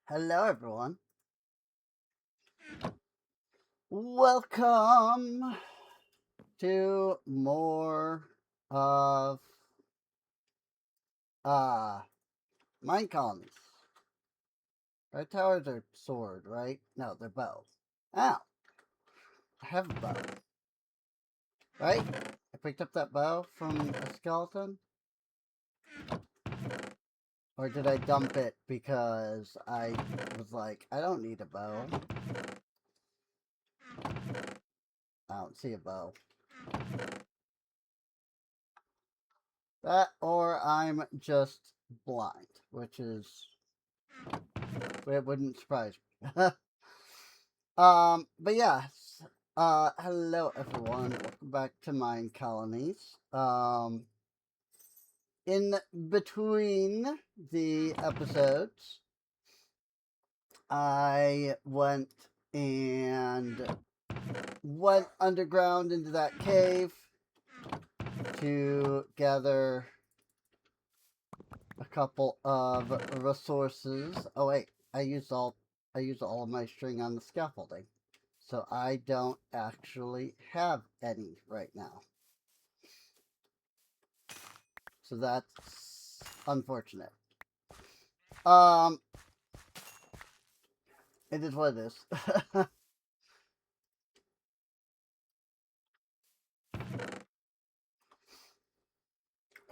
Hello, everyone. Welcome to more of uh Minecolonies. Our towers are sword, right? No, they're bow. Ow! I have a bow, right? I picked up that bow from a skeleton, or did I dump it because I was like, I don't need a bow. I don't see a bow. That, or I'm just blind, which is it wouldn't surprise me. But yes. Hello everyone. Welcome back to Mine Colonies. In between the episodes, I went underground into that cave to gather a couple of resources. Oh wait, I used all of my string on the scaffolding. So I don't actually have any right now. So that's unfortunate. Um, it is what it is. I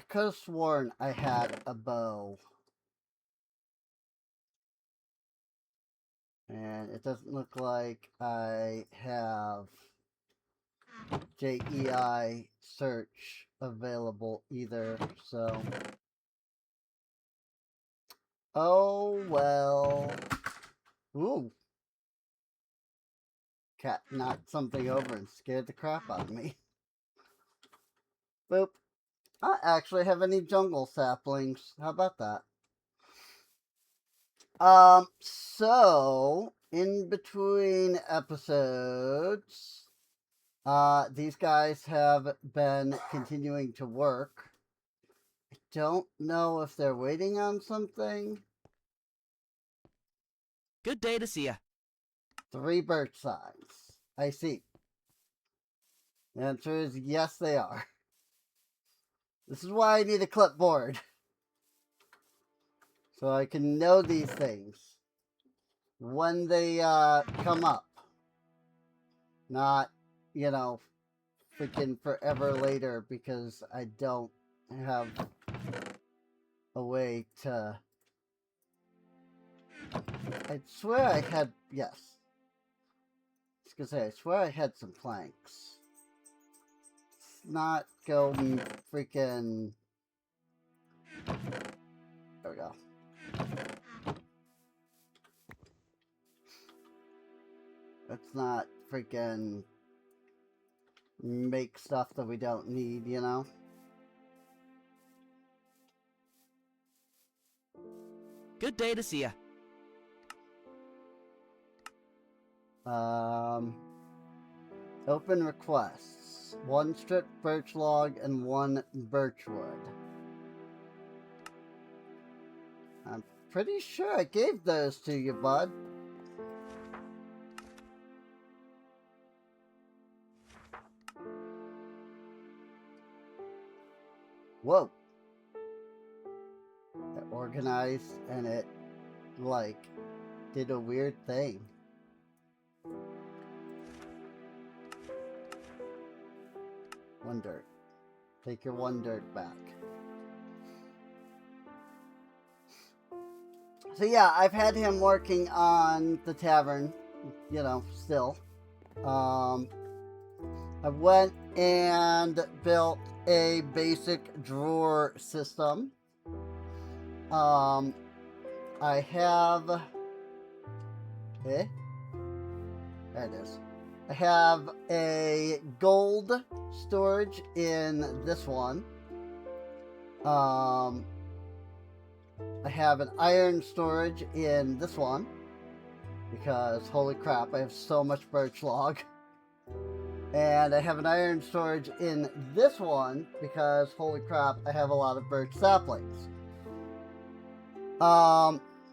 could have sworn I had a bow. And it doesn't look like I have JEI search available either, so... Oh, well... Ooh! Cat knocked something over and scared the crap out of me. Boop. I don't actually have any jungle saplings. How about that? So, in between episodes, these guys have been continuing to work. I don't know if they're waiting on something. Good day to see ya. 3 birch signs. I see. The answer is yes, they are. This is why I need a clipboard. So I can know these things when they come up. Not, you know, freaking forever later because I don't have a way to... I swear I had... Yes. I was gonna say, I swear I had some planks. Let's not go freaking... There we go. Let's not freaking make stuff that we don't need, you know? Good day to see ya. Open requests. 1 strip birch log and 1 birch wood. I'm pretty sure I gave those to you, bud. Whoa. It organized and it, like, did a weird thing. One dirt. Take your 1 dirt back. So yeah, I've had him working on the tavern, you know, still. I went and built a basic drawer system. I have... There it is. I have a gold storage in this one. I have an iron storage in this one. Because, holy crap, I have so much birch log. And I have an iron storage in this one because, holy crap, I have a lot of birch saplings.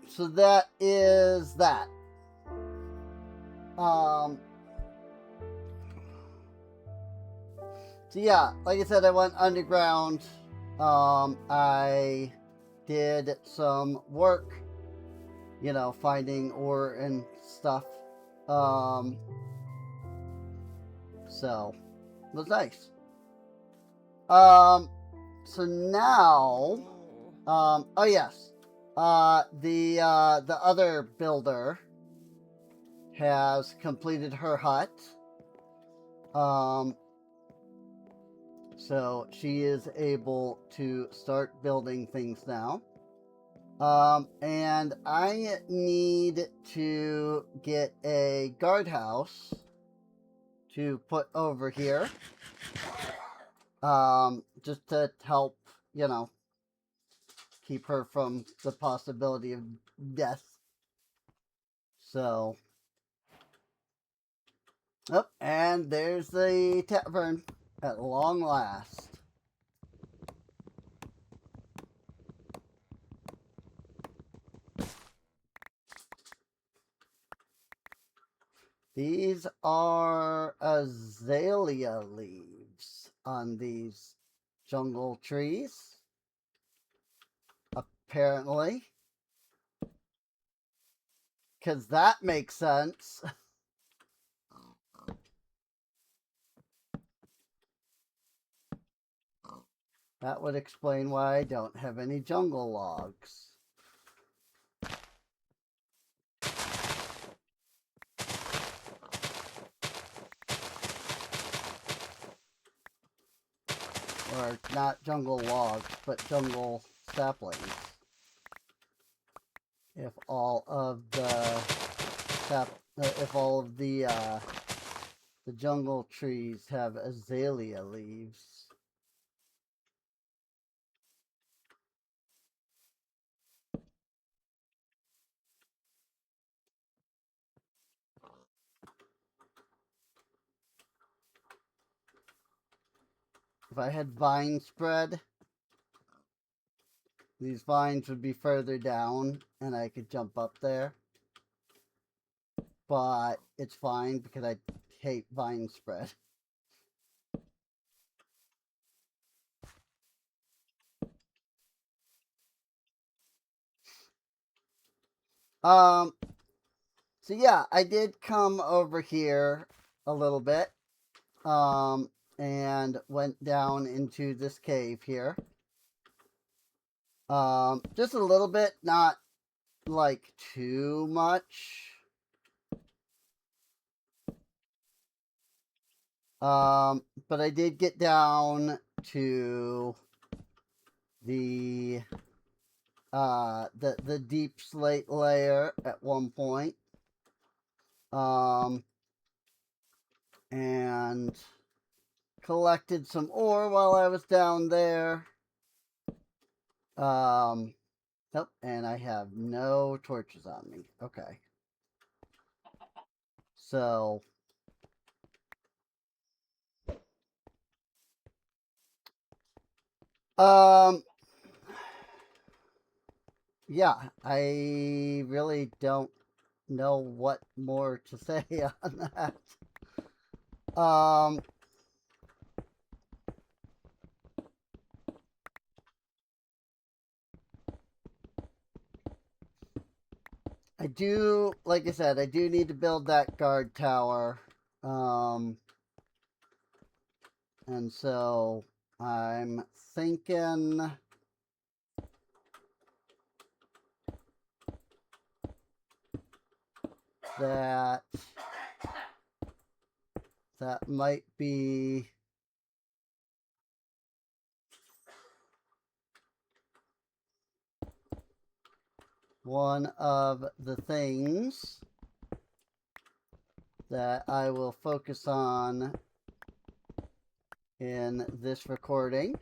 so that is that. So yeah, like I said, I went underground. I did some work, you know, finding ore and stuff. So it was nice. So now, oh yes, the other builder has completed her hut. So she is able to start building things now. And I need to get a guardhouse to put over here. Just to help, you know, keep her from the possibility of death. So, oh, and there's the tavern at long last. These are azalea leaves on these jungle trees, apparently. Because that makes sense. That would explain why I don't have any jungle logs. Or not jungle logs, but jungle saplings. If all of the the jungle trees have azalea leaves. If I had vine spread, these vines would be further down and I could jump up there. But it's fine because I hate vine spread. So yeah, I did come over here a little bit. And went down into this cave here. Just a little bit, not like too much. But I did get down to the deep slate layer at one point. And collected some ore while I was down there. Nope, and I have no torches on me. Okay. So yeah, I really don't know what more to say on that. I do, like I said, I do need to build that guard tower. And so I'm thinking that that might be one of the things that I will focus on in this recording.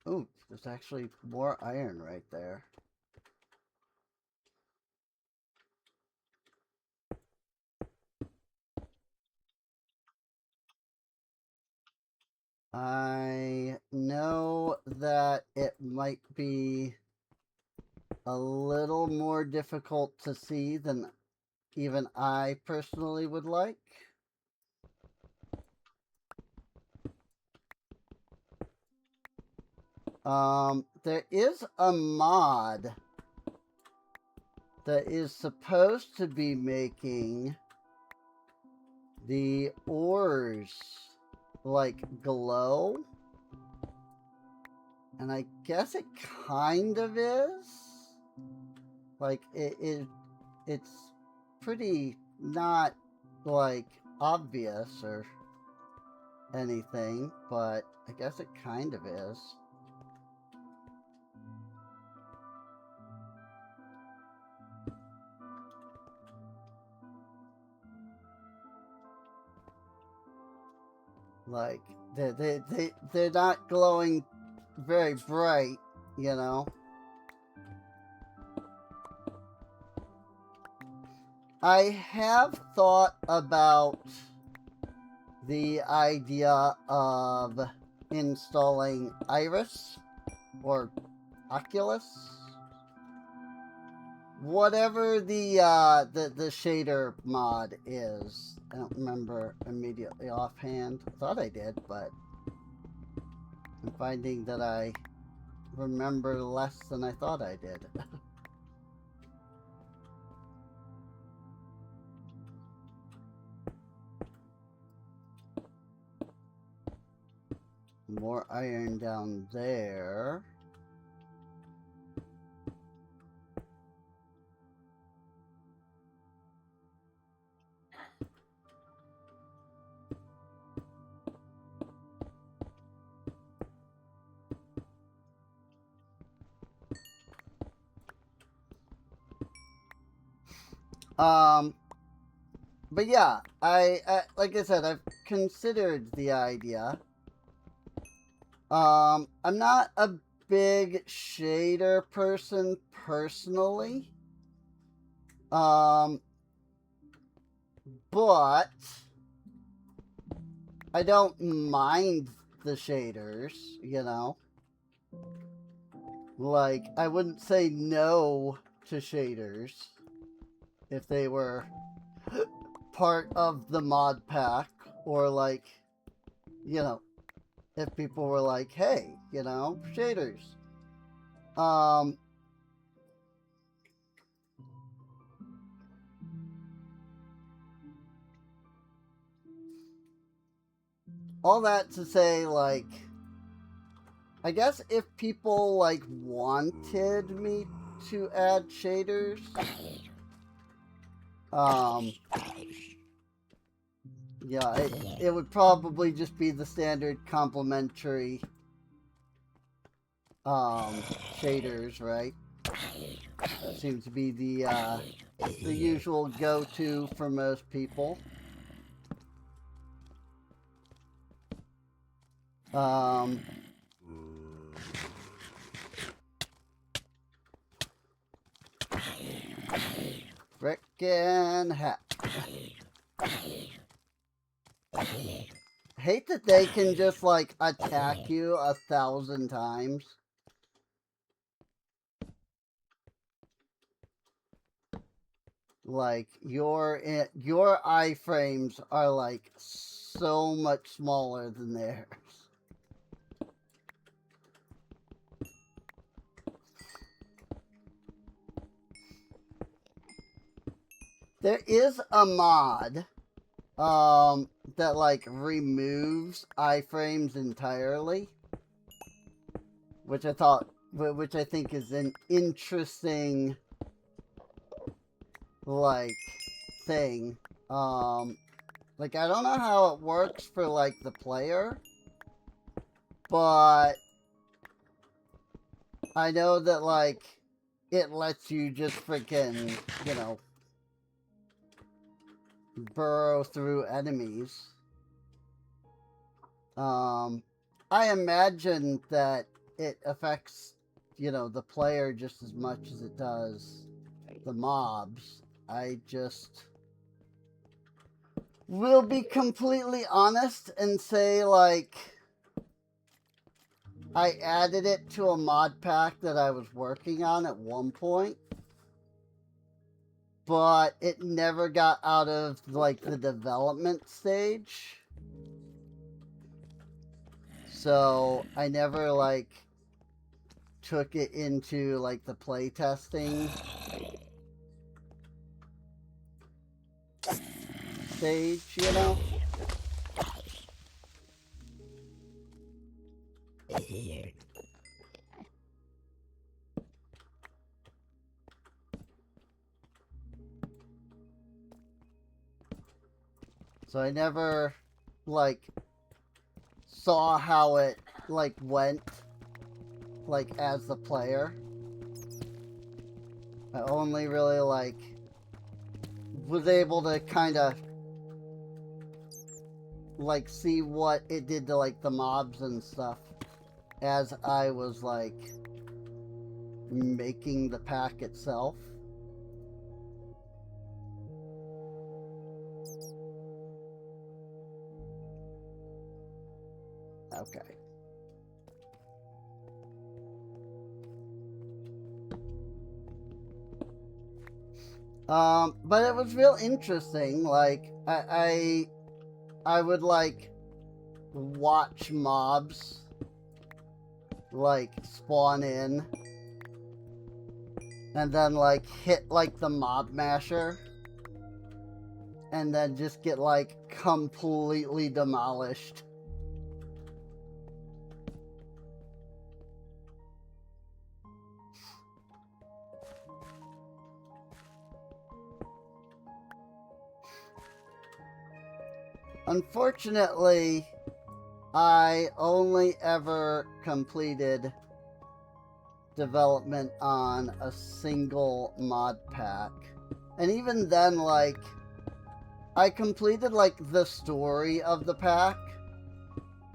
Ooh, there's actually more iron right there. I know that it might be a little more difficult to see than even I personally would like. There is a mod that is supposed to be making the ores like glow, and I guess it kind of is. Like it's pretty not like obvious or anything, but I guess it kind of is. Like they're not glowing very bright, you know. I have thought about the idea of installing Iris or Oculus, whatever the shader mod is. I don't remember immediately offhand. I thought I did, but I'm finding that I remember less than I thought I did. More iron down there. But yeah, I like I said, I've considered the idea. I'm not a big shader person personally. But I don't mind the shaders, you know. Like, I wouldn't say no to shaders if they were part of the mod pack, or like, you know, if people were like, hey, you know, shaders. All that to say, like, I guess if people like wanted me to add shaders, yeah, it would probably just be the standard complimentary shaders, right? That seems to be the usual go-to for most people. Frickin' heck. Hate that they can just like attack you 1,000 times. Like your iframes are like so much smaller than theirs. There is a mod that like removes iframes entirely, which I think is an interesting like thing. Like I don't know how it works for like the player, but I know that like it lets you just freaking, you know, burrow through enemies. I imagine that it affects, you know, the player just as much as it does the mobs. I just will be completely honest and say, like, I added it to a mod pack that I was working on at one point, but it never got out of like the development stage. So I never like took it into like the playtesting stage, you know? So I never like saw how it like went like as the player. I only really like was able to kind of like see what it did to like the mobs and stuff as I was like making the pack itself. Okay. But it was real interesting. Like I would like watch mobs like spawn in and then like hit like the mob masher and then just get like completely demolished. Unfortunately, I only ever completed development on a single mod pack. And even then, like, I completed, like, the story of the pack,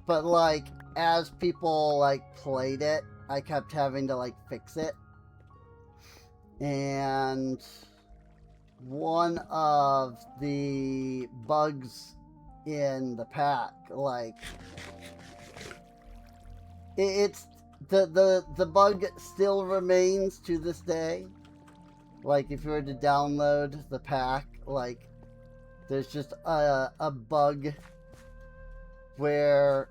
but, like, as people, like, played it, I kept having to, like, fix it. And one of the bugs in the pack, like, it's the bug still remains to this day. Like, if you were to download the pack, like, there's just a bug where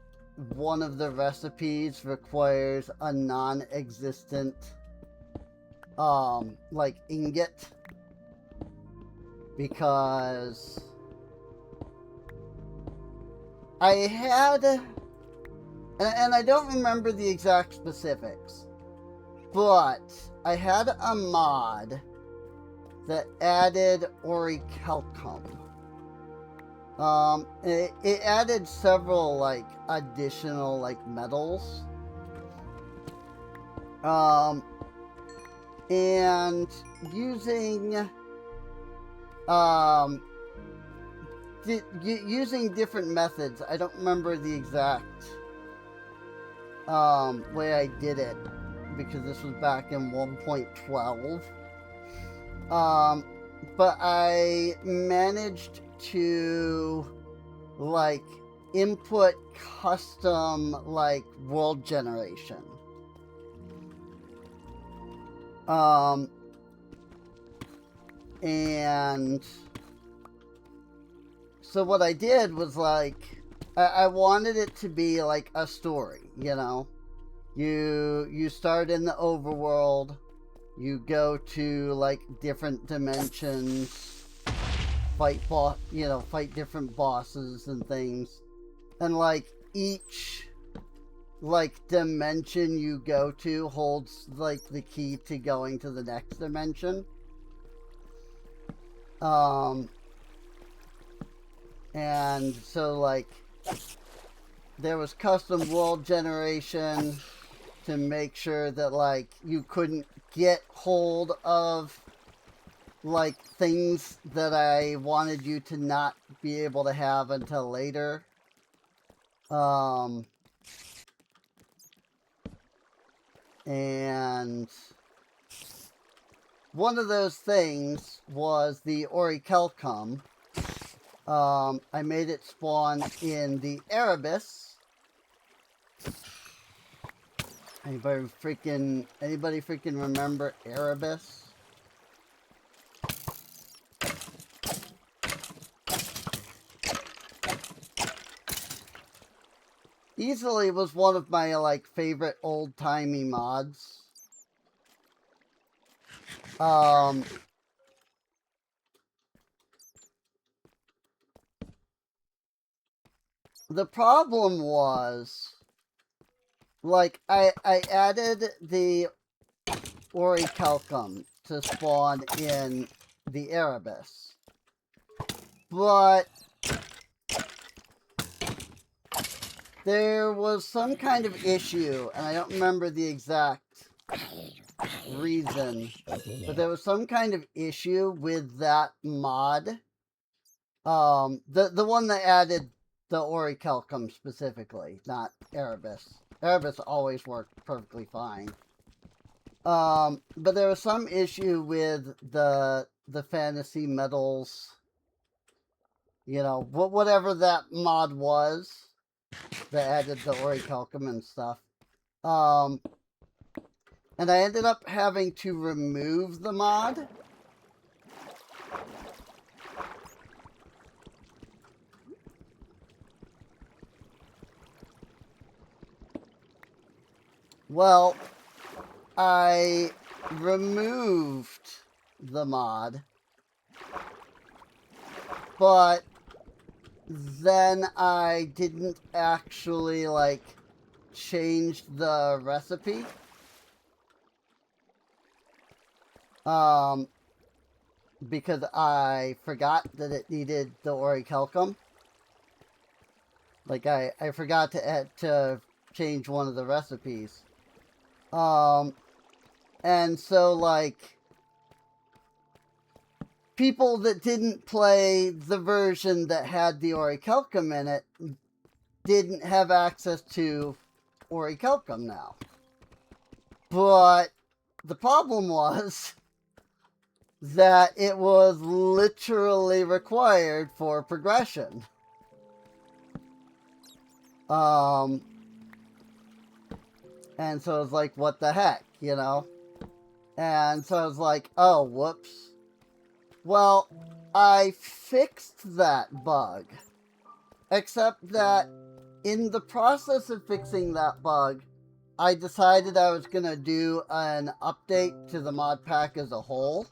one of the recipes requires a non-existent like ingot, because I had, and I don't remember the exact specifics, but I had a mod that added orichalcum. It added several like additional like metals. And using using different methods. I don't remember the exact way I did it, because this was back in 1.12. But I managed to like input custom like world generation. And so what I did was like, I wanted it to be like a story, you know? You start in the overworld, you go to like different dimensions, fight different bosses and things. And like each like dimension you go to holds like the key to going to the next dimension. And so like there was custom world generation to make sure that like you couldn't get hold of like things that I wanted you to not be able to have until later. And one of those things was the orichalcum. I made it spawn in the Erebus. Anybody freaking remember Erebus? Easily was one of my like favorite old-timey mods. The problem was, like, I added the orichalcum to spawn in the Erebus, but there was some kind of issue, and I don't remember the exact reason, but there was some kind of issue with that mod. The one that added the orichalcum specifically, not Erebus. Erebus always worked perfectly fine. But there was some issue with the fantasy metals, you know, whatever that mod was that added the orichalcum and stuff. And I ended up having to remove the mod. Well, I removed the mod, but then I didn't actually, like, change the recipe. Because I forgot that it needed the orichalcum. Like, I forgot to change one of the recipes. And so, like, people that didn't play the version that had the orichalcum in it didn't have access to orichalcum now. But the problem was that it was literally required for progression. And so it's like, what the heck, you know? And so I was like, oh, whoops. Well, I fixed that bug. Except that in the process of fixing that bug, I decided I was going to do an update to the mod pack as a whole.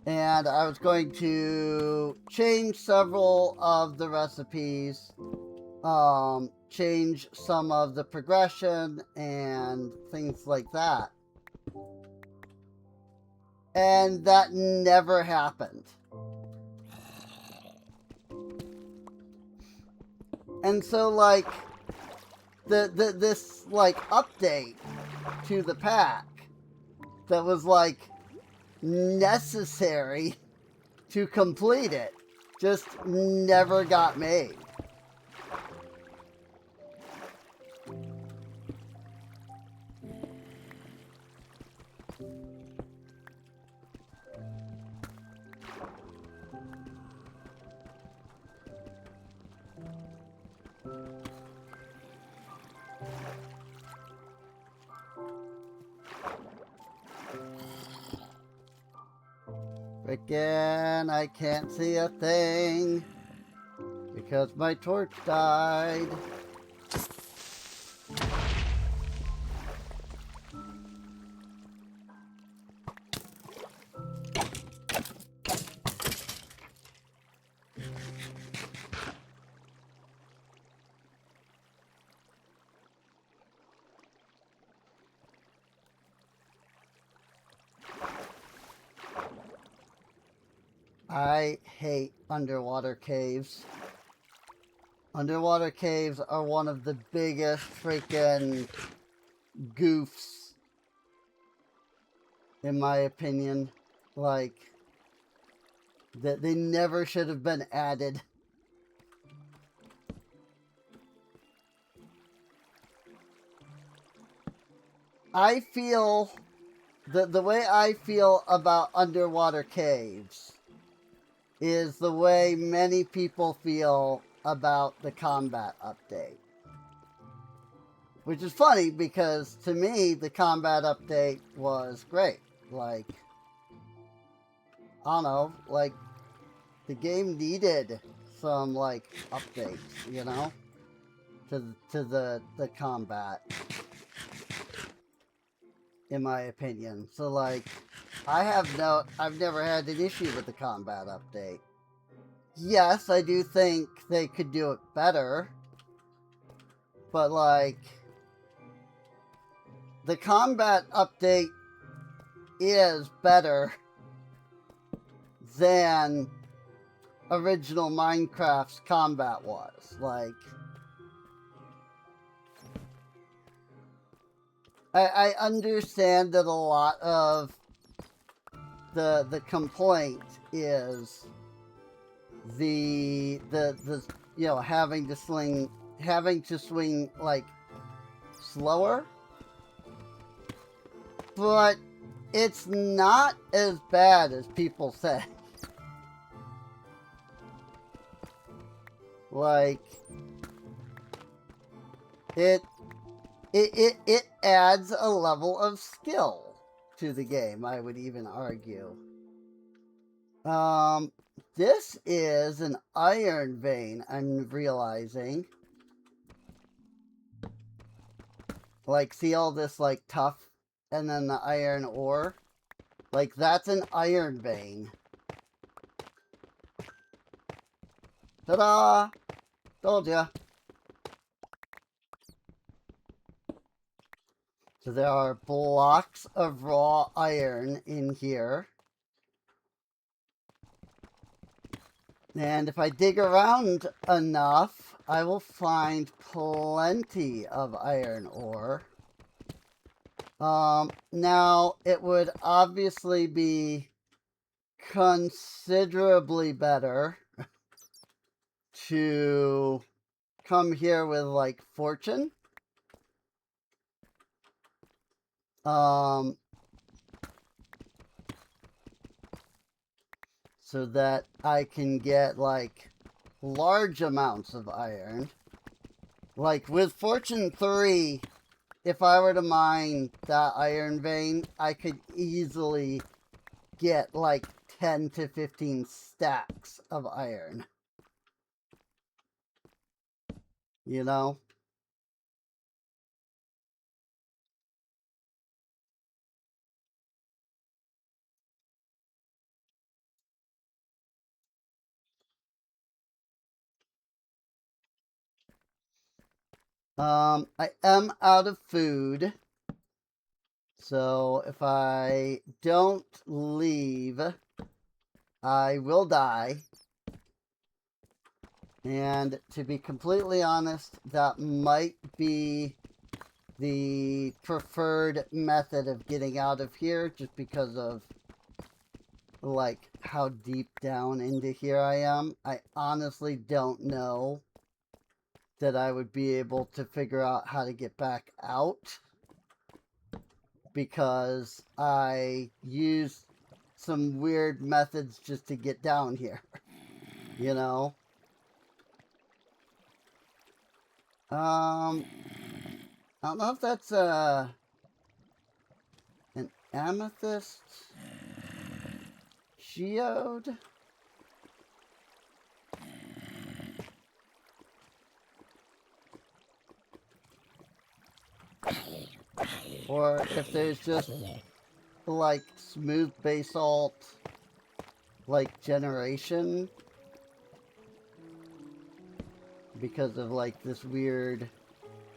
And I was going to change several of the recipes, change some of the progression and things like that. And that never happened. And so, like, this, like, update to the pack that was, like, necessary to complete it just never got made. Again, I can't see a thing because my torch died. I hate underwater caves. Underwater caves are one of the biggest freaking goofs, in my opinion. Like, that they never should have been added. I feel the way I feel about underwater caves is the way many people feel about the combat update. Which is funny because to me, the combat update was great. Like, I don't know, like, the game needed some, like, updates, you know, to the combat, in my opinion. So, like, I've never had an issue with the combat update. Yes, I do think they could do it better, but, like, the combat update is better than original Minecraft's combat was. Like, I understand that a lot of the complaint is the you know, having to swing like slower, but it's not as bad as people say. Like, it adds a level of skill to the game, I would even argue. This is an iron vein, I'm realizing. Like, see all this, like, tough, and then the iron ore? Like, that's an iron vein. Ta-da! Told ya. So there are blocks of raw iron in here. And if I dig around enough, I will find plenty of iron ore. Now, it would obviously be considerably better to come here with, like, fortune. So that I can get, like, large amounts of iron. Like, with Fortune 3, if I were to mine that iron vein, I could easily get, like, 10 to 15 stacks of iron. You know? I am out of food. So if I don't leave, I will die. And to be completely honest, that might be the preferred method of getting out of here, just because of, like, how deep down into here I am. I honestly don't know that I would be able to figure out how to get back out, because I used some weird methods just to get down here, you know? I don't know if that's an amethyst geode. Or if there's just, like, smooth basalt, like, generation. Because of, like, this weird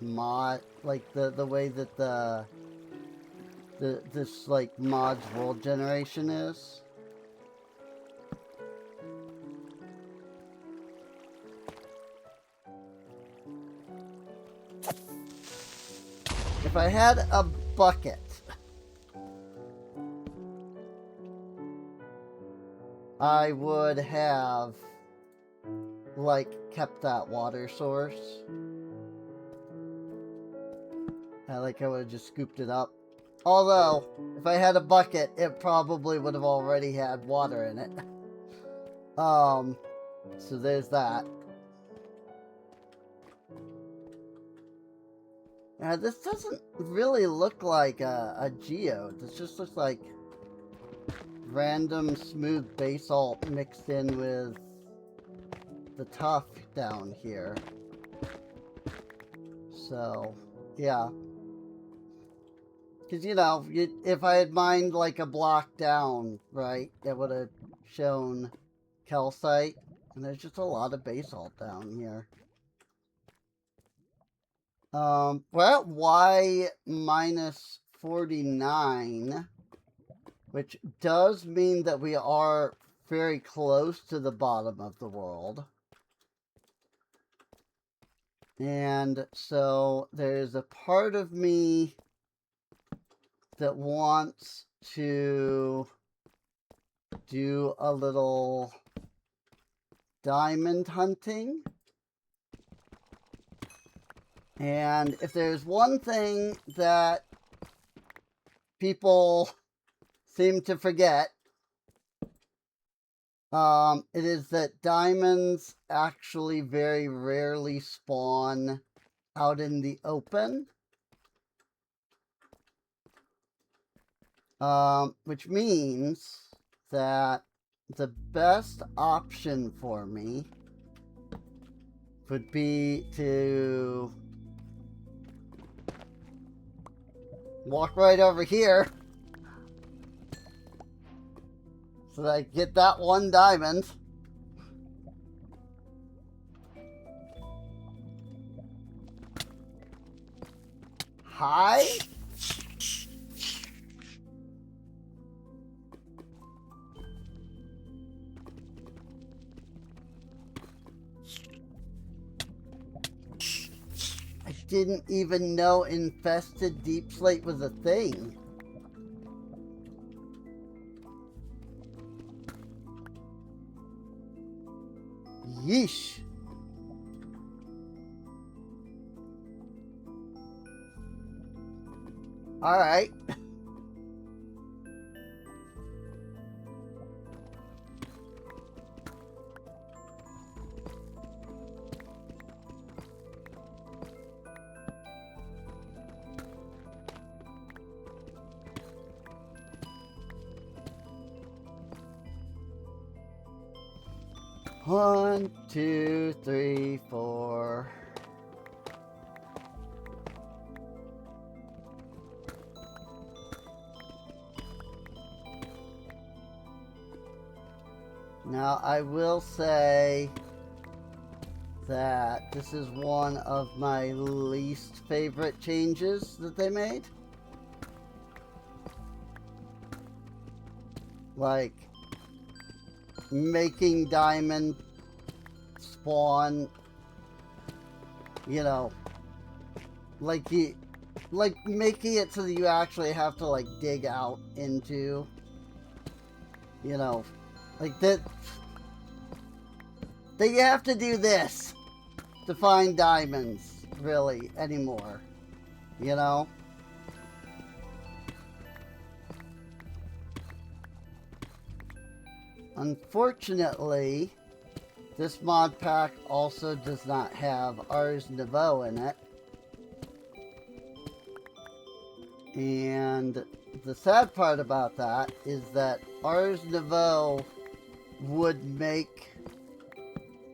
mod, like, the way that this, like, mod's world generation is. If I had a bucket, I would have, like, kept that water source. I would have just scooped it up. Although, if I had a bucket, it probably would have already had water in it. So there's that. This doesn't really look like a geode. This just looks like random smooth basalt mixed in with the tuff down here. So, yeah. Because, you know, if I had mined like a block down, right, it would have shown calcite. And there's just a lot of basalt down here. We're at Y minus 49, which does mean that we are very close to the bottom of the world. And so there's a part of me that wants to do a little diamond hunting. And if there's one thing that people seem to forget, it is that diamonds actually very rarely spawn out in the open. Which means that the best option for me would be to walk right over here so that I get that one diamond. Hi? I didn't even know infested deep slate was a thing. Yeesh. All right. One, two, three, four. Now, I will say that this is one of my least favorite changes that they made. Like, making diamond spawn, you know, like making it so that you actually have to like dig out into, you know, like that you have to do this to find diamonds really anymore, you know. Unfortunately, this mod pack also does not have Ars Nouveau in it. And the sad part about that is that Ars Nouveau would make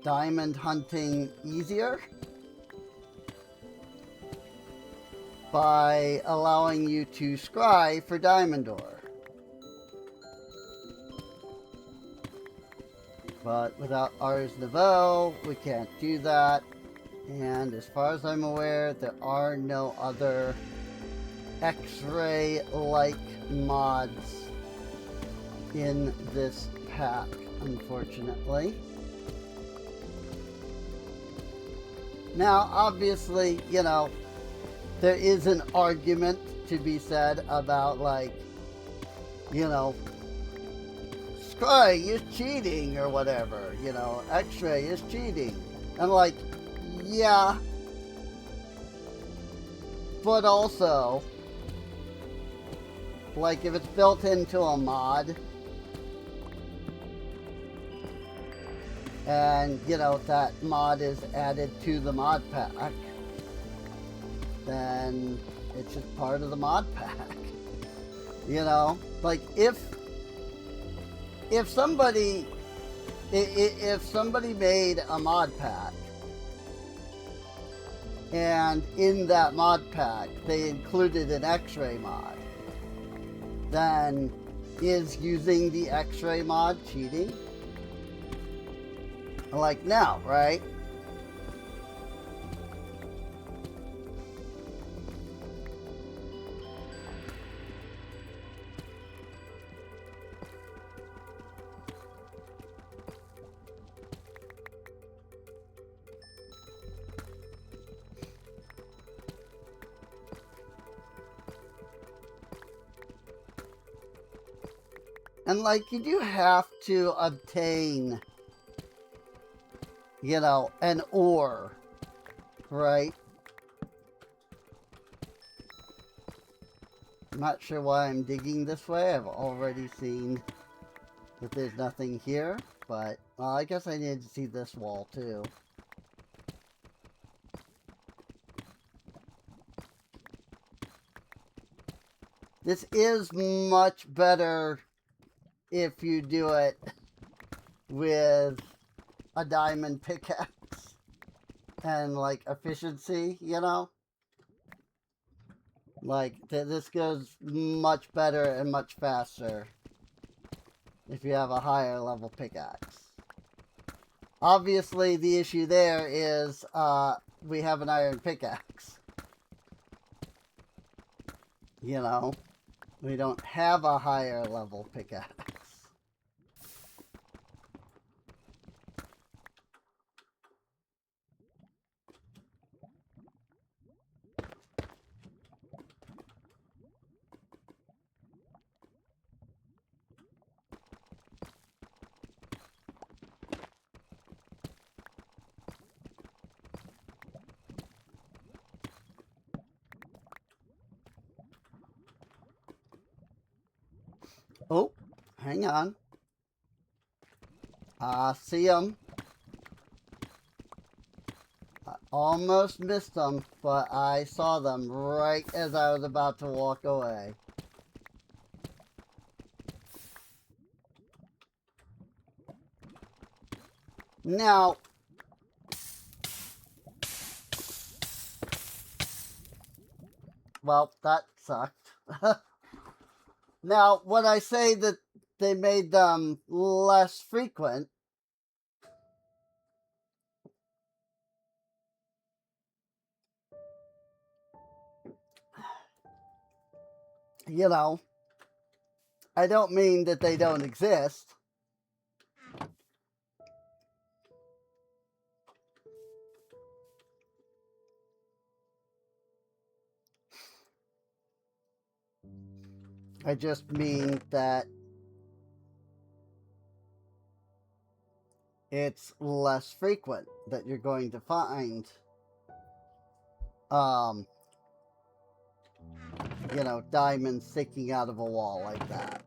diamond hunting easier by allowing you to scry for diamond ore. But without Ars Nouveau, we can't do that. And as far as I'm aware, there are no other X-ray-like mods in this pack, unfortunately. Now, obviously, you know, there is an argument to be said about, like, you know, Scry is cheating or whatever, you know, X-ray is cheating. And like, yeah, but also, like, if it's built into a mod, and, you know, that mod is added to the mod pack, then it's just part of the mod pack. You know, like if somebody made a mod pack and in that mod pack they included an X-ray mod, then is using the X-ray mod cheating? Like, no, right? And like, you do have to obtain, you know, an ore, right? I'm not sure why I'm digging this way. I've already seen that there's nothing here, but, well, I guess I need to see this wall too. This is much better if you do it with a diamond pickaxe and like efficiency, you know? Like, this goes much better and much faster if you have a higher level pickaxe. Obviously, the issue there is we have an iron pickaxe. You know? We don't have a higher level pickaxe. Oh, hang on. See them. I almost missed them, but I saw them right as I was about to walk away. Now, well, that sucked. Now, when I say that they made them less frequent, you know, I don't mean that they don't exist. I just mean that it's less frequent that you're going to find, you know, diamonds sticking out of a wall like that.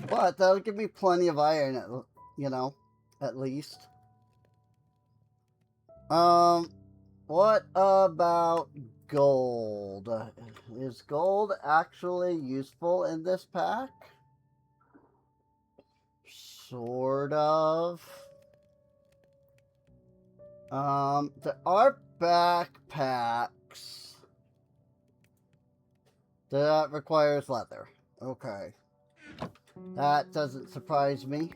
But that'll give me plenty of iron, you know, at least. What about gold? Is gold actually useful in this pack? Sort of. There are backpacks. That requires leather. Okay. That doesn't surprise me.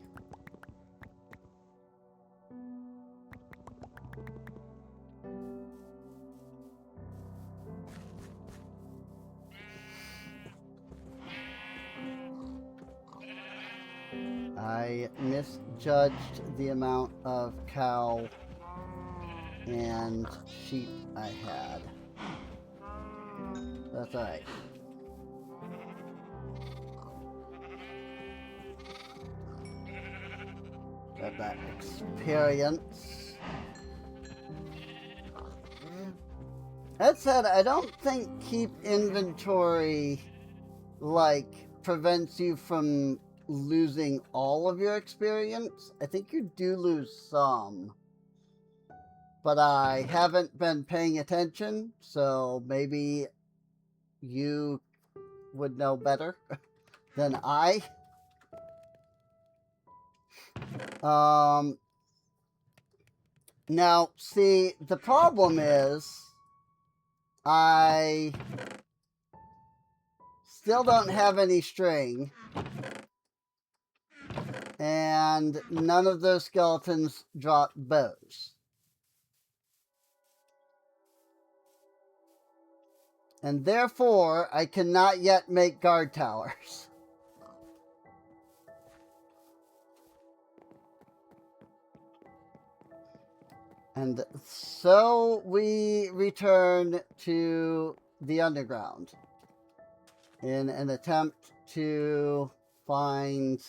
I misjudged the amount of cow and sheep I had. That's alright. Got that experience. That said, I don't think keep inventory, like, prevents you from losing all of your experience. I think you do lose some. But I haven't been paying attention, so maybe you would know better than I. Now, see, the problem is I still don't have any string, and none of those skeletons drop bows. And therefore, I cannot yet make guard towers. And so we return to the underground in an attempt to find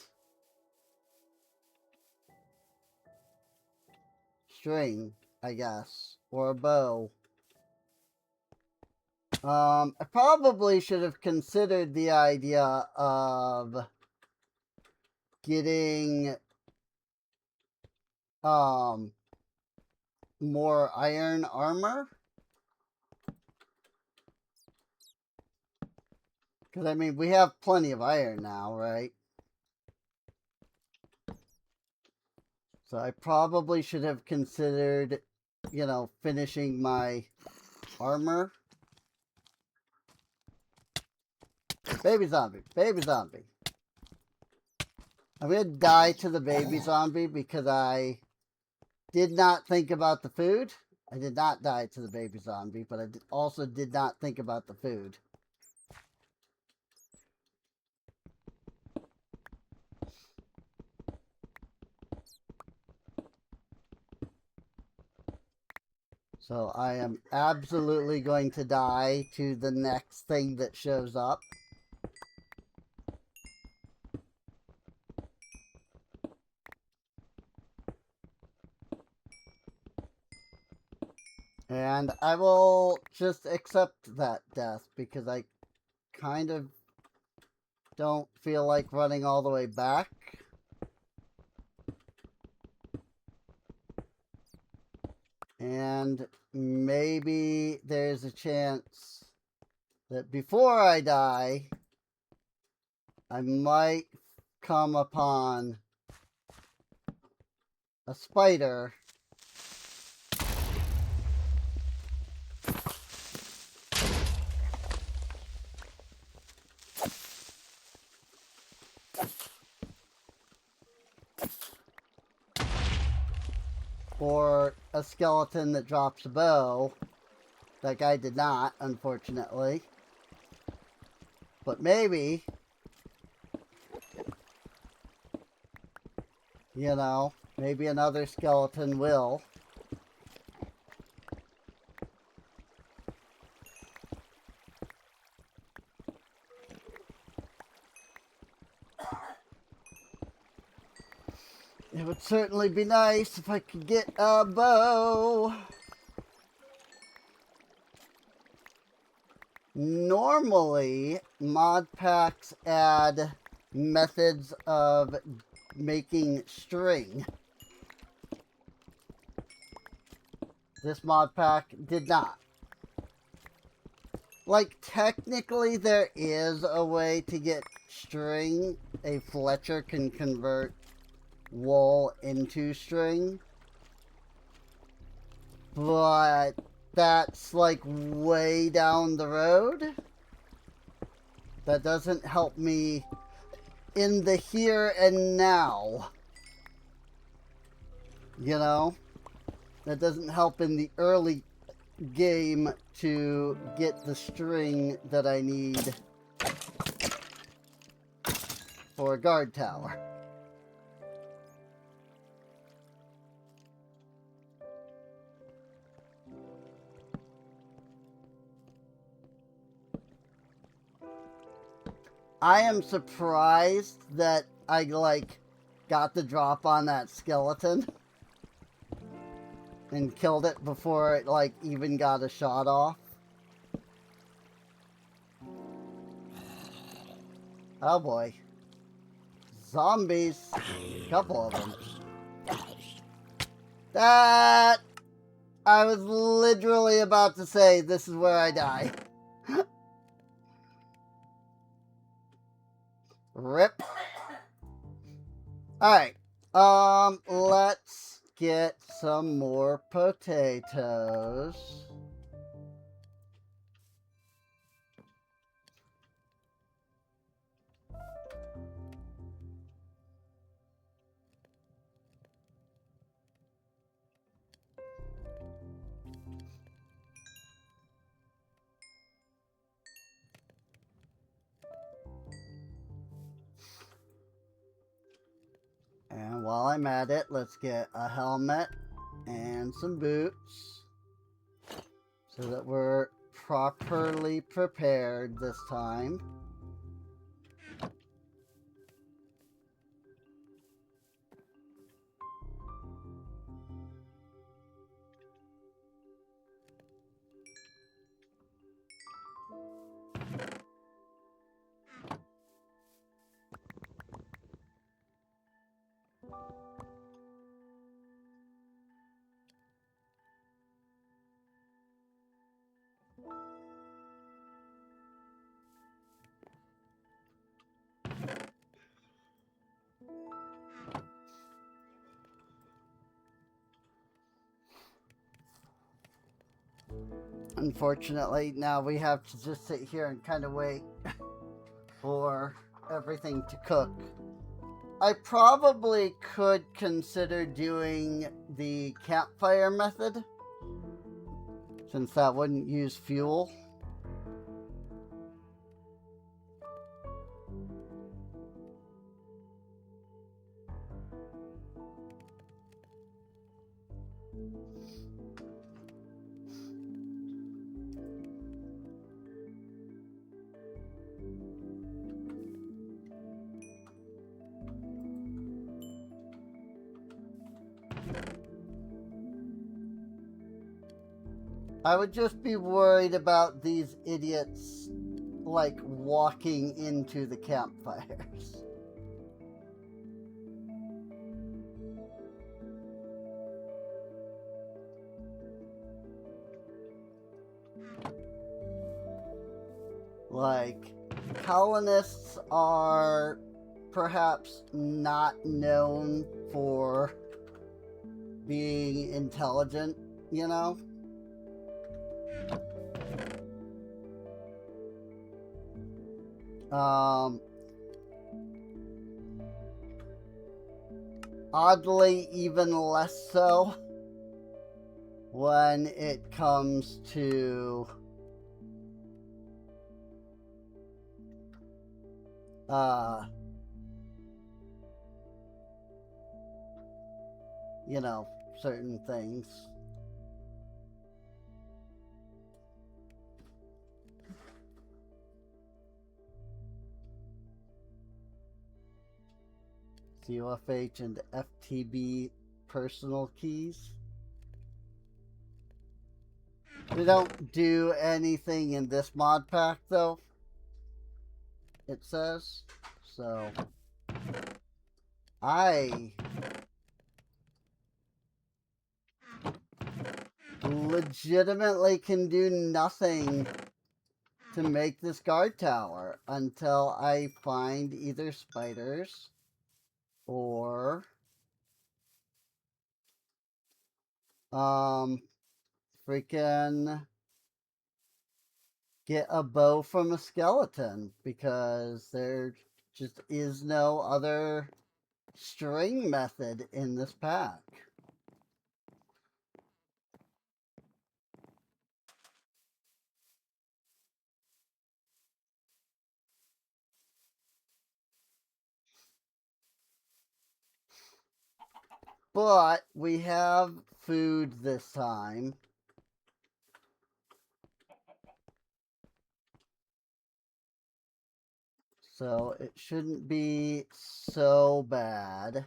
string, I guess, or a bow. I probably should have considered the idea of getting more iron armor. Because, I mean, we have plenty of iron now, right? So I probably should have considered, you know, finishing my armor. Baby zombie. Baby zombie. I'm going to die to the baby zombie because I did not think about the food. I did not die to the baby zombie, but I also did not think about the food. So I am absolutely going to die to the next thing that shows up. And I will just accept that death because I kind of don't feel like running all the way back. And maybe there's a chance that before I die, I might come upon a spider or a skeleton that drops a bow. That guy did not, unfortunately. But maybe, you know, maybe another skeleton will. It would certainly be nice if I could get a bow. Normally, mod packs add methods of making string. This mod pack did not. Like, technically there is a way to get string. A Fletcher can convert wool into string, but that's like way down the road. That doesn't help me in the here and now, you know. That doesn't help in the early game to get the string that I need for a guard tower. I am surprised that I, like, got the drop on that skeleton and killed it before it, like, even got a shot off. Oh boy. Zombies. A couple of them. That... I was literally about to say this is where I die. Rip. Alright. Let's get some more potatoes. And while I'm at it, let's get a helmet and some boots so that we're properly prepared this time. Unfortunately, now we have to just sit here and kind of wait for everything to cook. I probably could consider doing the campfire method, since that wouldn't use fuel. I would just be worried about these idiots, like, walking into the campfires. Like, colonists are perhaps not known for being intelligent, you know? Oddly, even less so when it comes to you know, certain things. COFH and FTB personal keys. We don't do anything in this mod pack though, it says. So I legitimately can do nothing to make this guard tower until I find either spiders or freaking get a bow from a skeleton, because there just is no other string method in this pack. But we have food this time. So it shouldn't be so bad.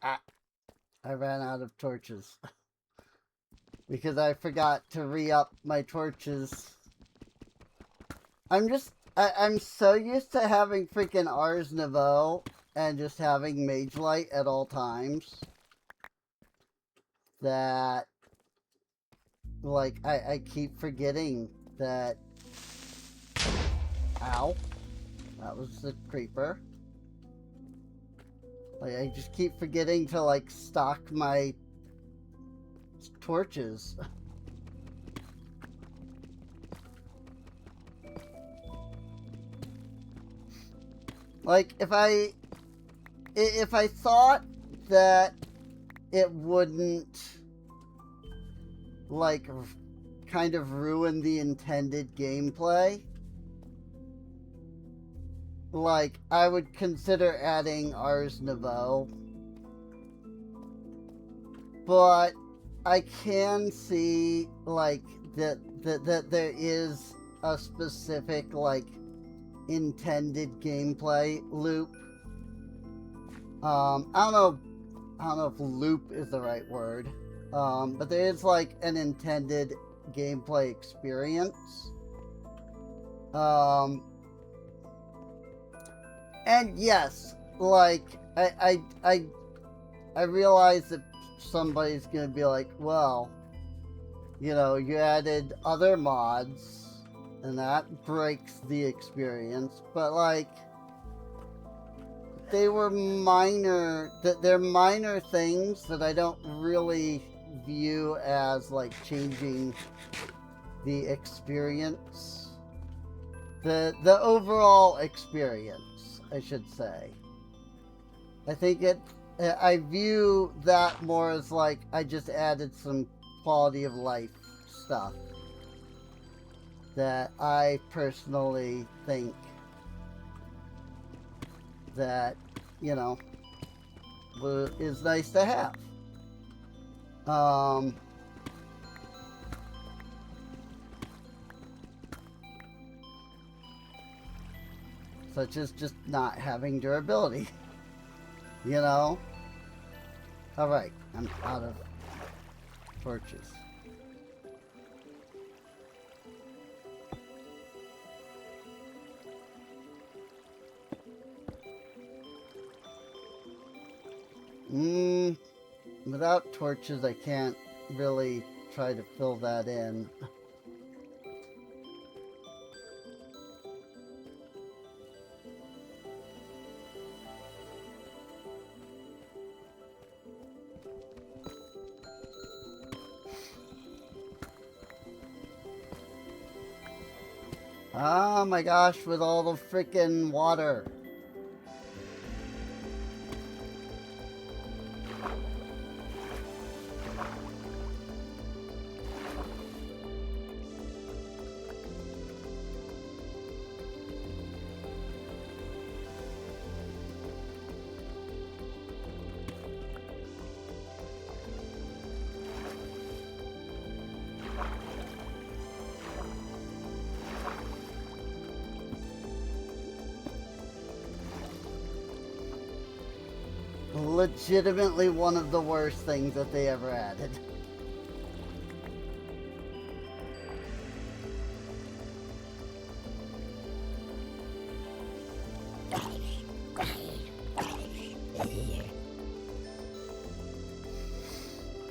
Ah, I ran out of torches. Because I forgot to re-up my torches. I'm so used to having freaking Ars Nouveau and just having Mage Light at all times that, like, I keep forgetting that. Ow. That was the creeper. Like, I just keep forgetting to, like, stock my torches. Like, if I thought that it wouldn't, like, kind of ruin the intended gameplay, like, I would consider adding Ars Nouveau. But I can see, like, that there is a specific, like, intended gameplay loop. I don't know if loop is the right word. But there is, like, an intended gameplay experience. And yes, like, I realize that somebody's gonna be like, well, you know, you added other mods, and that breaks the experience, but, like, they were minor, they're minor things that I don't really view as, like, changing the experience. The overall experience, I should say. I think I view that more as, like, I just added some quality of life stuff that I personally think that, you know, is nice to have. Such as just not having durability. You know? Alright, I'm out of torches. Without torches, I can't really try to fill that in. Oh my gosh, with all the freaking water. Legitimately one of the worst things that they ever added.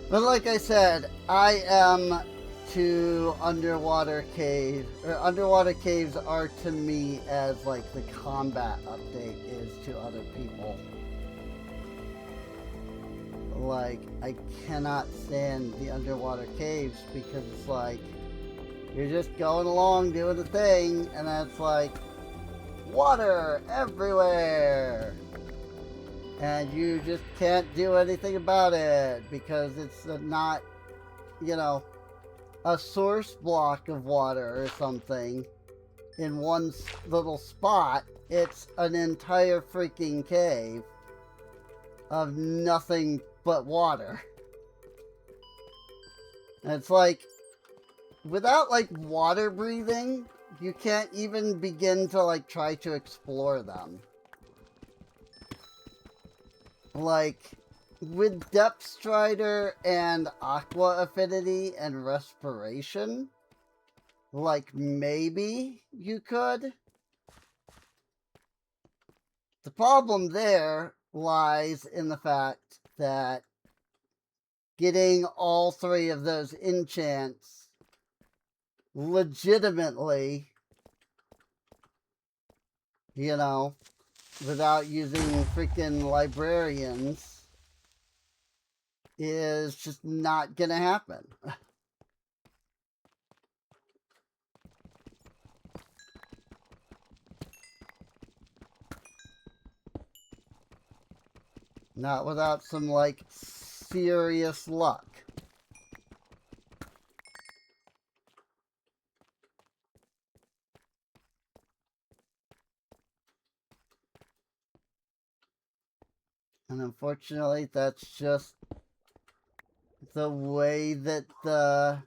But like I said, I am to underwater caves, or underwater caves are to me as like the combat update is to other people. Like, I cannot stand the underwater caves because it's like, you're just going along doing the thing, and then it's like, water everywhere! And you just can't do anything about it because it's not, you know, a source block of water or something in one little spot. It's an entire freaking cave of nothing but water. And it's like, without like water breathing, you can't even begin to like try to explore them. Like with Depth Strider and Aqua Affinity and Respiration, like maybe you could. The problem there lies in the fact that getting all three of those enchants legitimately, you know, without using freaking librarians is just not gonna happen. Not without some like serious luck. And unfortunately, that's just the way that the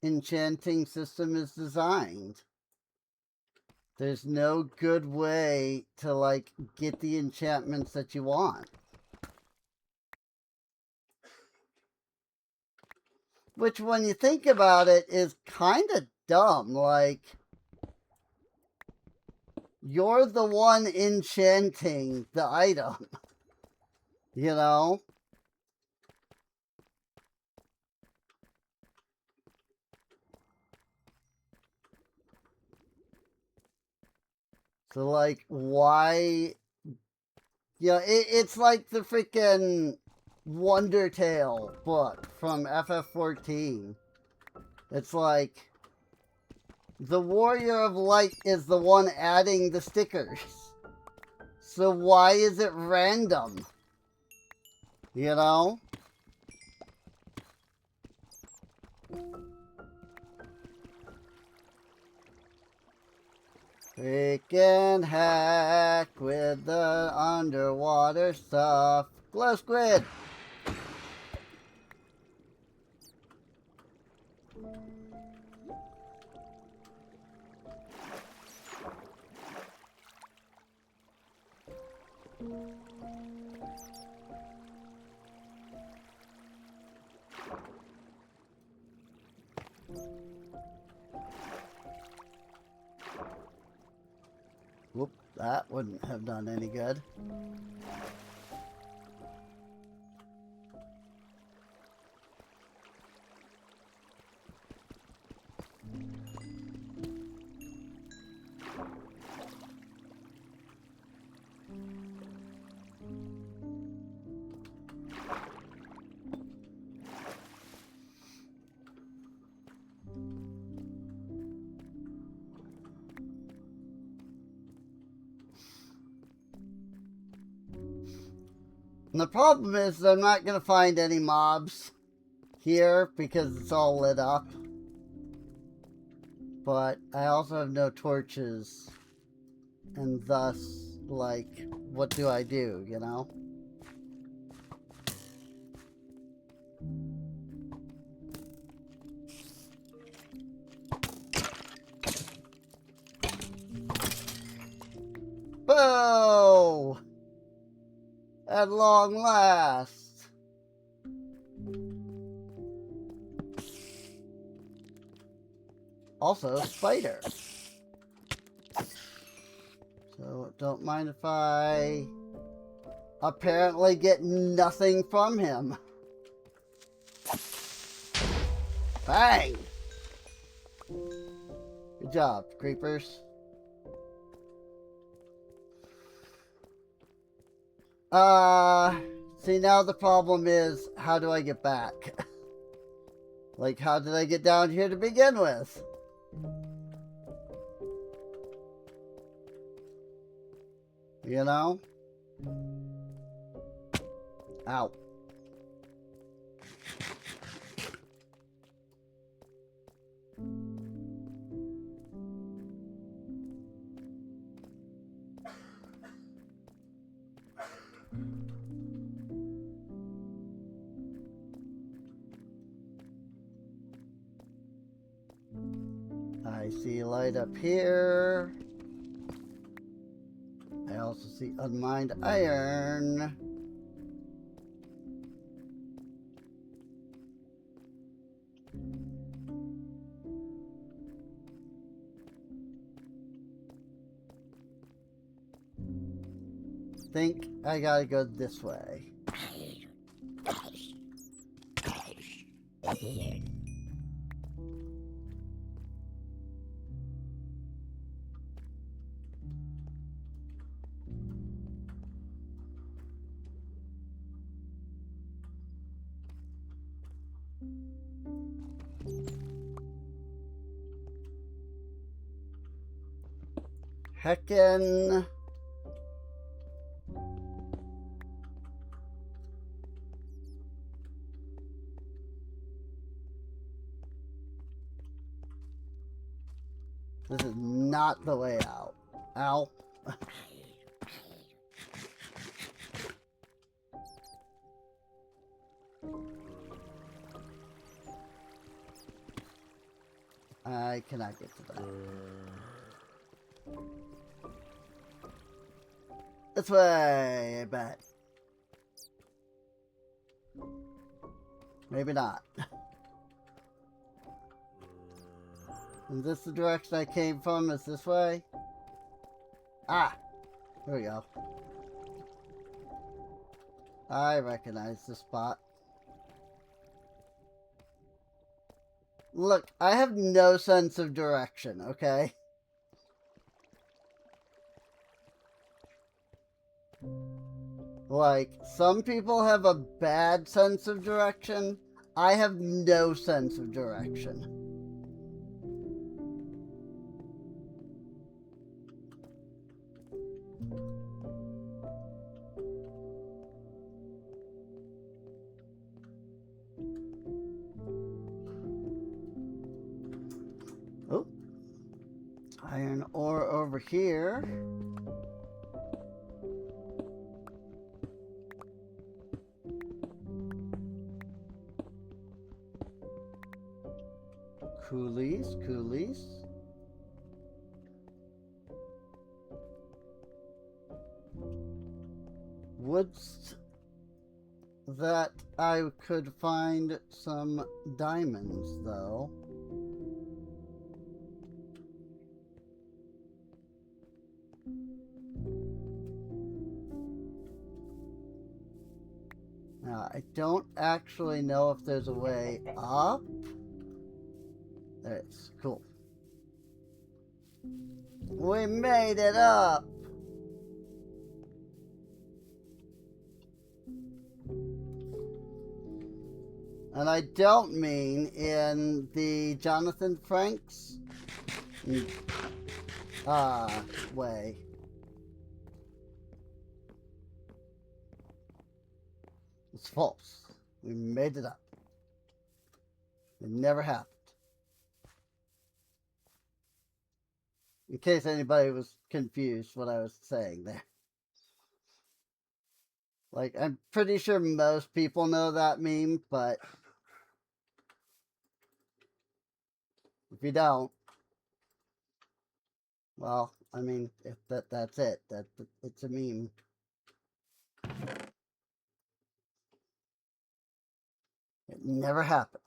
enchanting system is designed. There's no good way to like get the enchantments that you want. Which, when you think about it, is kind of dumb. Like, you're the one enchanting the item, you know? So, like, why? You know, it's like the freaking Wonder Tale book from FF14. It's like, the Warrior of Light is the one adding the stickers. So why is it random? You know? Freaking heck with the underwater stuff. Glow squid! Whoop, that wouldn't have done any good. And the problem is I'm not going to find any mobs here because it's all lit up. But I also have no torches. And thus, like, what do I do, you know? Boo! At long last. Also, spider. So, don't mind if I apparently get nothing from him. Bang! Good job, creepers. See, now the problem is, how do I get back? Like, how did I get down here to begin with? You know? Ow. I see light up here. I also see unmined iron. Think I gotta go this way. Heckin'. This is not the way out. Ow. I cannot get to that. This way, I bet. Maybe not. Is this the direction I came from? Is this way? Ah! Here we go. I recognize the spot. Look, I have no sense of direction, okay? Like, some people have a bad sense of direction. I have no sense of direction. Oh. Iron ore over here. Coolies, coolies. Woods that I could find some diamonds, though. Now, I don't actually know if there's a way up. There it is. Cool. We made it up! And I don't mean in the Jonathan Franks way. It's false. We made it up. It never happened. In case anybody was confused what I was saying there. Like, I'm pretty sure most people know that meme, but if you don't, well, I mean, if that's it. It's a meme. It never happened.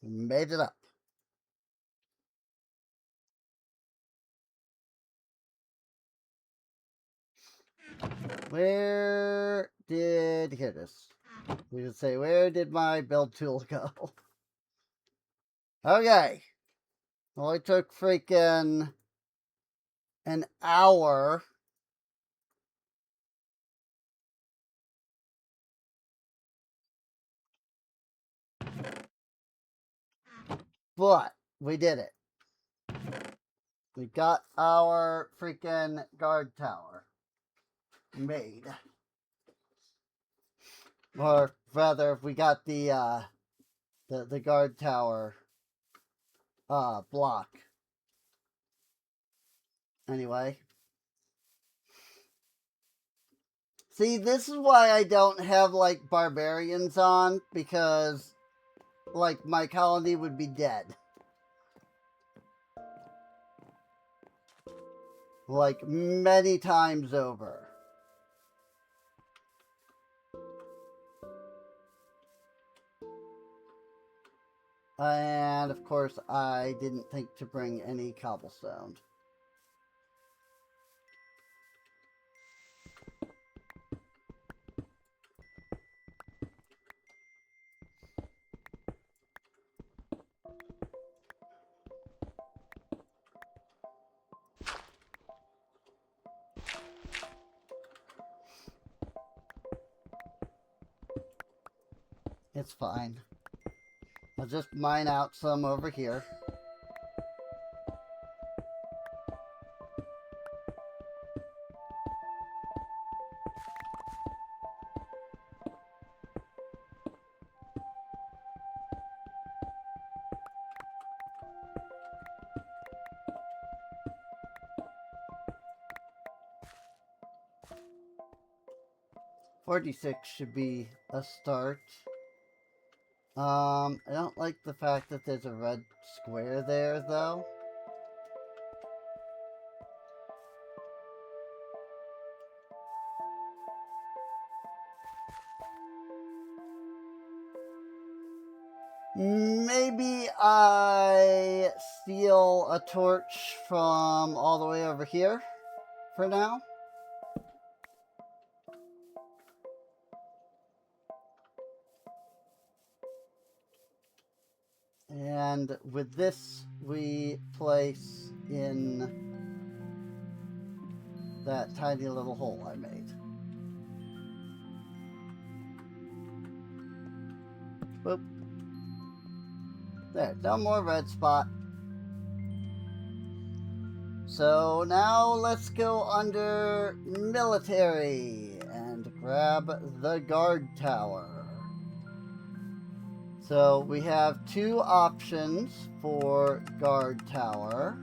We made it up. Here it is. We should say, where did my build tool go? Okay. Well, it took freaking an hour. But we did it. We got our freaking guard tower made. Or rather, we got the guard tower block. Anyway. See, this is why I don't have, like, barbarians on, because, like, my colony would be dead. like many times over. And of course, I didn't think to bring any cobblestone. It's fine. I'll just mine out some over here. $46 should be a start. I don't like the fact that there's a red square there, though. Maybe I steal a torch from all the way over here for now. And with this, we place in that tiny little hole I made. Boop. There, no more red spot. So now let's go under military and grab the guard tower. So we have two options for guard tower.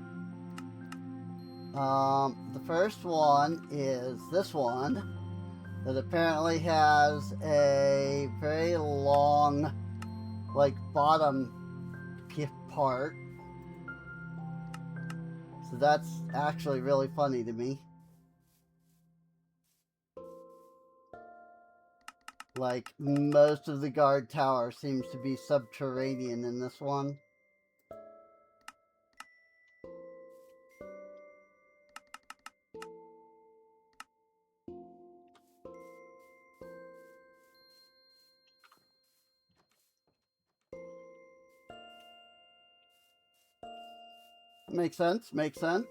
The first one is this one that apparently has a very long, like, bottom part. So that's actually really funny to me. Like, most of the guard tower seems to be subterranean in this one. Makes sense, makes sense.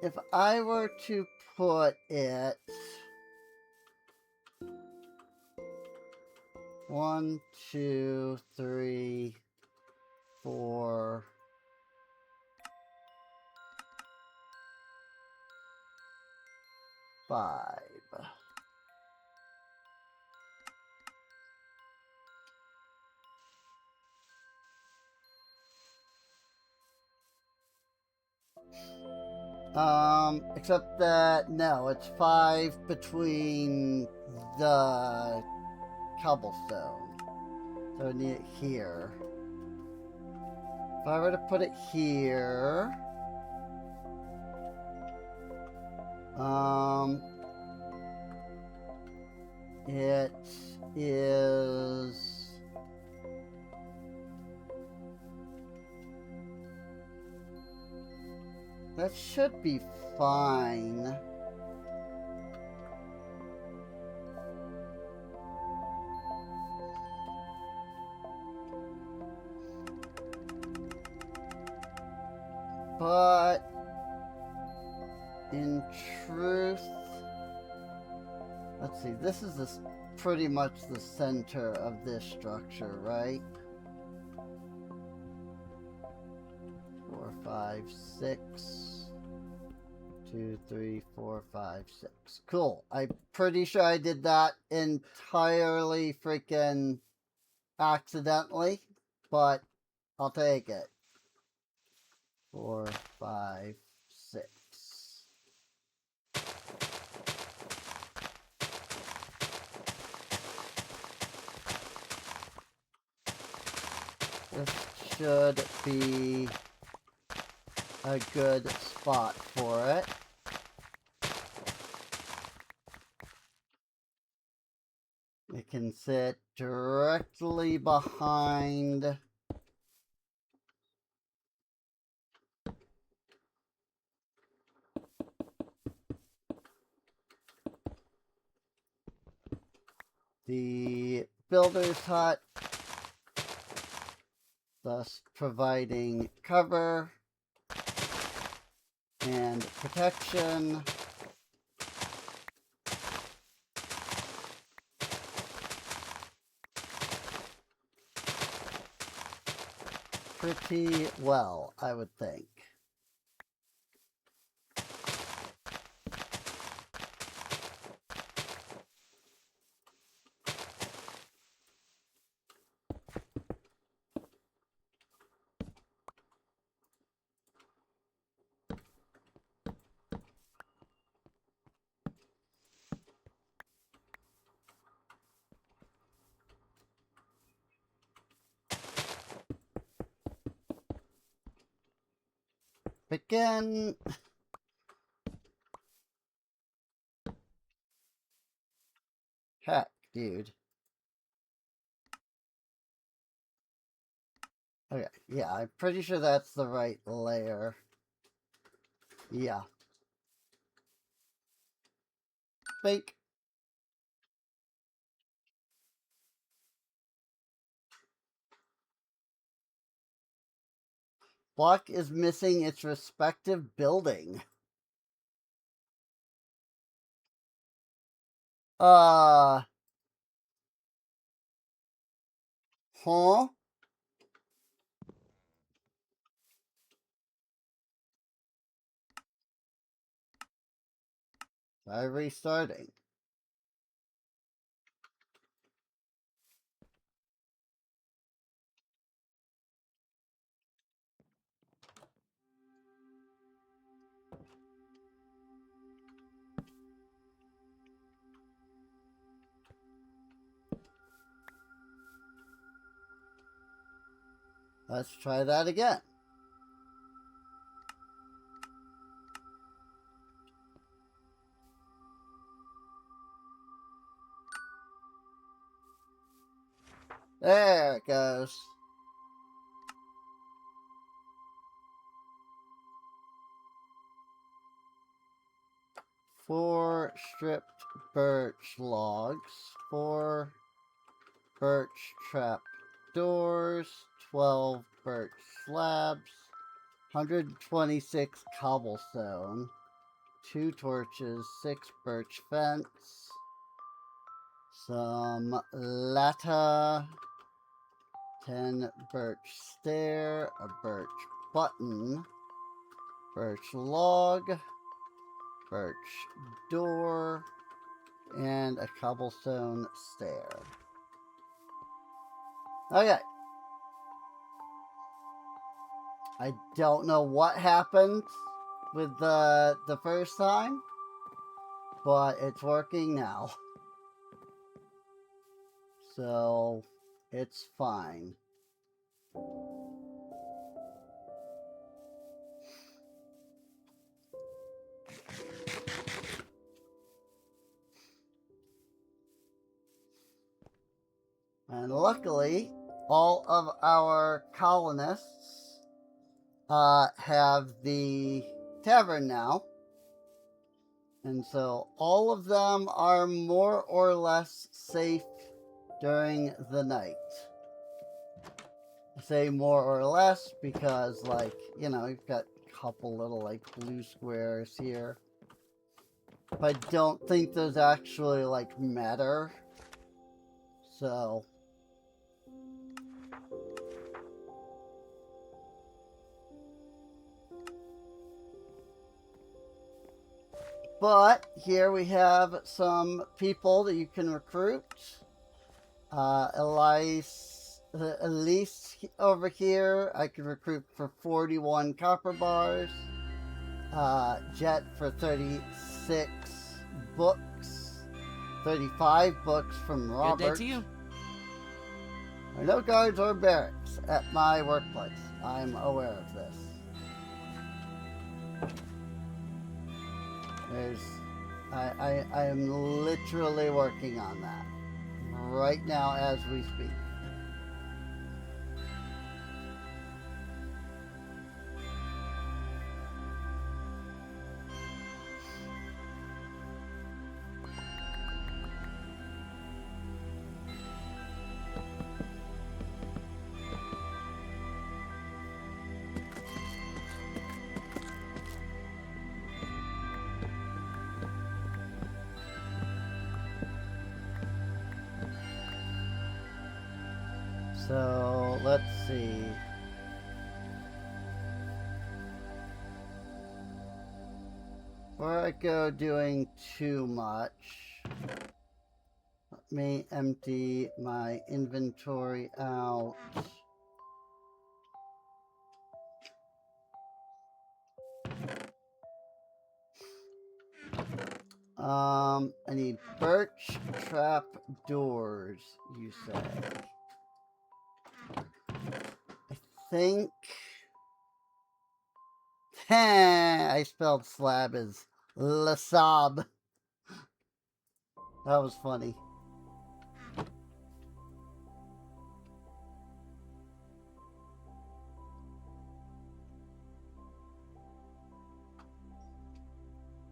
If I were to put it 1, 2, 3, 4, 5. Except that, no, it's 5 between the cobblestone. So I need it here. If I were to put it here, it is... That should be fine. But in truth, let's see, this is pretty much the center of this structure, right? 4, 5, 6. 2, 3, 4, 5, 6. Cool. I'm pretty sure I did that entirely freaking accidentally, but I'll take it. 4, 5, 6. This should be a good spot for it. It can sit directly behind the builder's hut, thus providing cover and protection. Pretty well, I would think. Begin. Heck, dude. Okay, yeah, I'm pretty sure that's the right layer. Yeah. Fake. Block is missing its respective building. Huh? Try restarting. Let's try that again. There it goes. Four stripped birch logs, 4 birch trap doors, 12 birch slabs, 126 cobblestone, 2 torches, 6 birch fence, some latta, 10 birch stair, a birch button, birch log, birch door, and a cobblestone stair. Okay. I don't know what happened with the first time, but it's working now. So it's fine. And luckily, all of our colonists have the tavern now. And so all of them are more or less safe during the night. I say more or less because, like, you know, you've got a couple little, like, blue squares here. But I don't think those actually, like, matter. So... But here we have some people that you can recruit. Elise over here, I can recruit for 41 copper bars. Jet for 36 books. 35 books from Robert. Good day to you. There are no guards or barracks at my workplace. I'm aware of this. There's, I am literally working on that right now as we speak. So let's see. Before I go doing too much, let me empty my inventory out. I need birch trap doors, you say. I think I spelled slab as lasab. That was funny.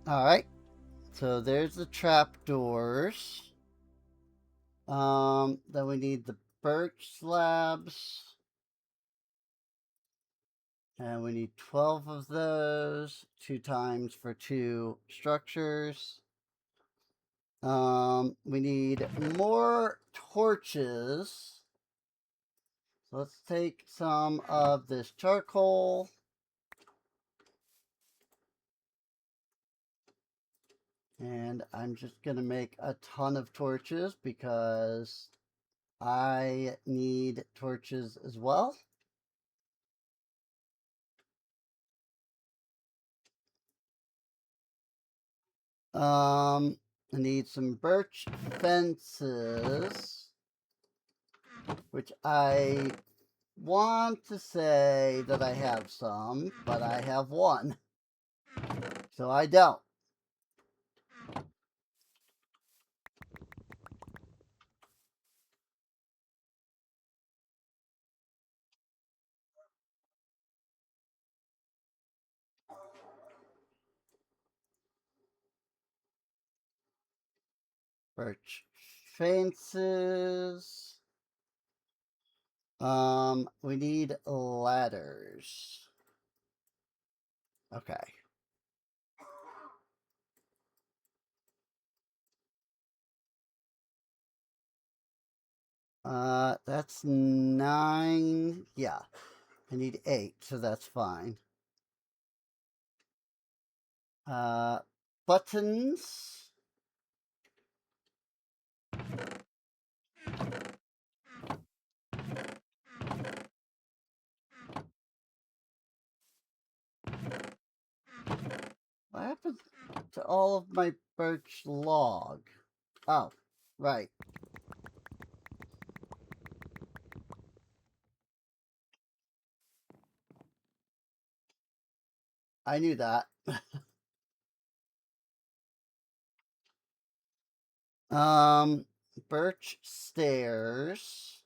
Alright. So there's the trap doors. Then we need the birch slabs. And we need 12 of those, 2 times for 2 structures. We need more torches. So let's take some of this charcoal. And I'm just going to make a ton of torches because I need torches as well. I need some birch fences, which I want to say that I have some, but I have one. So I don't. Birch fences. We need ladders. Okay. That's 9. Yeah. I need 8, so that's fine. Buttons. What happened to all of my birch log? Oh, right. I knew that. Birch stairs.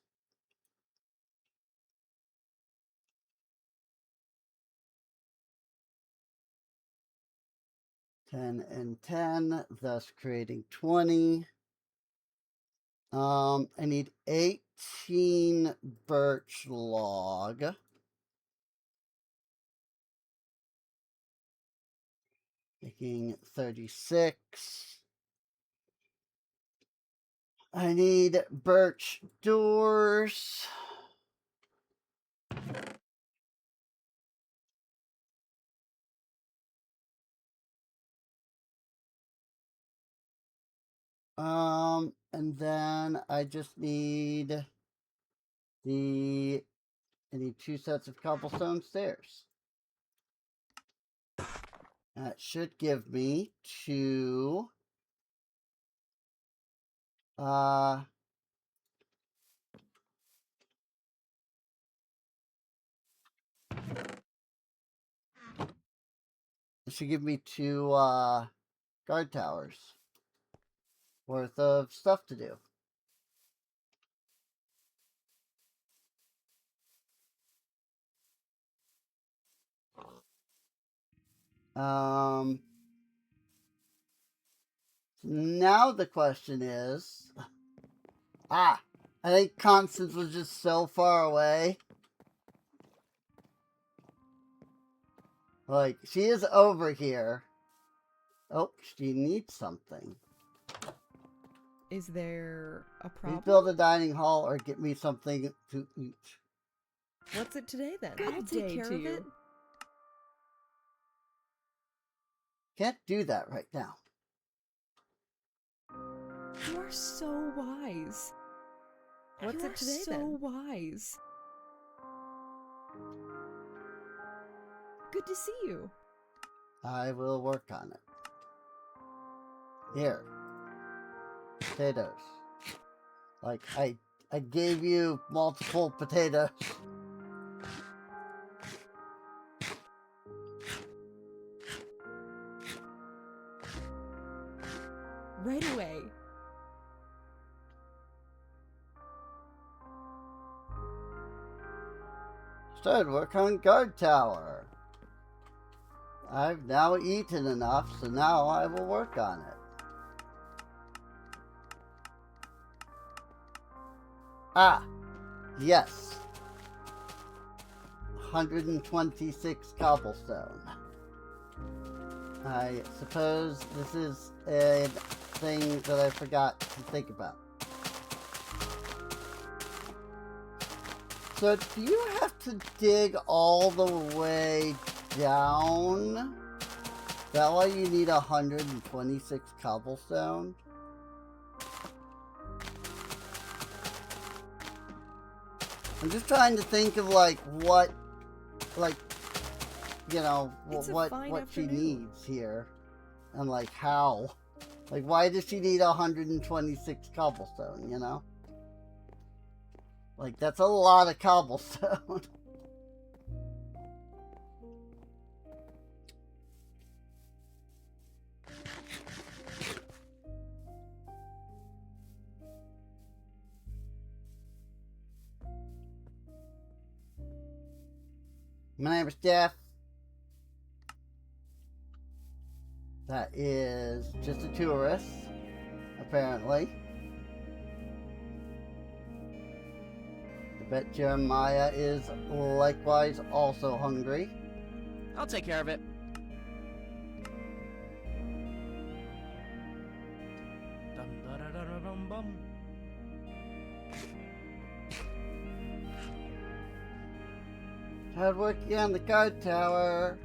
10 and 10, thus creating 20. I need 18 birch log. Making 36. I need birch doors. And then I just need I need 2 sets of cobblestone stairs. That should give me 2, should give me 2 guard towers worth of stuff to do. Now the question is, I think Constance was just so far away. Like, she is over here. Oh, she needs something. Is there a problem? Please build a dining hall or get me something to eat. What's it today then? Good I'll day take care to of you. it. Can't do that right now. You are so wise. What's it today then? So wise. Good to see you. I will work on it. Here. Potatoes. Like, I gave you multiple potatoes. Right away. Started work on guard tower. I've now eaten enough, so now I will work on it. Ah, yes. 126 cobblestone. I suppose this is a thing that I forgot to think about. So do you have to dig all the way down? Is that why you need 126 cobblestone? I'm just trying to think of like what, like, you know, what she needs here, and like how, like why does she need 126 cobblestone? You know, like that's a lot of cobblestone. My name is Jeff. That is just a tourist, apparently. I bet Jeremiah is likewise also hungry. I'll take care of it. Dum, da, da, da, da, dum, bum. Hard working on the guard tower.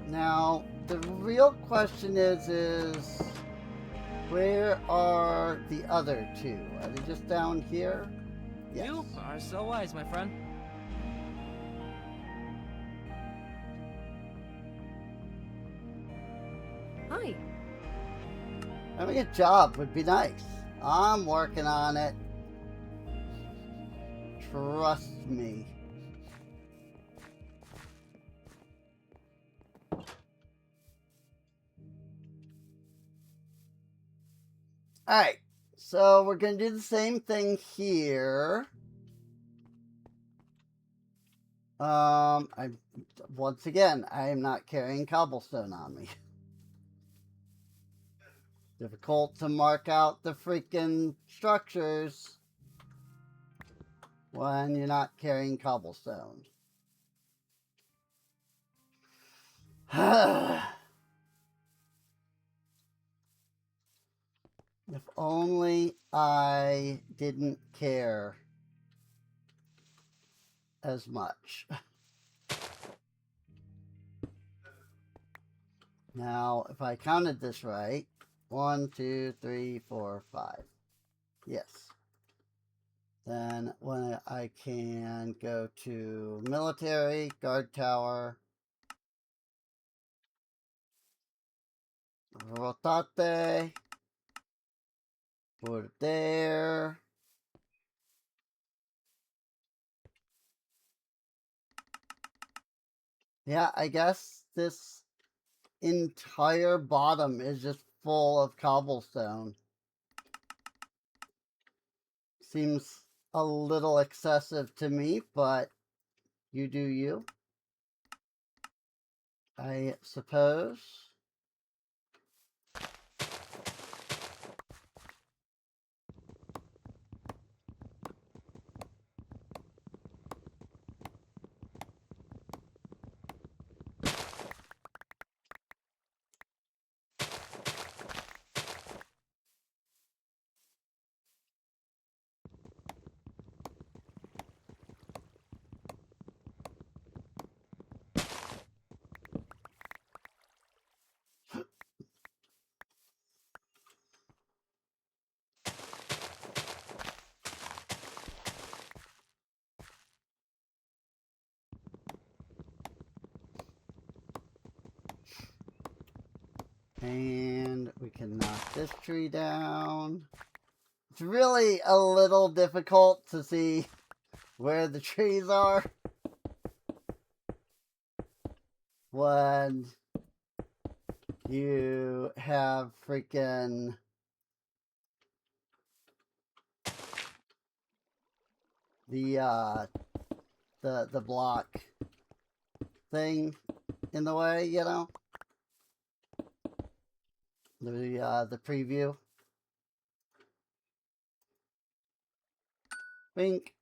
Now, the real question is where are the other two? Are they just down here? Yes. You are so wise, my friend. Hi. Having a job would be nice. I'm working on it. Trust me. Alright, so we're going to do the same thing here. Once again, I am not carrying cobblestone on me. Difficult to mark out the freaking structures when you're not carrying cobblestone. If only I didn't care as much. Now, if I counted this right, 1, 2, 3, 4, 5. Yes. Then when I can go to military, guard tower, rotate, put it there. Yeah, I guess this entire bottom is just full of cobblestone. Seems a little excessive to me, but you do you, I suppose. And we can knock this tree down. It's really a little difficult to see where the trees are when you have freaking the block thing in the way, you know? The preview. Wink.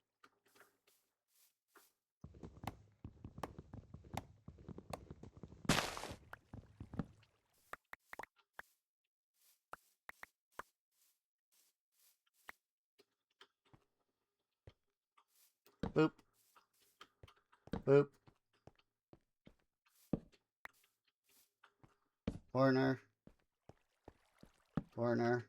Boop. Boop. Corner. Corner.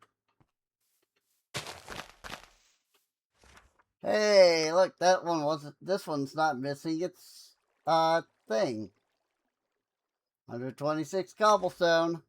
Hey, look, that one wasn't, this one's not missing its, thing. 126 cobblestone.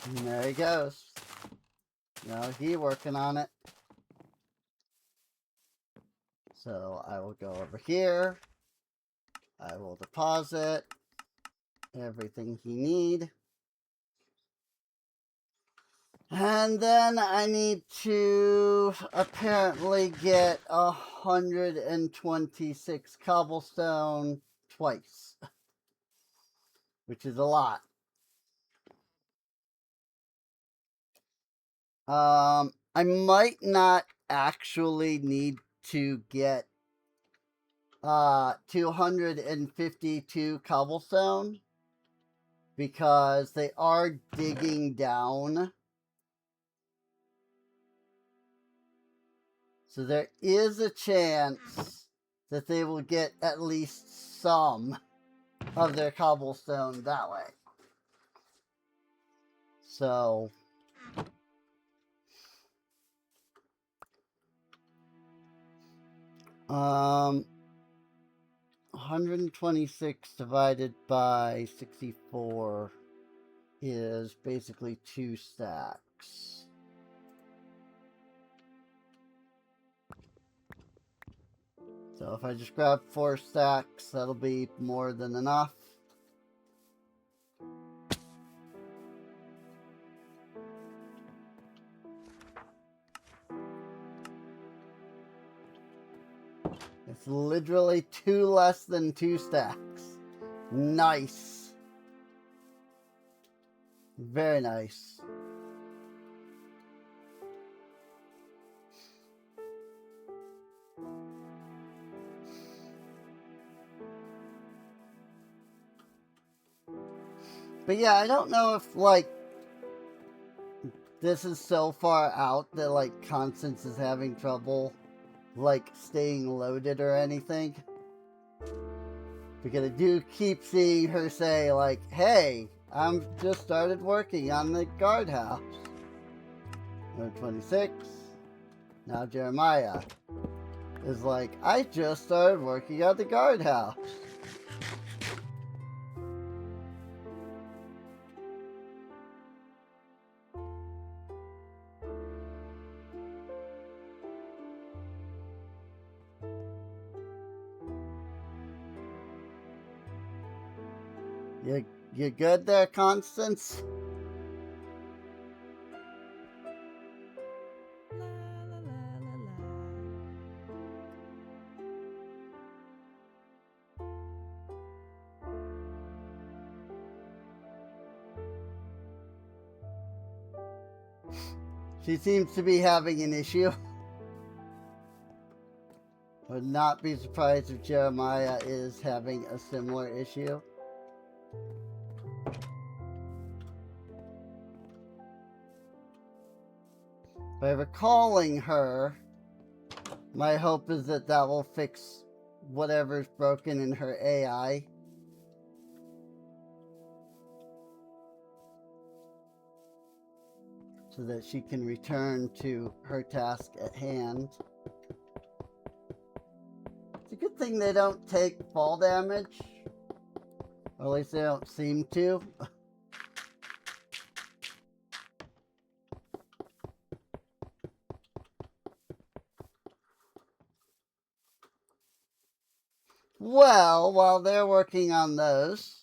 And there he goes. Now he working on it. So I will go over here. I will deposit everything he need. And then I need to apparently get 126 cobblestone twice, which is a lot. I might not actually need to get 252 cobblestone because they are digging down. So there is a chance that they will get at least some of their cobblestone that way. So 126 divided by 64 is basically 2 stacks. So if I just grab 4 stacks, that'll be more than enough. It's literally 2 less than 2 stacks. Nice. Very nice. But yeah, I don't know if, like, this is so far out that, like, Constance is having trouble, like, staying loaded or anything. Because I do keep seeing her say, like, hey, I'm just started working on the guardhouse. Number 26. Now Jeremiah is like, I just started working on the guardhouse. You good there, Constance? La la la la la. She seems to be having an issue. Would not be surprised if Jeremiah is having a similar issue. By recalling her, my hope is that that will fix whatever's broken in her AI. So that she can return to her task at hand. It's a good thing they don't take fall damage. Or at least they don't seem to. Well, while they're working on those,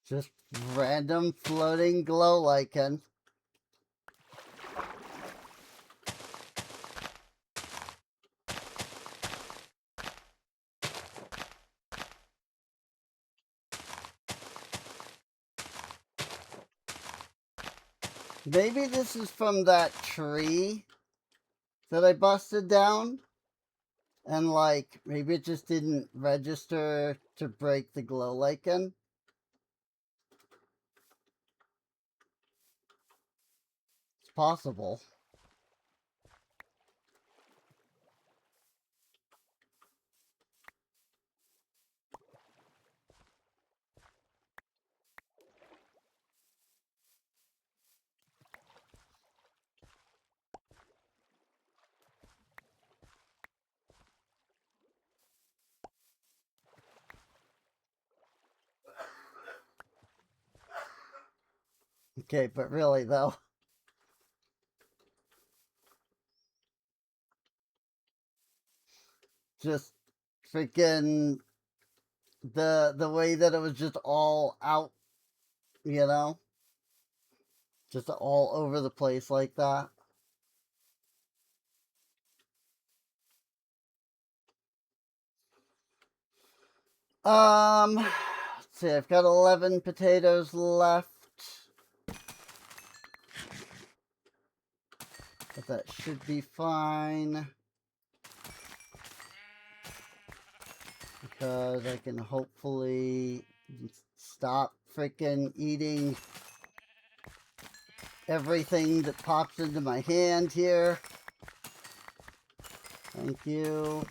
just random floating glow lichen. Maybe this is from that tree that I busted down. And, like, maybe it just didn't register to break the glow lichen. It's possible. Okay, but really, though. Just freaking the way that it was just all out, you know? Just all over the place like that. Let's see, I've got 11 potatoes left. But that should be fine. Because I can hopefully stop freaking eating everything that pops into my hand here. Thank you.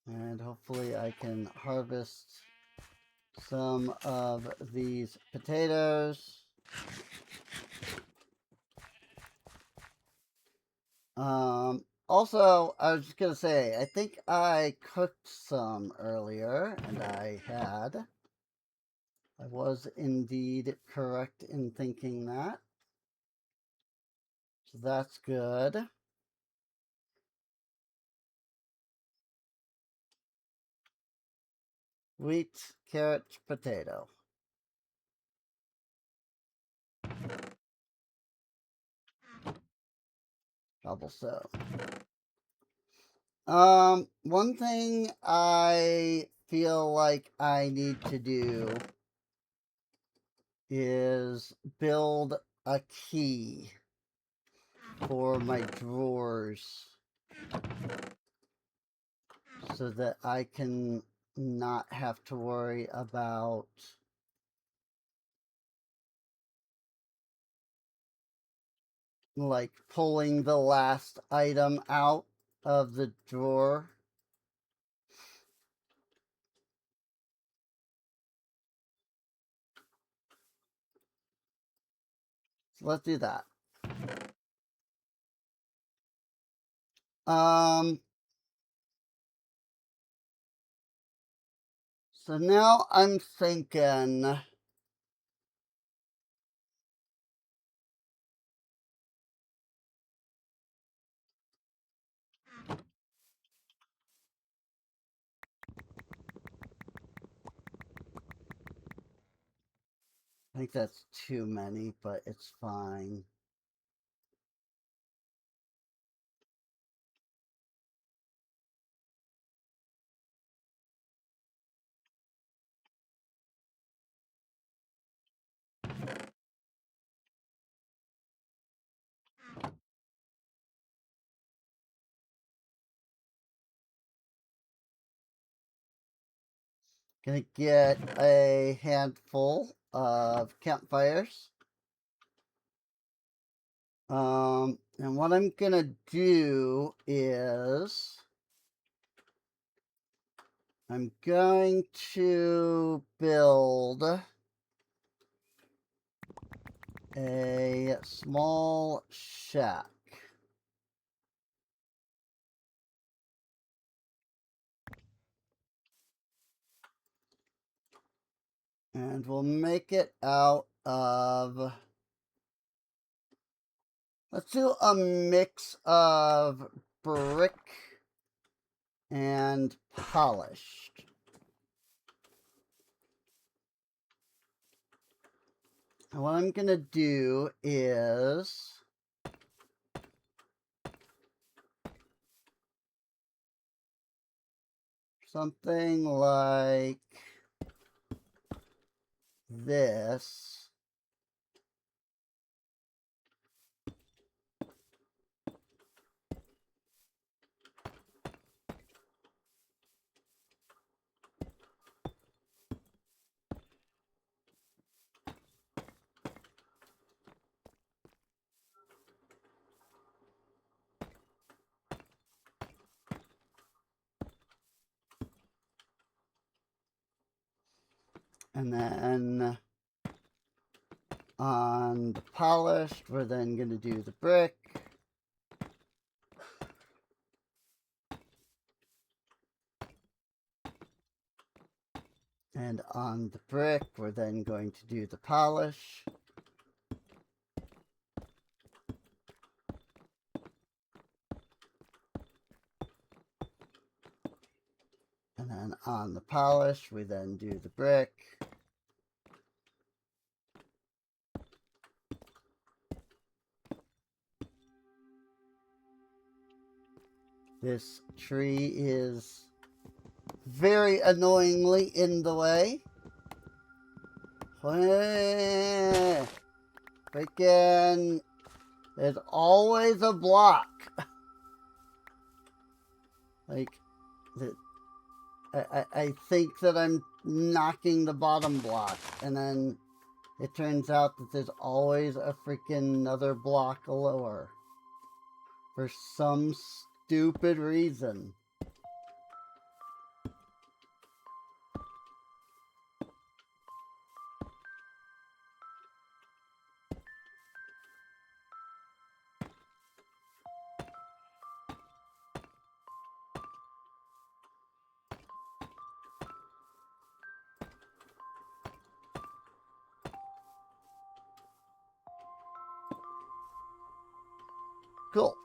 And hopefully I can harvest some of these potatoes. Also, I was just going to say, I think I cooked some earlier, and I had. I was indeed correct in thinking that. So that's good. Wheat, carrot, potato. Cobblestone. One thing I feel like I need to do is build a key for my drawers so that I can not have to worry about like pulling the last item out of the drawer. So let's do that. So now I'm thinking I think that's too many, but it's fine. Gonna get a handful of campfires. And what I'm gonna do is I'm going to build a small shack. And we'll make it out of, let's do a mix of brick and polished. And what I'm going to do is something like this. And then on the polished, we're then going to do the brick. And on the brick, we're then going to do the polish. And then on the polish, we then do the brick. This tree is very annoyingly in the way. Freaking, there's always a block. Like, I think that I'm knocking the bottom block, and then it turns out that there's always a freaking another block lower. For some stupid reason. Cool.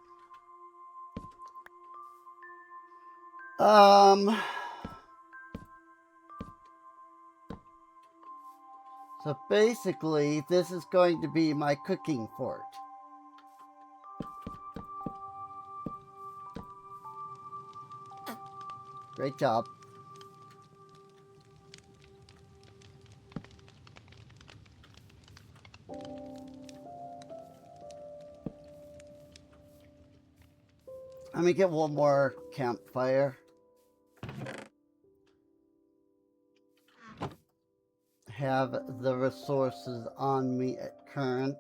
So basically, this is going to be my cooking fort. Great job. Let me get one more campfire. Have the resources on me at current.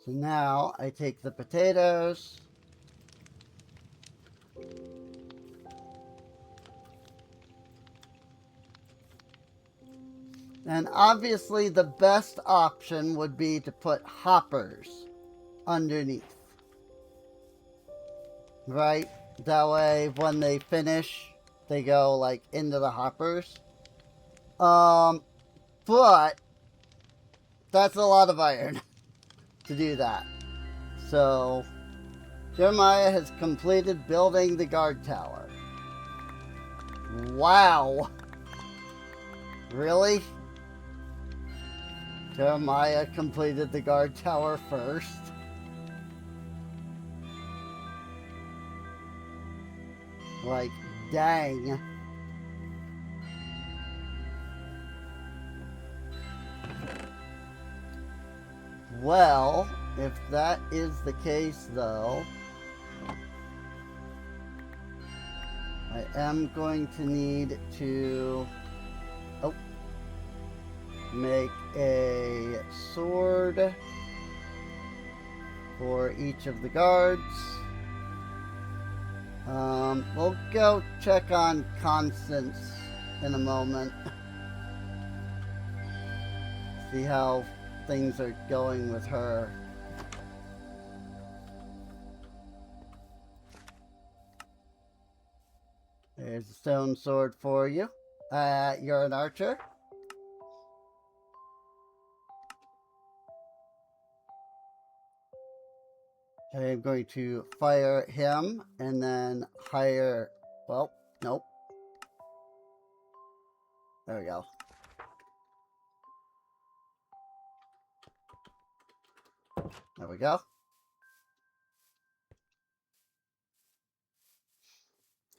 So now I take the potatoes. And obviously the best option would be to put hoppers underneath. Right? That way when they finish, they go like into the hoppers. But that's a lot of iron to do that. So Jeremiah has completed building the guard tower. Wow. Really? Jeremiah completed the guard tower first. Like, dang. Well, if that is the case, though, I am going to need to make a sword for each of the guards. We'll go check on Constance in a moment. See how things are going with her. There's a stone sword for you. You're an archer. I'm going to fire him and then hire, well, nope. There we go. There we go.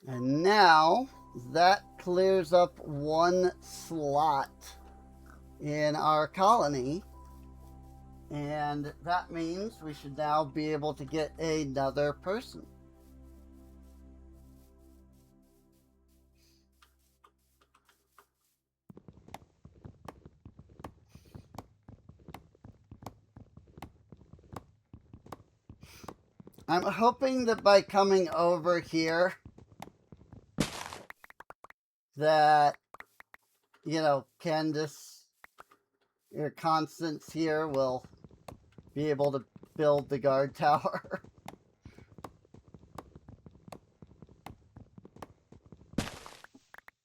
And now that clears up one slot in our colony. And that means we should now be able to get another person. I'm hoping that by coming over here that, you know, Candace, your Constance here will be able to build the guard tower.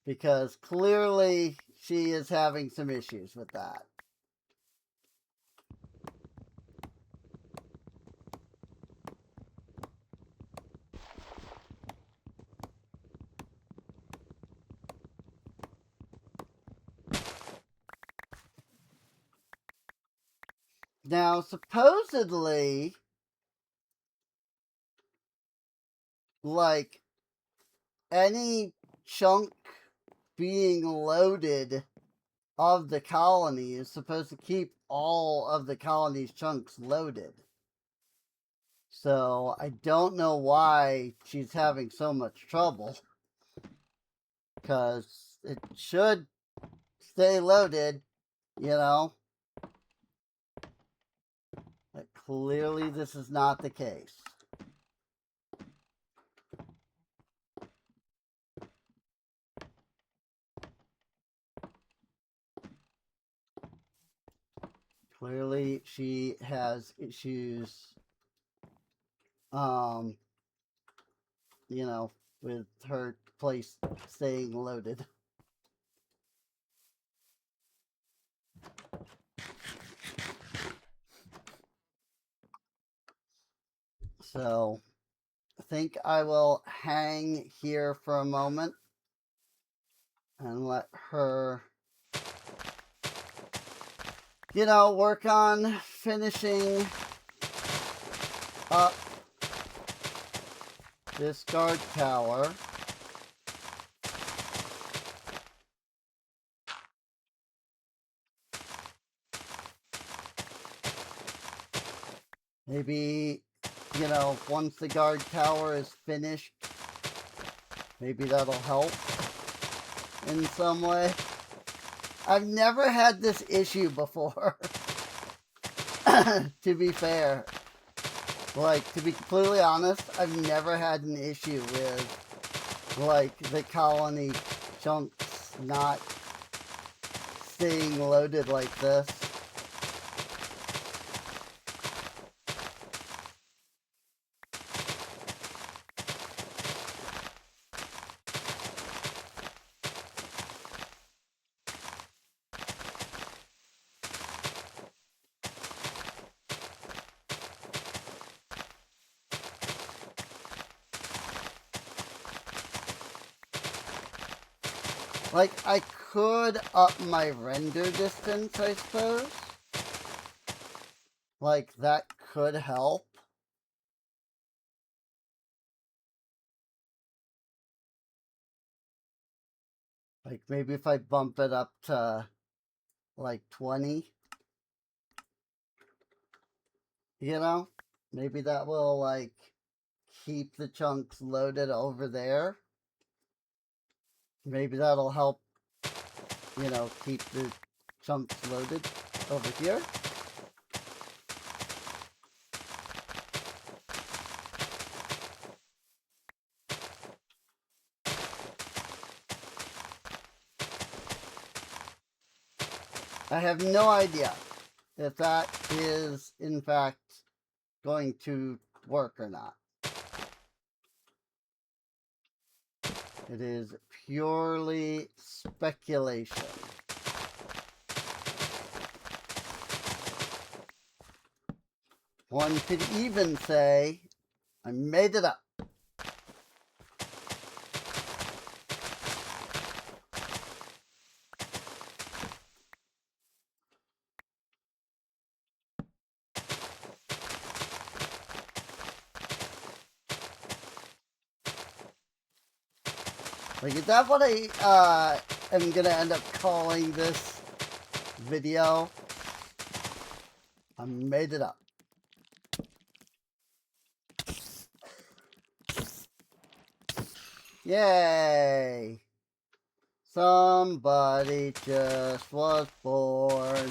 Because clearly she is having some issues with that. Now, supposedly, like, any chunk being loaded of the colony is supposed to keep all of the colony's chunks loaded. So, I don't know why she's having so much trouble. Because it should stay loaded, you know. But clearly this is not the case. Clearly she has issues, you know, with her place staying loaded. So I think I will hang here for a moment and let her, you know, work on finishing up this guard tower. Maybe, you know, once the guard tower is finished, maybe that'll help in some way. I've never had this issue before, to be fair. Like, to be completely honest, I've never had an issue with, like, the colony chunks not staying loaded like this. Like, I could up my render distance, I suppose. Like, that could help. Like, maybe if I bump it up to, like, 20. You know? Maybe that will, like, keep the chunks loaded over there. Maybe that'll help, you know, keep the chunks loaded over here. I have no idea if that is, in fact, going to work or not. It is purely speculation. One could even say, I made it up. Like, is that what I am gonna end up calling this video? I made it up. Yay! Somebody just was born.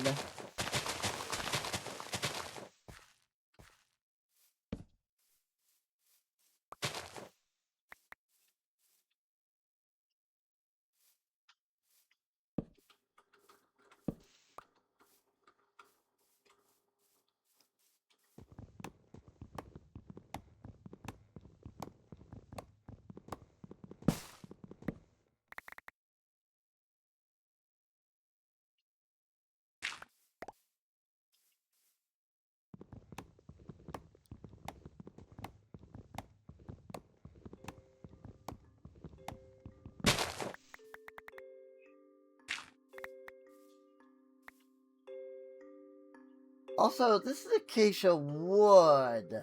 Also, this is acacia wood.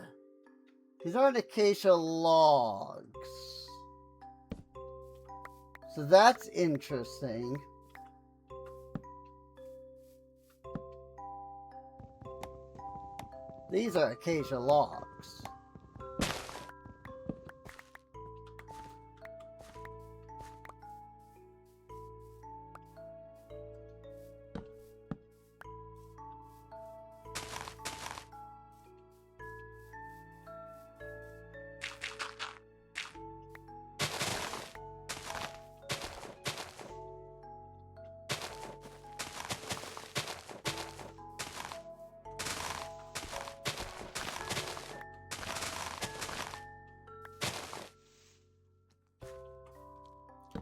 These aren't acacia logs. So that's interesting. These are acacia logs.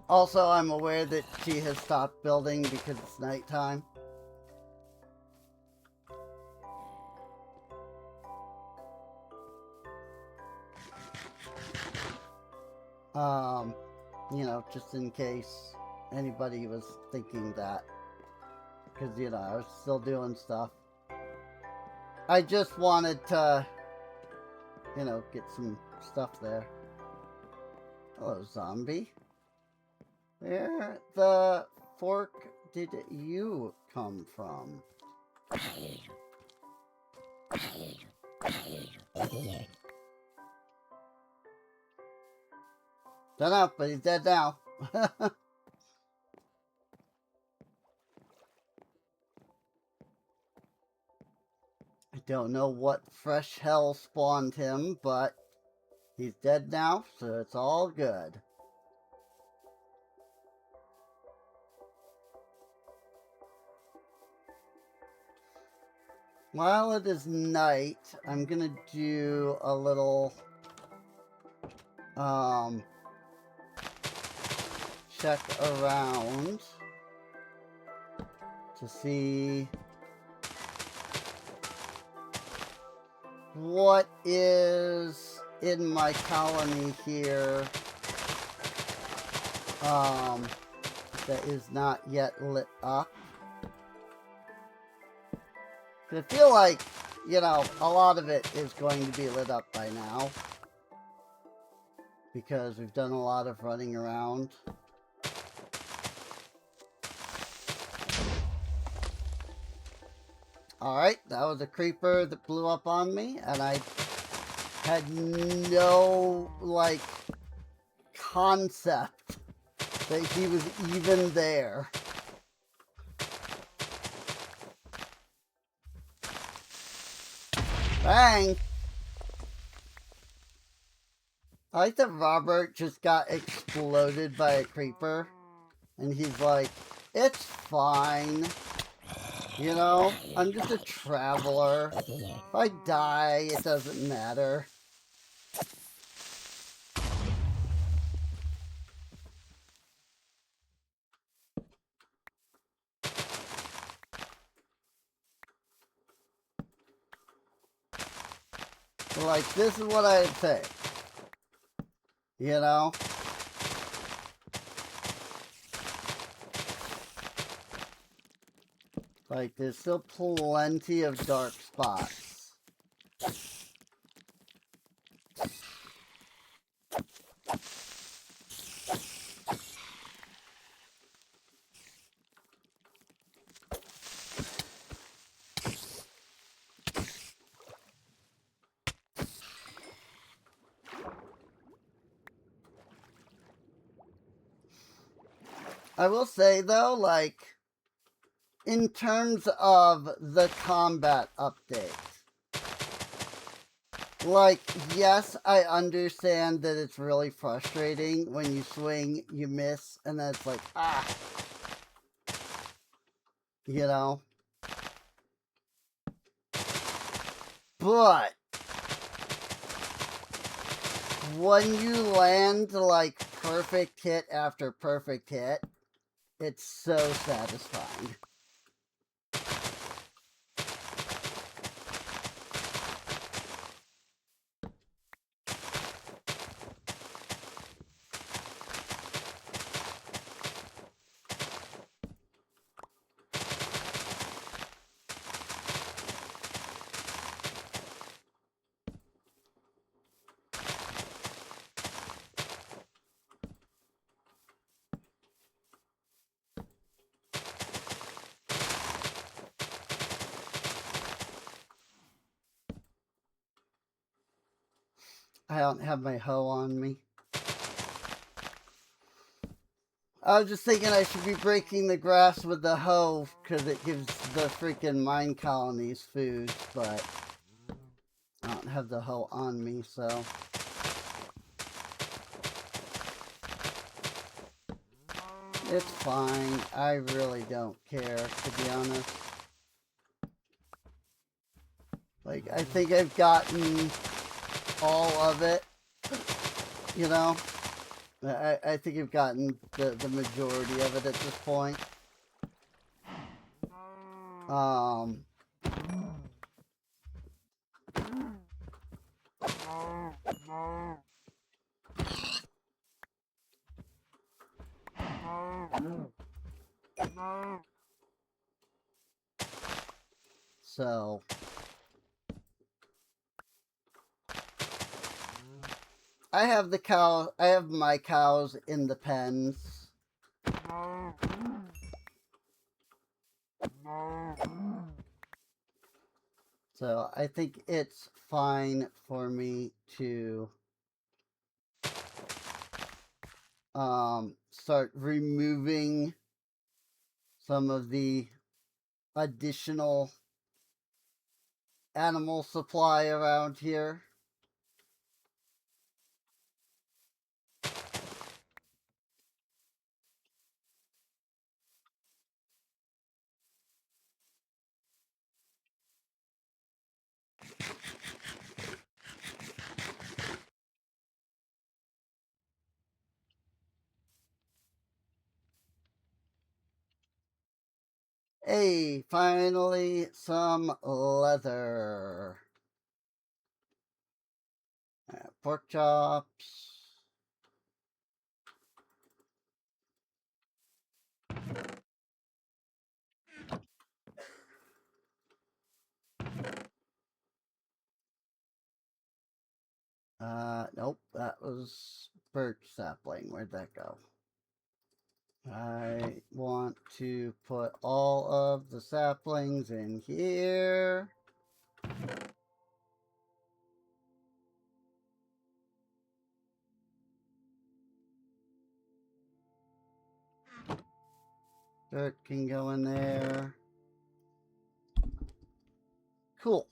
Also, I'm aware that she has stopped building because it's nighttime. You know, just in case anybody was thinking that. Because, you know, I was still doing stuff. I just wanted to, you know, get some stuff there. Hello, zombie. Where the fork did you come from? Don't know, but he's dead now. I don't know what fresh hell spawned him, but he's dead now, so it's all good. While it is night, I'm gonna do a little check around to see what is in my colony here that is not yet lit up. I feel like, you know, a lot of it is going to be lit up by now because we've done a lot of running around. Alright, that was a creeper that blew up on me, and I had no, like, concept that he was even there. Bang! I like that Robert just got exploded by a creeper, and he's like, it's fine. You know, I'm just a traveler. If I die, it doesn't matter. Like, this is what I'd say. You know? Like, there's still plenty of dark spots. I will say, though, like, in terms of the combat update, like, yes, I understand that it's really frustrating when you swing, you miss, and then it's like, ah. You know? But when you land, like, perfect hit after perfect hit, it's so satisfying. I don't have my hoe on me. I was just thinking I should be breaking the grass with the hoe because it gives the freaking mine colonies food, but I don't have the hoe on me, so. It's fine. I really don't care, to be honest. Like, I think I've gotten all of it, you know? I think I've gotten the majority of it at this point. So I have my cows in the pens. So I think it's fine for me to start removing some of the additional animal supply around here. Hey, finally some leather. Pork chops. Nope, that was birch sapling. Where'd that go? I want to put all of the saplings in here. Dirt can go in there. Cool.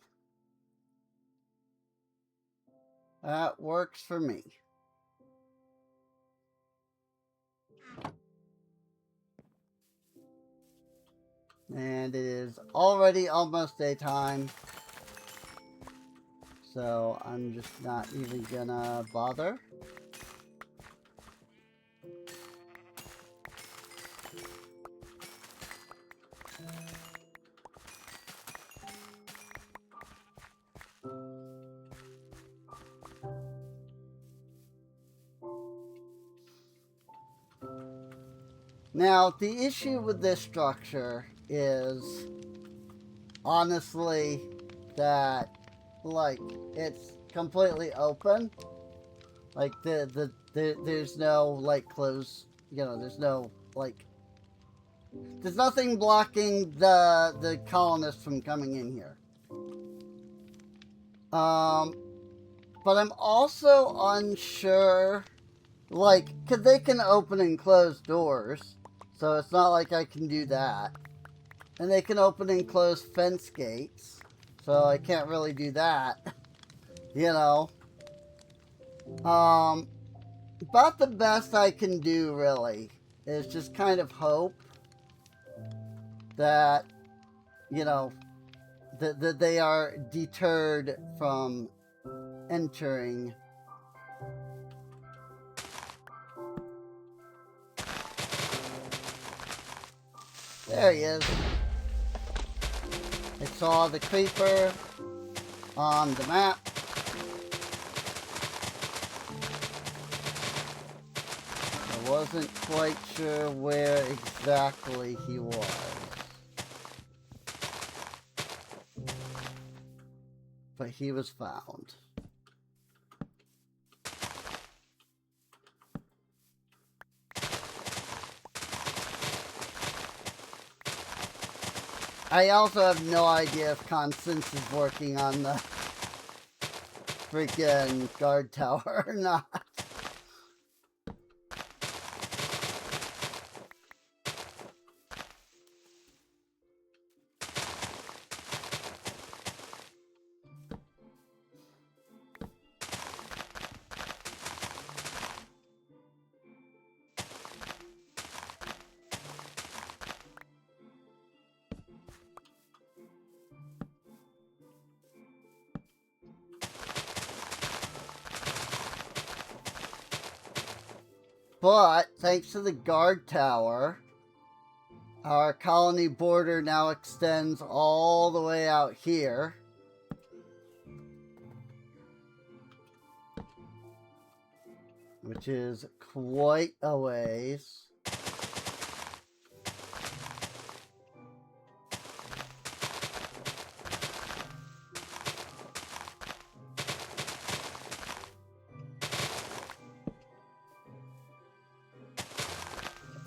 That works for me. And it is already almost daytime. So I'm just not even gonna bother. Now, the issue with this structure is honestly that, like, it's completely open. Like, there's no, like, close, you know, there's no, like, there's nothing blocking the colonists from coming in here. But I'm also unsure, like, cause they can open and close doors, so it's not like I can do that. And they can open and close fence gates, so I can't really do that, you know. About the best I can do, really, is just kind of hope that, you know, that they are deterred from entering. There he is. I saw the creeper on the map. I wasn't quite sure where exactly he was. But he was found. I also have no idea if Constance is working on the freaking guard tower or not. But thanks to the guard tower, our colony border now extends all the way out here. Which is quite a ways.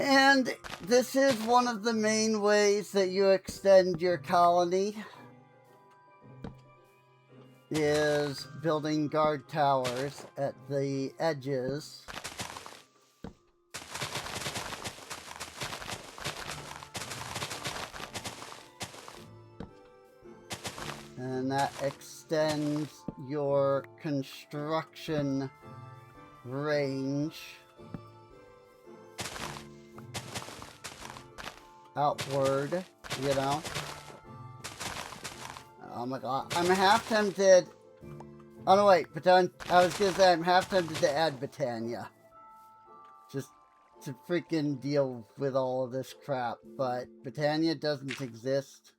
And this is one of the main ways that you extend your colony, is building guard towers at the edges. And that extends your construction range outward, you know? Oh my god, I'm half tempted. Oh no, wait, I was gonna say I'm half tempted to add Britannia. Just to freaking deal with all of this crap, but Britannia doesn't exist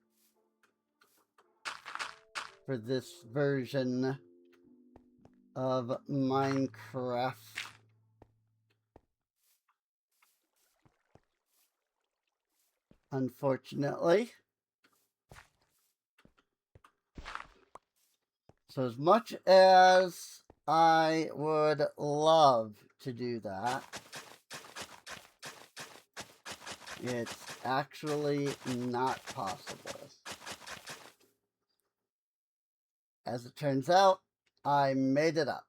for this version of Minecraft. Unfortunately. So as much as I would love to do that, it's actually not possible. As it turns out, I made it up.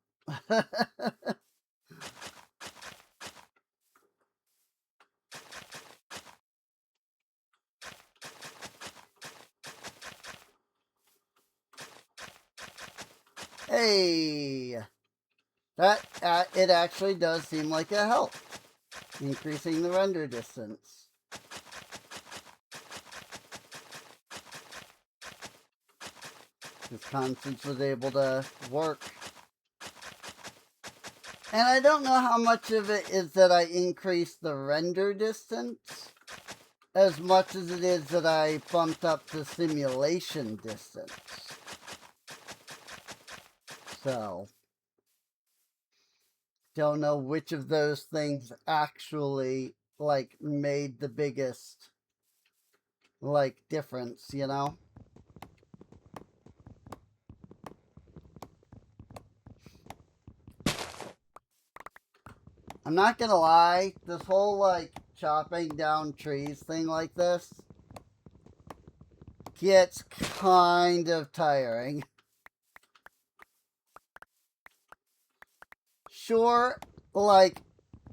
Hey! That, it actually does seem like a help. Increasing the render distance. This Constance was able to work. And I don't know how much of it is that I increased the render distance, as much as it is that I bumped up the simulation distance. So, don't know which of those things actually, like, made the biggest, like, difference, you know? I'm not gonna lie, this whole, like, chopping down trees thing like this gets kind of tiring. Sure, like,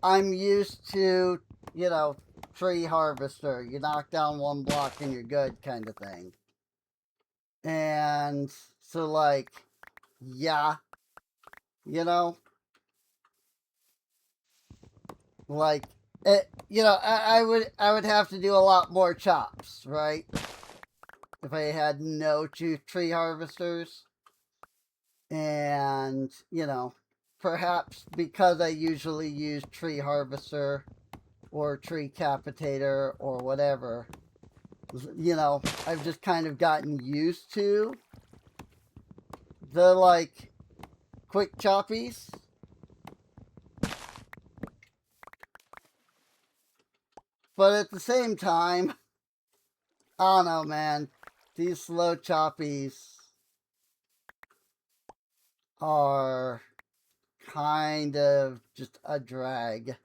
I'm used to, you know, tree harvester. You knock down one block and you're good kind of thing. And so, like, yeah, you know, like, you know, I would have to do a lot more chops, right? If I had no tree harvesters. And, you know, perhaps because I usually use tree harvester or tree capitator or whatever, you know, I've just kind of gotten used to the, like, quick choppies. But at the same time, I don't know, man. These slow choppies are kind of just a drag.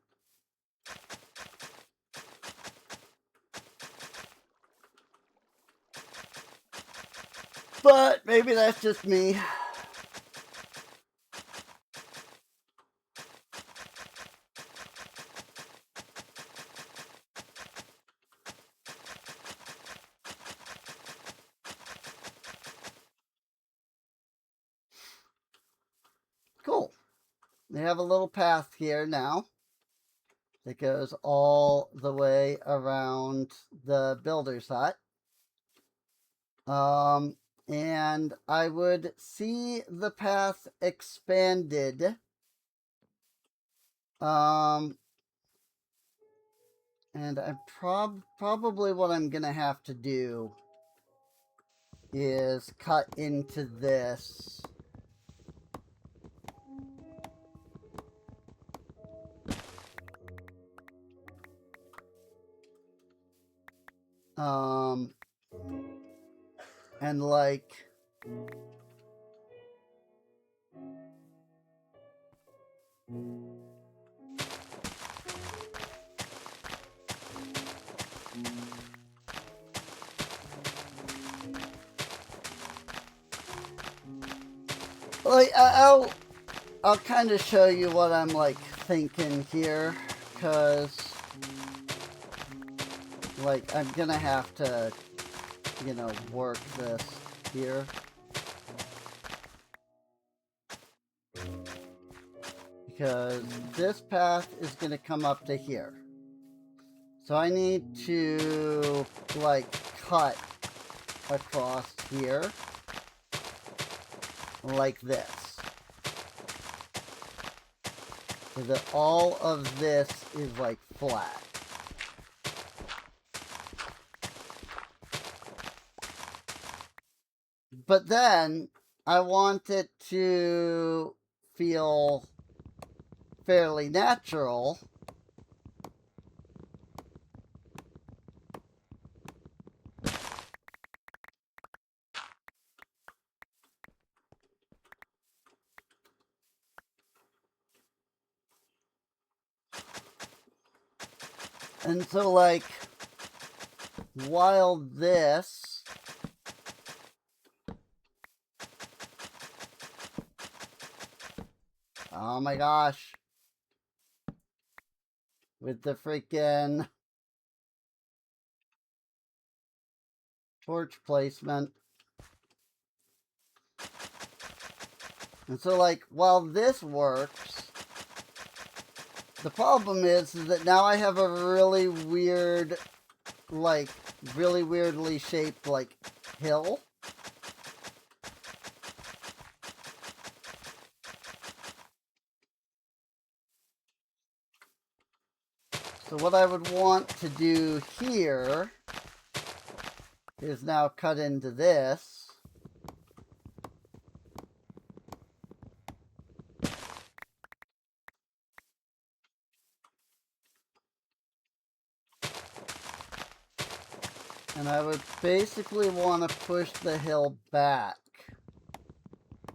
But maybe that's just me. Cool. They have a little path here now that goes all the way around the builder's hut. And I would see the path expanded. And I probably what I'm gonna have to do is cut into this. And like, Like, I'll kind of show you what I'm, like, thinking here, because, like, I'm gonna have to, you know, work this here. Because this path is gonna come up to here. So I need to, like, cut across here, like this. So that all of this is, like, flat. But then, I want it to feel fairly natural. And so, like, while this oh my gosh, with the freaking torch placement. And so, like, while this works, the problem is that now I have a really weird, like, really weirdly shaped, like, hill. So what I would want to do here is now cut into this. And I would basically want to push the hill back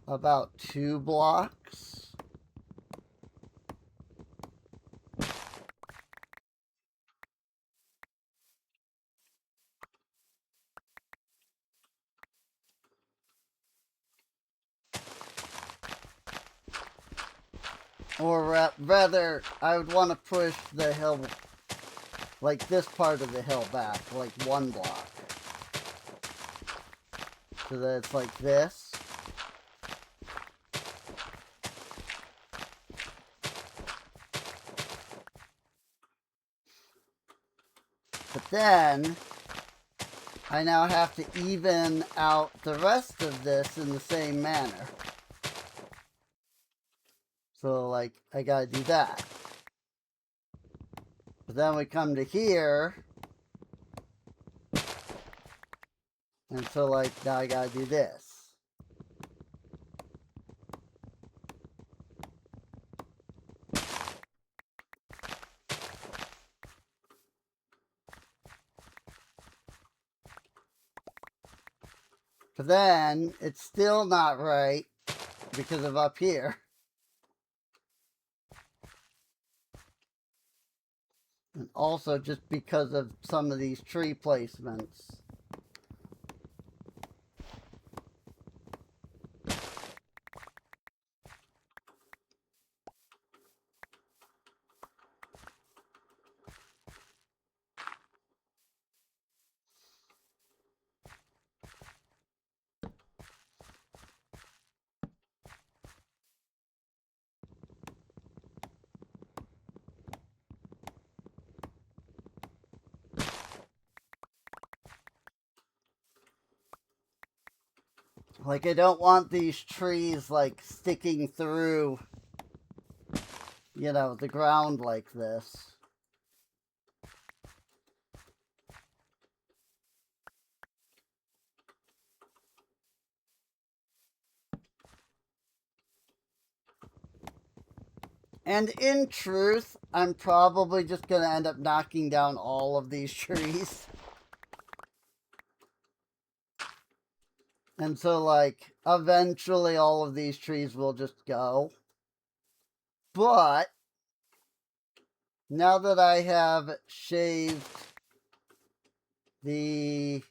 about 2 blocks. Or rather, I would want to push the hill, like this part of the hill back, like 1 block. So that it's like this. But then, I now have to even out the rest of this in the same manner. So, like, I gotta do that. But then we come to here. And so, like, now I gotta do this. But then, it's still not right because of up here. And also just because of some of these tree placements. Like, I don't want these trees, like, sticking through, you know, the ground like this. And in truth, I'm probably just going to end up knocking down all of these trees. And so, like, eventually all of these trees will just go. But, now that I have shaved the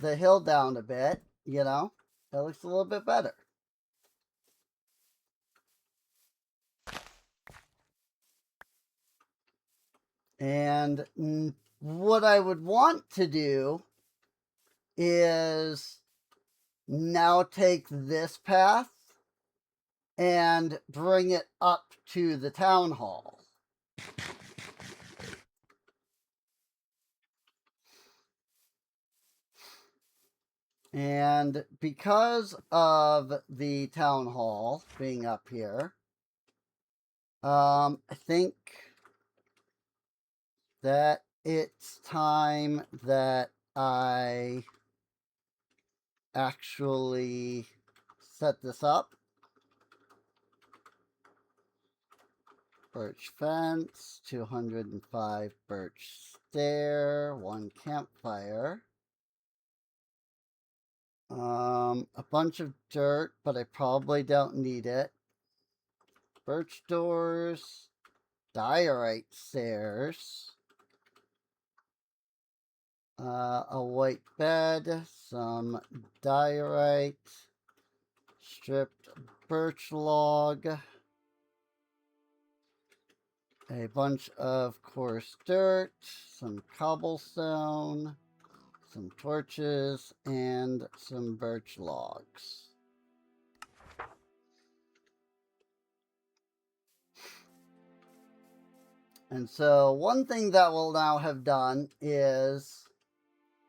hill down a bit, you know, That looks a little bit better. And what I would want to do is now take this path and bring it up to the town hall. And because of the town hall being up here, I think that it's time that I actually set this up. Birch fence, 205 birch stair, 1 campfire. A bunch of dirt, but I probably don't need it. Birch doors, diorite stairs, a white bed, some diorite, stripped birch log, a bunch of coarse dirt, some cobblestone, some torches, and some birch logs. And so one thing that we'll now have done is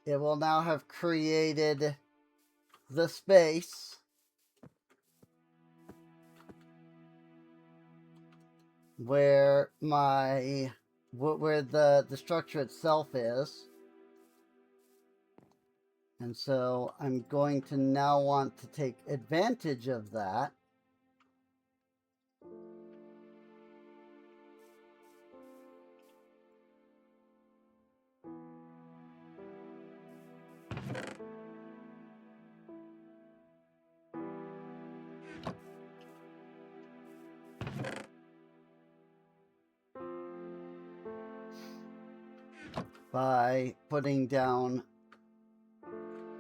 it will now have created the space where the structure itself is. And so I'm going to now want to take advantage of that. By putting down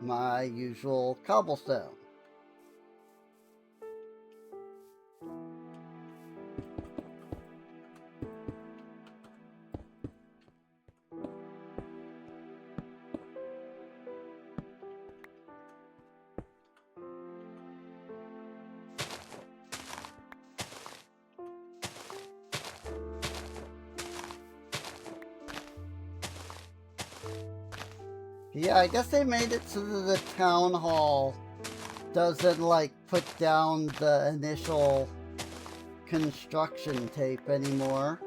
my usual cobblestone. Yeah, I guess they made it so that the town hall doesn't like put down the initial construction tape anymore,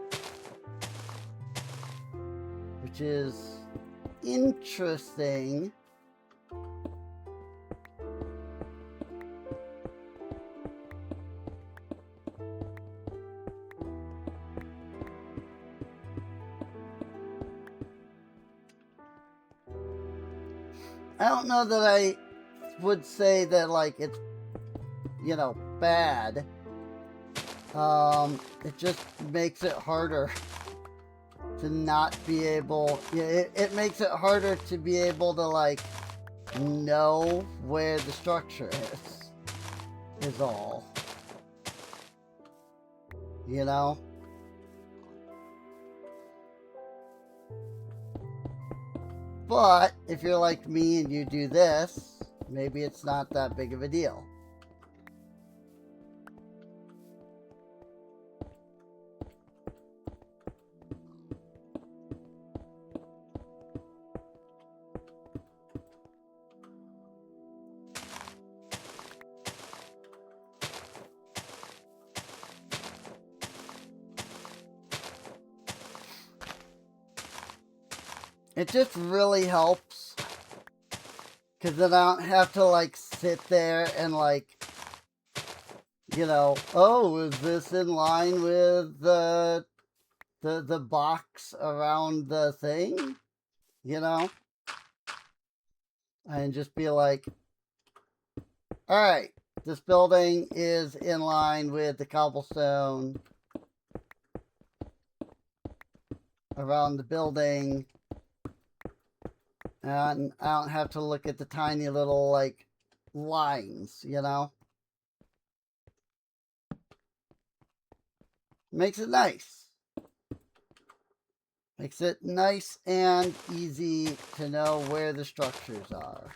which is interesting. I don't know that I would say that like it's, you know, bad. It just makes it harder to not be able, it makes it harder to be able to like know where the structure is all, you know? But if you're like me and you do this, maybe it's not that big of a deal. It just really helps, because then I don't have to like sit there and like, you know, oh, is this in line with the box around the thing? You know? And just be like, all right, this building is in line with the cobblestone around the building. And I don't have to look at the tiny little like lines, you know? Makes it nice. Makes it nice and easy to know where the structures are.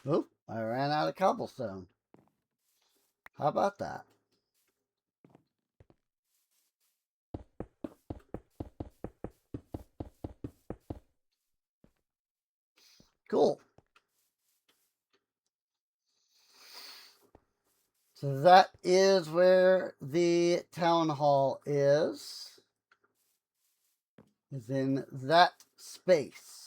Oop, I ran out of cobblestone. How about that? Cool. So that is where the town hall is in that space.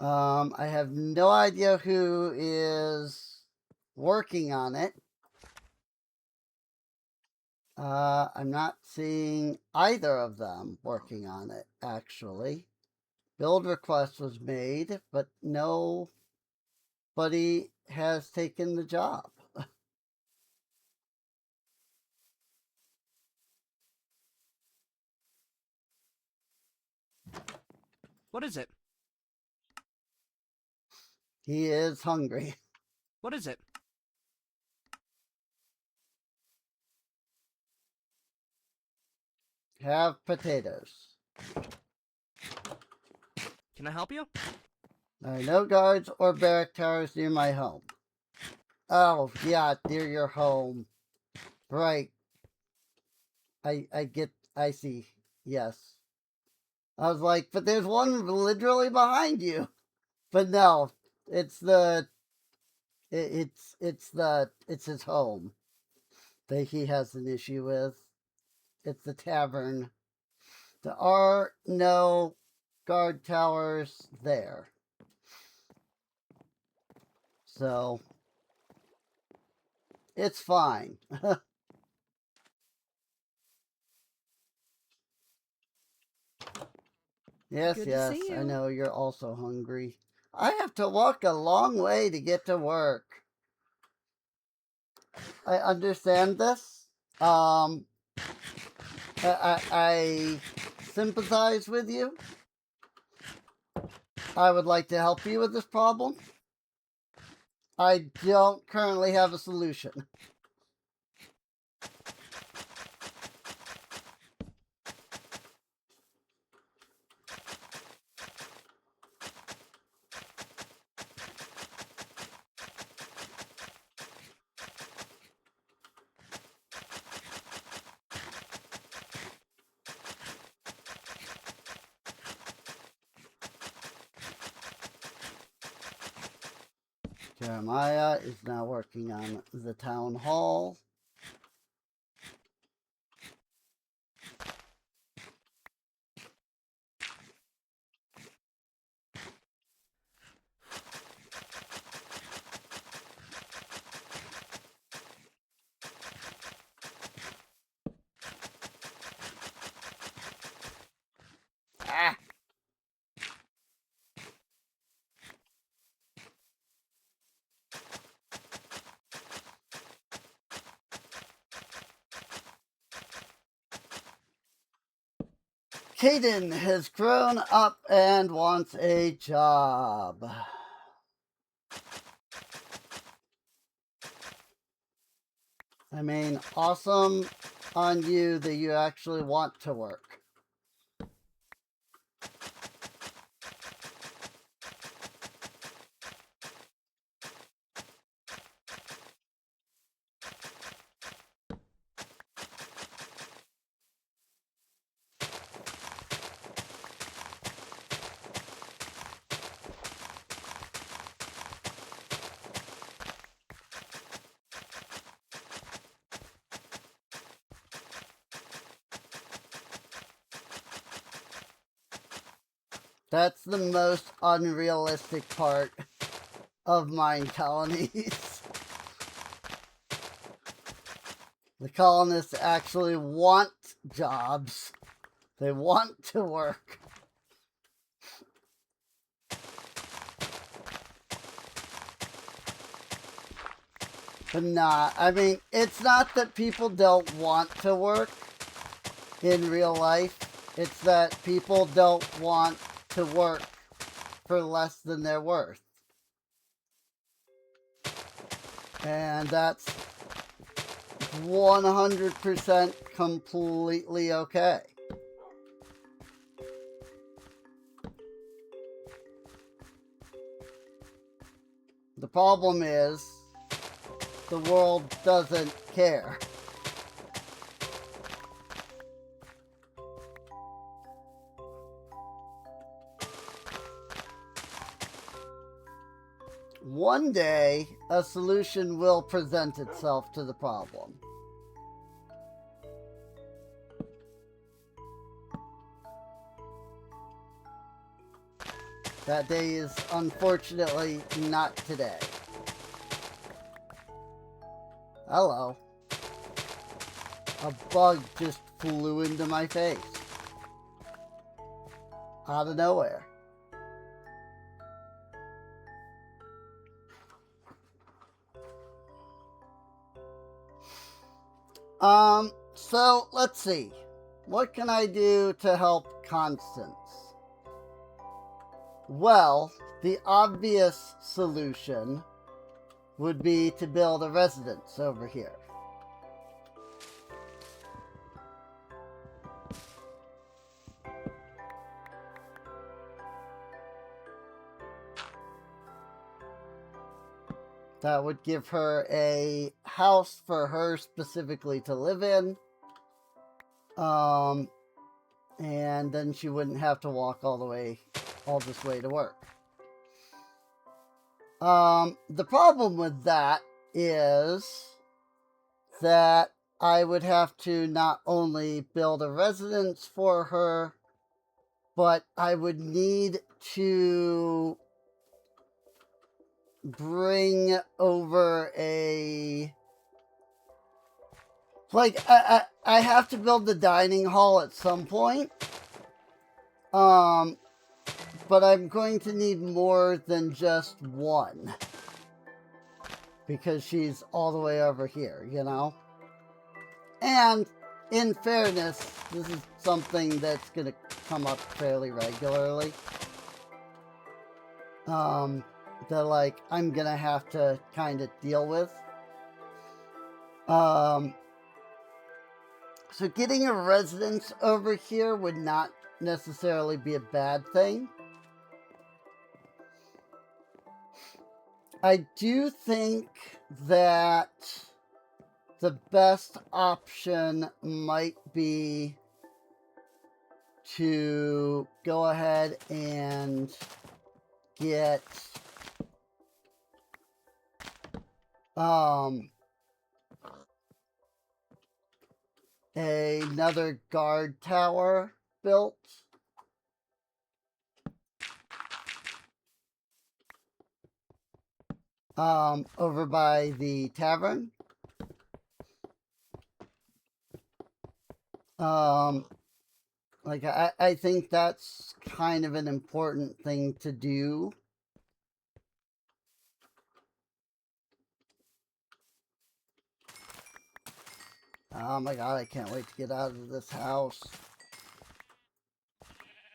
I have no idea who is working on it. I'm not seeing either of them working on it, actually. Build request was made, but nobody has taken the job. What is it? He is hungry. What is it? Have potatoes. Can I help you? There are no guards or barrack towers near my home. Oh, yeah, near your home. Right. I see. Yes. I was like, but there's one literally behind you. But no, it's his home that he has an issue with. It's the tavern. There are no guard towers there. So it's fine. Yes, Good to yes, see I you. know you're also hungry. I have to walk a long way to get to work. I understand this. I sympathize with you. I would like to help you with this problem. I don't currently have a solution. Jeremiah is now working on the town hall. Ah! Caden has grown up and wants a job. I mean, awesome on you that you actually want to work. That's the most unrealistic part of Minecolonies. The colonists actually want jobs. They want to work. But nah, I mean, it's not that people don't want to work in real life. It's that people don't want to work for less than they're worth. And that's 100% completely okay. The problem is, the world doesn't care. One day, a solution will present itself to the problem. That day is unfortunately not today. Hello. A bug just flew into my face. Out of nowhere. So let's see. What can I do to help Constance? Well, the obvious solution would be to build a residence over here. That would give her a house for her specifically to live in. And then she wouldn't have to walk all this way to work. The problem with that is that I would have to not only build a residence for her, but I would need to bring over a... Like, I have to build the dining hall at some point. But I'm going to need more than just one. Because she's all the way over here, you know? And, in fairness, this is something that's going to come up fairly regularly. That, like, I'm going to have to kind of deal with. So getting a residence over here would not necessarily be a bad thing. I do think that the best option might be to go ahead and get another guard tower built. Over by the tavern. Like, I think that's kind of an important thing to do. Oh my god, I can't wait to get out of this house.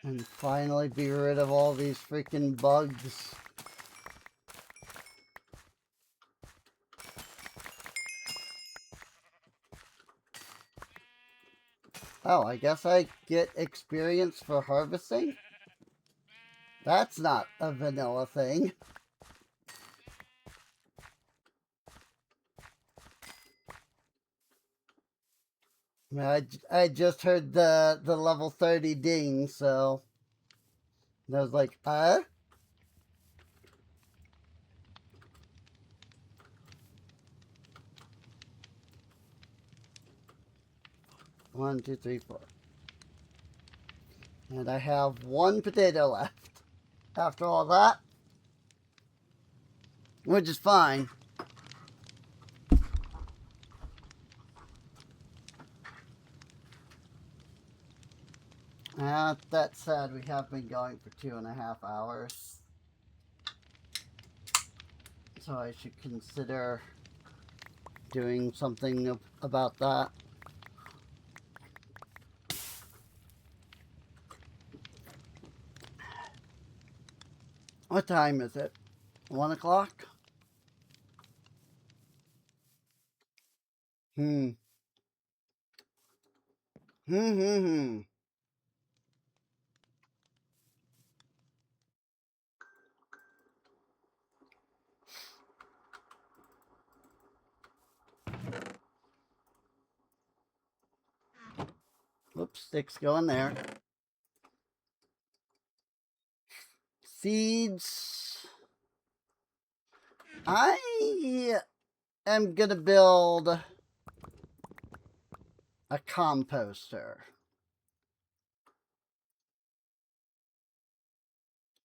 And finally be rid of all these freaking bugs. Oh, I guess I get experience for harvesting? That's not a vanilla thing. I mean, I just heard the level 30 ding, so... And I was like, 1, 2, 3, 4. And I have 1 potato left. After all that. Which is fine. That said, we have been going for 2.5 hours. So I should consider doing something about that. What time is it? 1 o'clock? Hmm. Hmm. Whoops, sticks going there. Seeds. I am going to build a composter.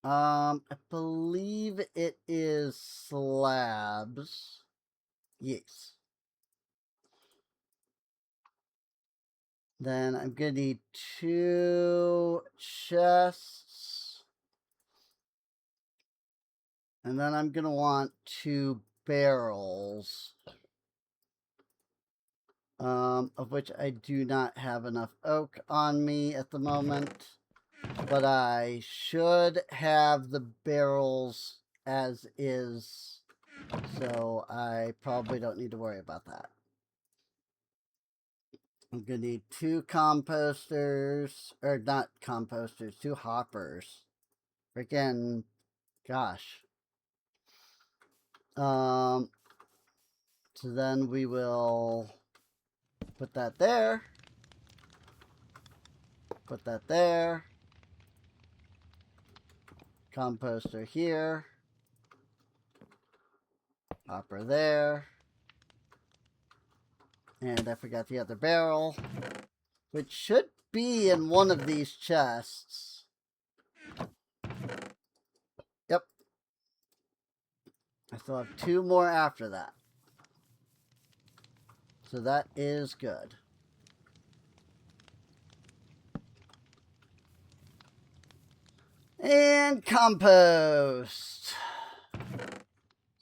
I believe it is slabs. Yes. Then I'm going to need 2 chests. And then I'm going to want 2 barrels. Of which I do not have enough oak on me at the moment. But I should have the barrels as is. So I probably don't need to worry about that. I'm going to need 2 composters. Or not composters, 2 hoppers. Freaking, gosh. So then we will put that there. Put that there. Composter here. Hopper there. And I forgot the other barrel, which should be in one of these chests. Yep. I still have 2 more after that. So that is good. And compost.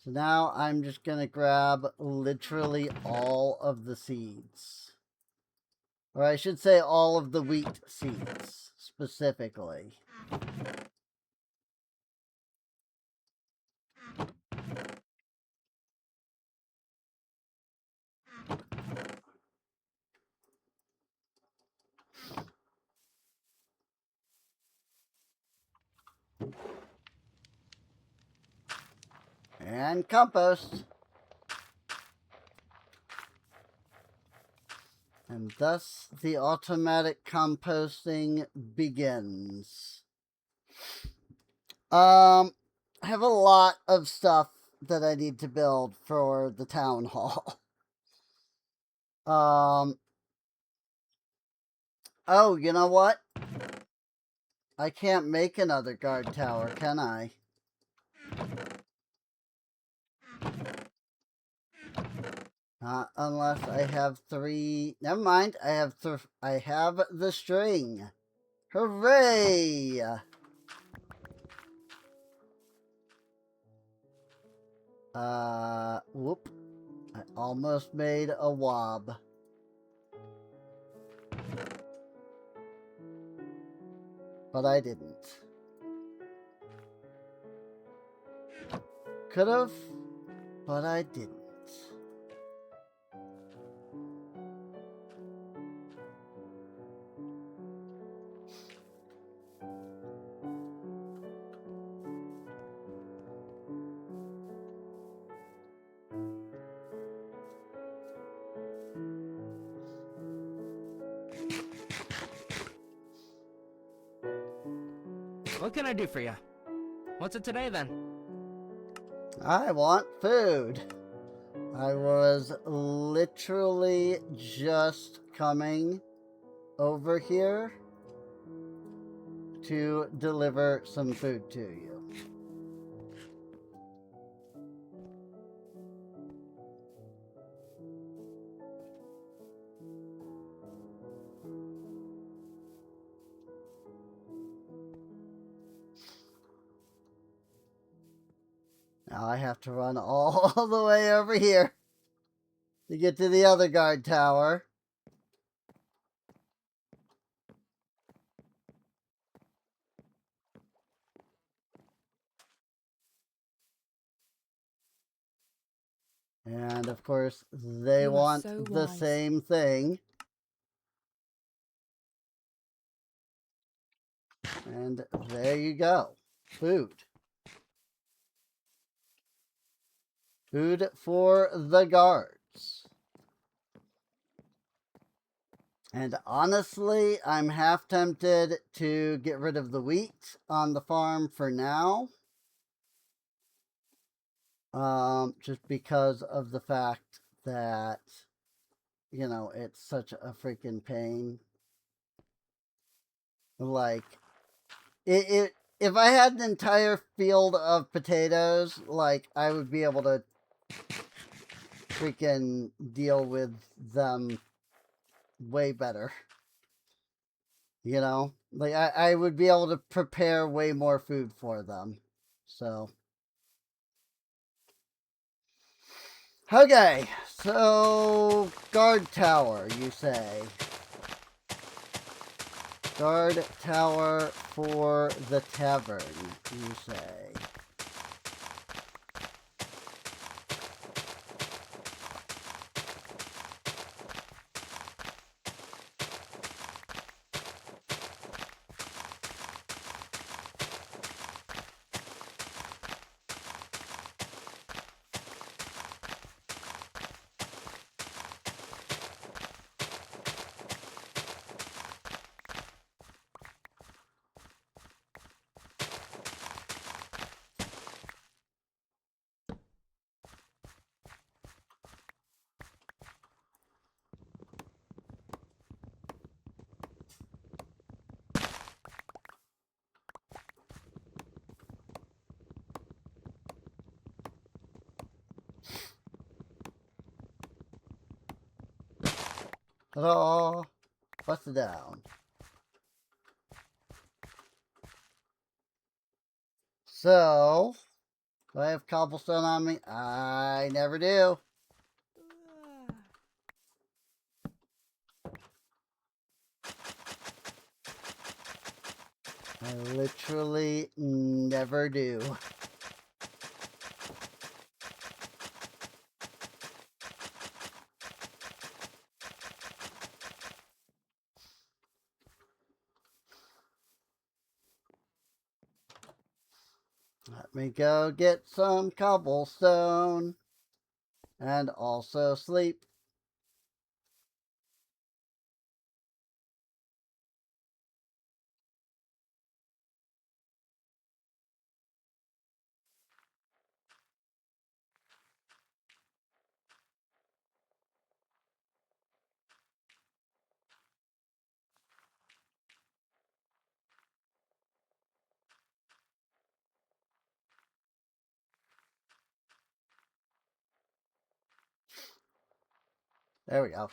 So now I'm just going to grab literally all of the seeds. Or I should say all of the wheat seeds, specifically. And compost. And thus the automatic composting begins. I have a lot of stuff that I need to build for the town hall. Oh, you know what? I can't make another guard tower, can I? Not unless I have 3. Never mind. I have the string. Hooray! Whoop. I almost made a wob. But I didn't. Could've, but I didn't. What can I do for you? What's it today, then? I want food. I was literally just coming over here to deliver some food to you. Now I have to run all the way over here to get to the other guard tower. And of course, they You are want so the wise. same thing. And there you go. Food. Food for the guards. And honestly, I'm half tempted to get rid of the wheat on the farm for now. Just because of the fact that, you know, it's such a freaking pain. Like, if I had an entire field of potatoes, like, I would be able to freaking deal with them way better. You know? Like, I would be able to prepare way more food for them. So. Okay, so guard tower, you say. Guard tower for the tavern, you say. Hello, bust it down. So, do I have cobblestone on me? I never do. I literally never do. Let me go get some cobblestone and also sleep. There we go.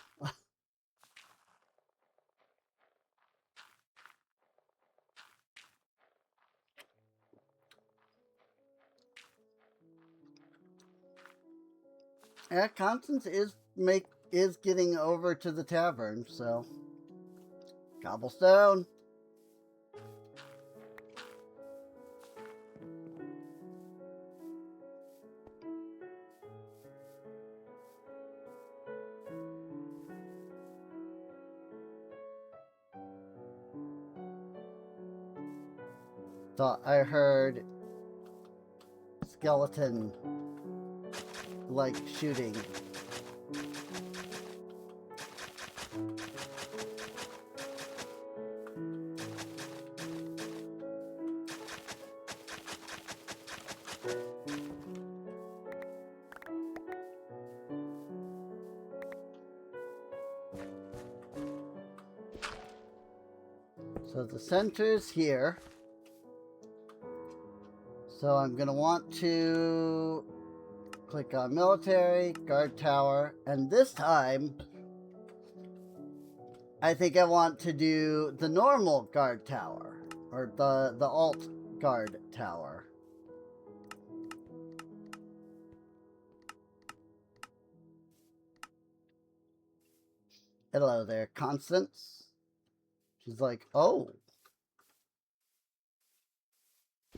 Yeah, Constance is getting over to the tavern, so cobblestone. Thought I heard skeleton like shooting. So the center is here. So I'm going to want to click on military, guard tower, and this time I think I want to do the normal guard tower, or the alt guard tower. Hello there, Constance. She's like, oh.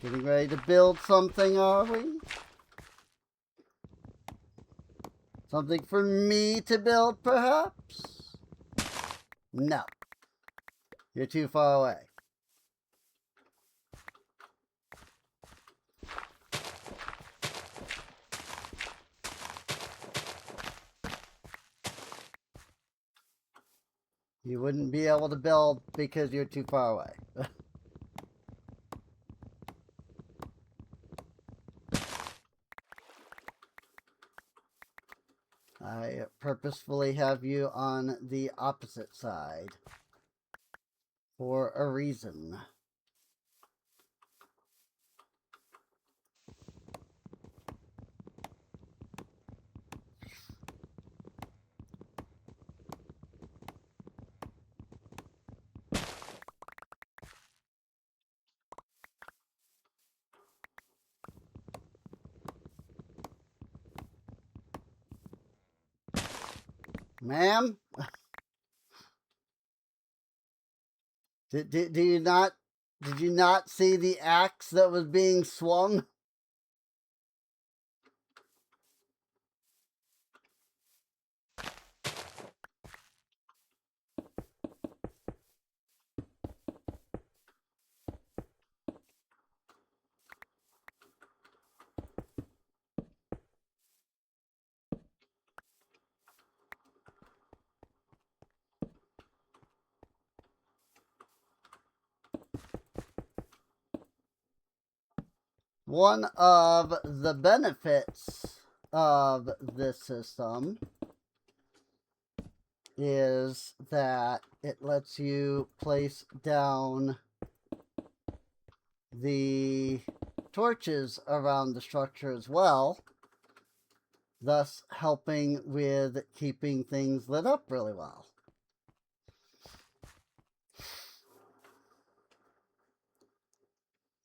Getting ready to build something, are we? Something for me to build, perhaps? No. You're too far away. You wouldn't be able to build because you're too far away. I purposefully have you on the opposite side for a reason. Ma'am? Did you not see the axe that was being swung? One of the benefits of this system is that it lets you place down the torches around the structure as well, thus helping with keeping things lit up really well.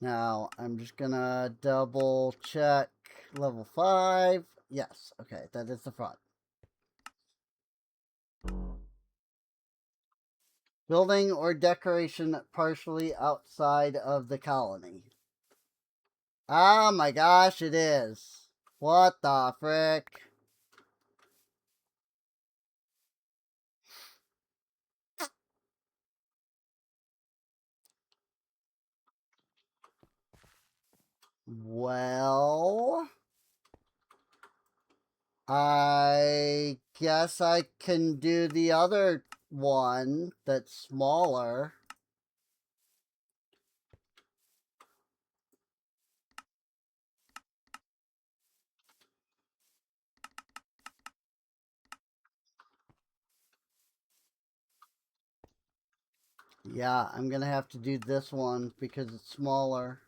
Now, I'm just gonna double check level 5. Yes, okay, that is the front. Building or decoration partially outside of the colony. Oh my gosh, it is. What the frick? Well, I guess I can do the other one that's smaller. Yeah, I'm gonna have to do this one because it's smaller.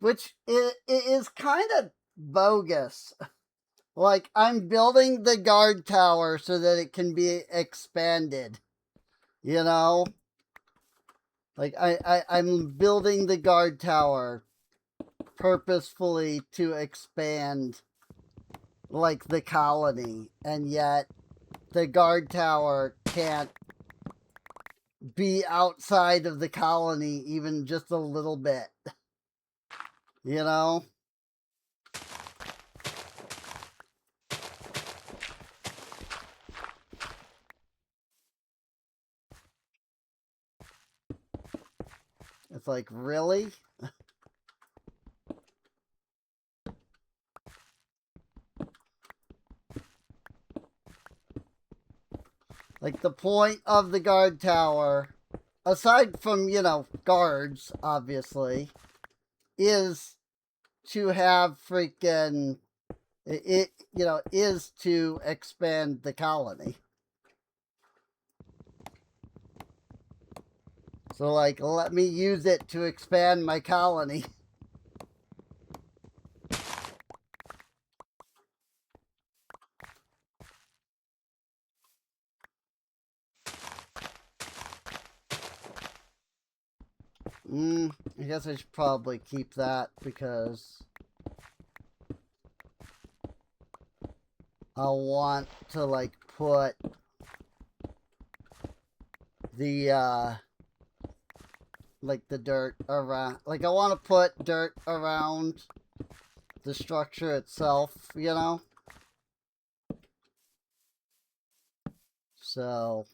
Which is kind of bogus. Like, I'm building the guard tower so that it can be expanded. You know? Like, I'm building the guard tower purposefully to expand, like, the colony. And yet, the guard tower can't be outside of the colony even just a little bit. You know? It's like, really? Like, the point of the guard tower, aside from, you know, guards, obviously, is to have freaking, you know, is to expand the colony. So, like, let me use it to expand my colony. I guess I should probably keep that because I'll want to, like, put the, like, the dirt around. Like, I want to put dirt around the structure itself, you know? So...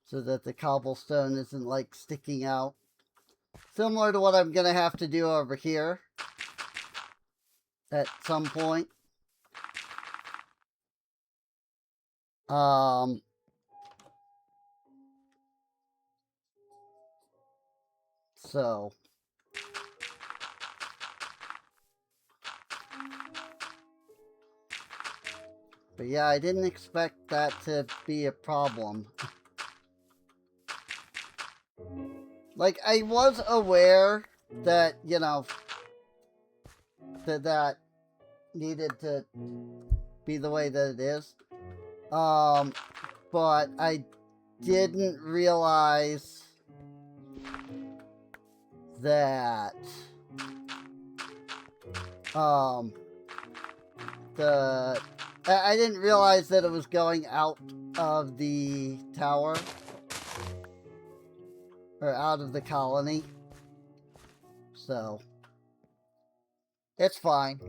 so that the cobblestone isn't, like, sticking out. Similar to what I'm going to have to do over here at some point. So... but yeah, I didn't expect that to be a problem. Like, I was aware that, you know, that needed to be the way that it is. But I didn't realize that, I didn't realize that it was going out of the tower. Or out of the colony. So, it's fine.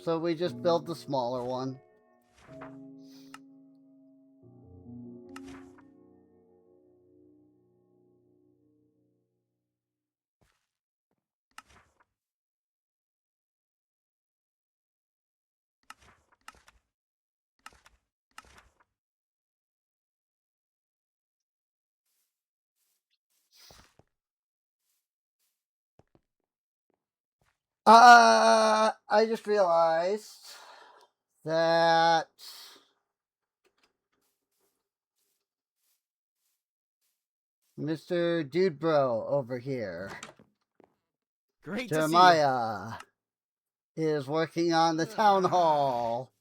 So we just build the smaller one. I just realized that Mr. Dude Bro over here, Great to see you. Jeremiah, is working on the town hall.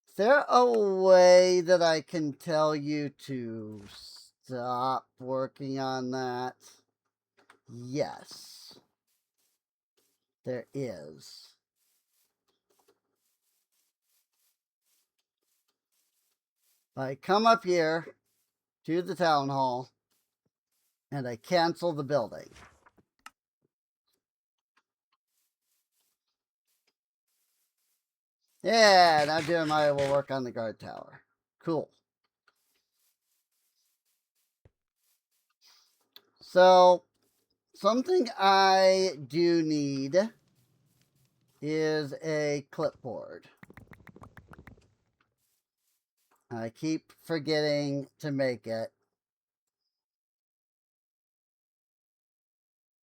Is there a way that I can tell you to stop working on that? Yes, there is. I come up here to the town hall and I cancel the building. Yeah, now Jeremiah will work on the guard tower. Cool. So, something I do need is a clipboard. I keep forgetting to make it.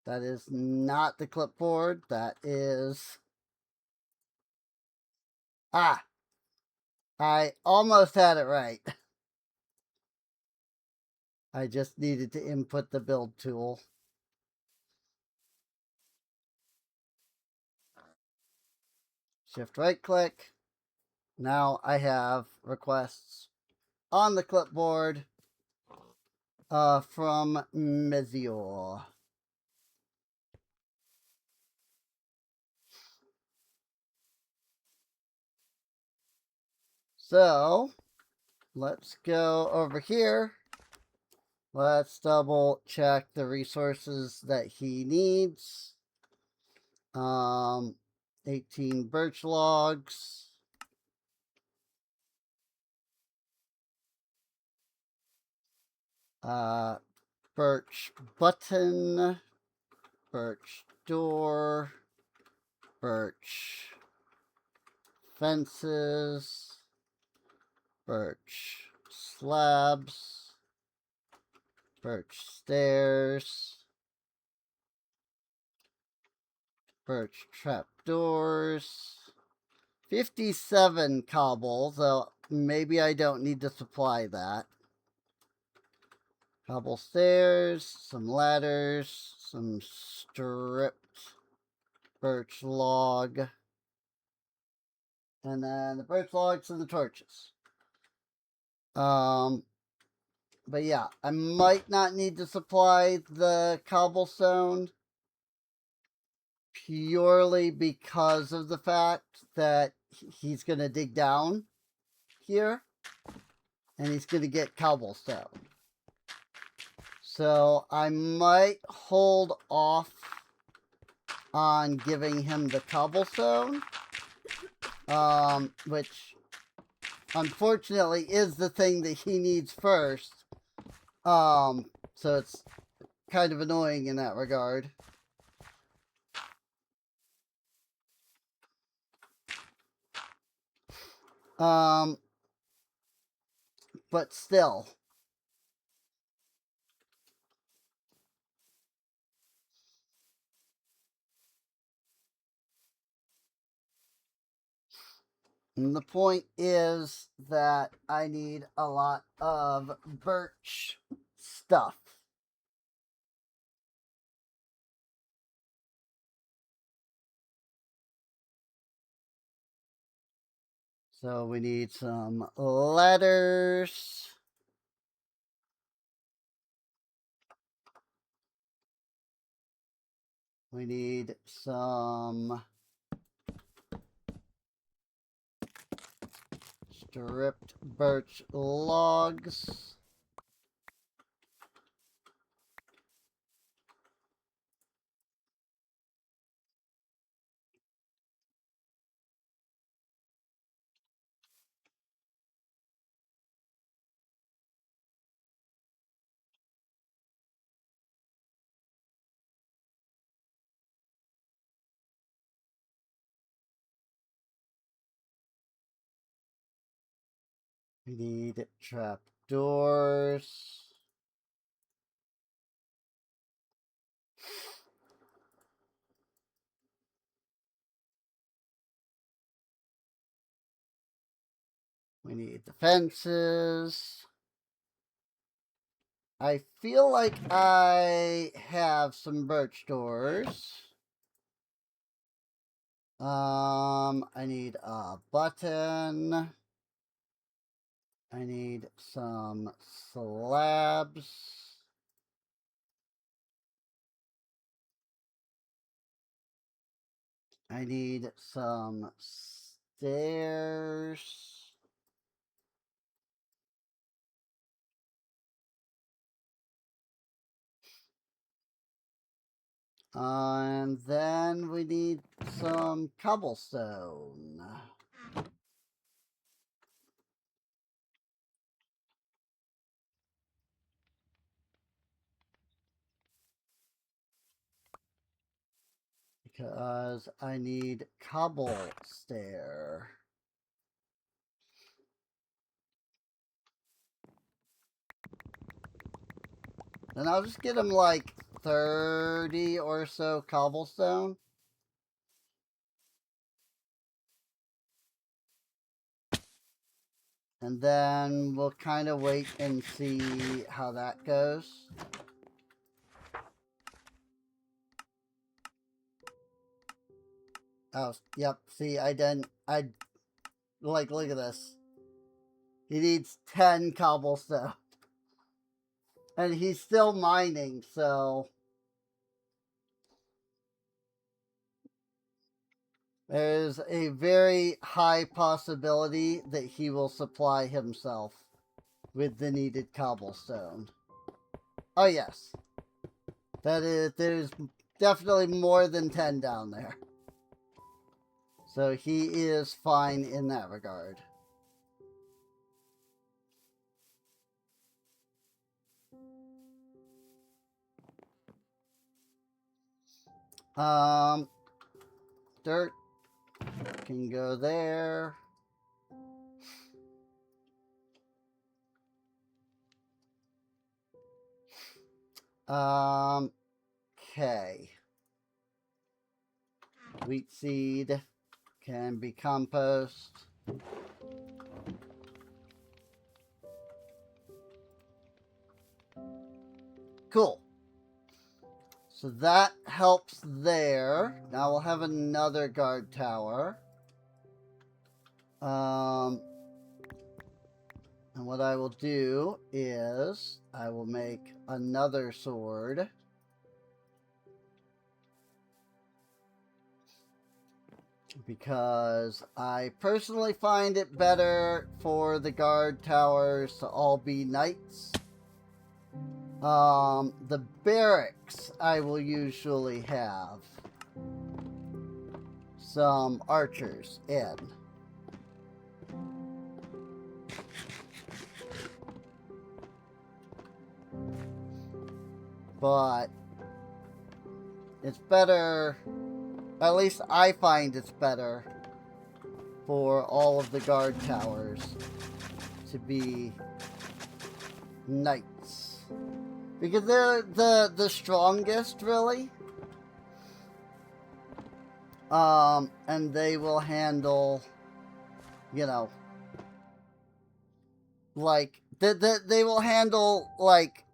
That is not the clipboard. That is... ah! I almost had it right. I just needed to input the build tool. Shift right click. Now I have requests on the clipboard from Mezior. So, let's go over here. Let's double check the resources that he needs. 18 birch logs. Birch button. Birch door. Birch fences. Birch slabs. Birch stairs. Birch trapdoors. 57 cobble, so maybe I don't need to supply that. Cobble stairs, some ladders, some stripped birch log. And then the birch logs and the torches. But yeah, I might not need to supply the cobblestone purely because of the fact that he's going to dig down here and he's going to get cobblestone. So I might hold off on giving him the cobblestone, which unfortunately is the thing that he needs first. So it's kind of annoying in that regard. But still. And the point is that I need a lot of birch stuff. So we need some ladders. We need some stripped birch logs. We need trapdoors. We need the fences. I feel like I have some birch doors. I need a button. I need some slabs. I need some stairs. And then we need some cobblestone. Because I need cobble stair. And I'll just get him like 30 or so cobblestone. And then we'll kind of wait and see how that goes. Oh, yep. See, I like, look at this. He needs 10 cobblestone. And he's still mining, so there's a very high possibility that he will supply himself with the needed cobblestone. Oh, yes. There's definitely more than 10 down there. So he is fine in that regard. Dirt can go there. Okay. Wheat seed can be compost. Cool. So that helps there. Now we'll have another guard tower. And what I will do is I will make another sword. Because I personally find it better for the guard towers to all be knights. The barracks I will usually have some archers in. But it's better, at least I find it's better for all of the guard towers to be knights. Because they're the strongest, really. And they will handle, you know, like, they will handle, like,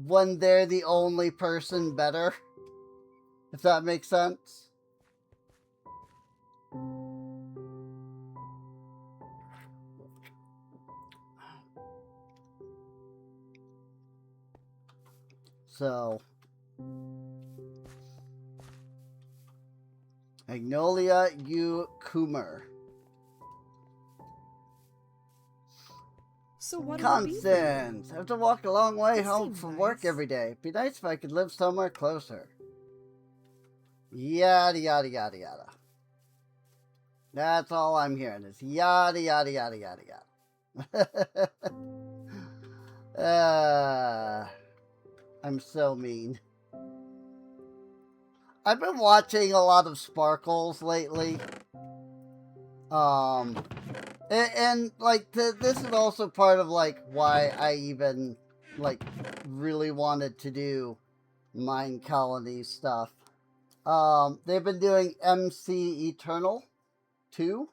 when they're the only person better, if that makes sense. So, Magnolia U. Coomer. So what Constance, I have to walk a long way This home seems from work nice. every day. Be nice if I could live somewhere closer. Yada, yada, yada, yada. That's all I'm hearing is yada, yada, yada, yada, yada. I'm so mean. I've been watching a lot of Sparkles lately. And like, this is also part of, like, why I even, like, really wanted to do Minecolonies stuff. They've been doing MC Eternal 2.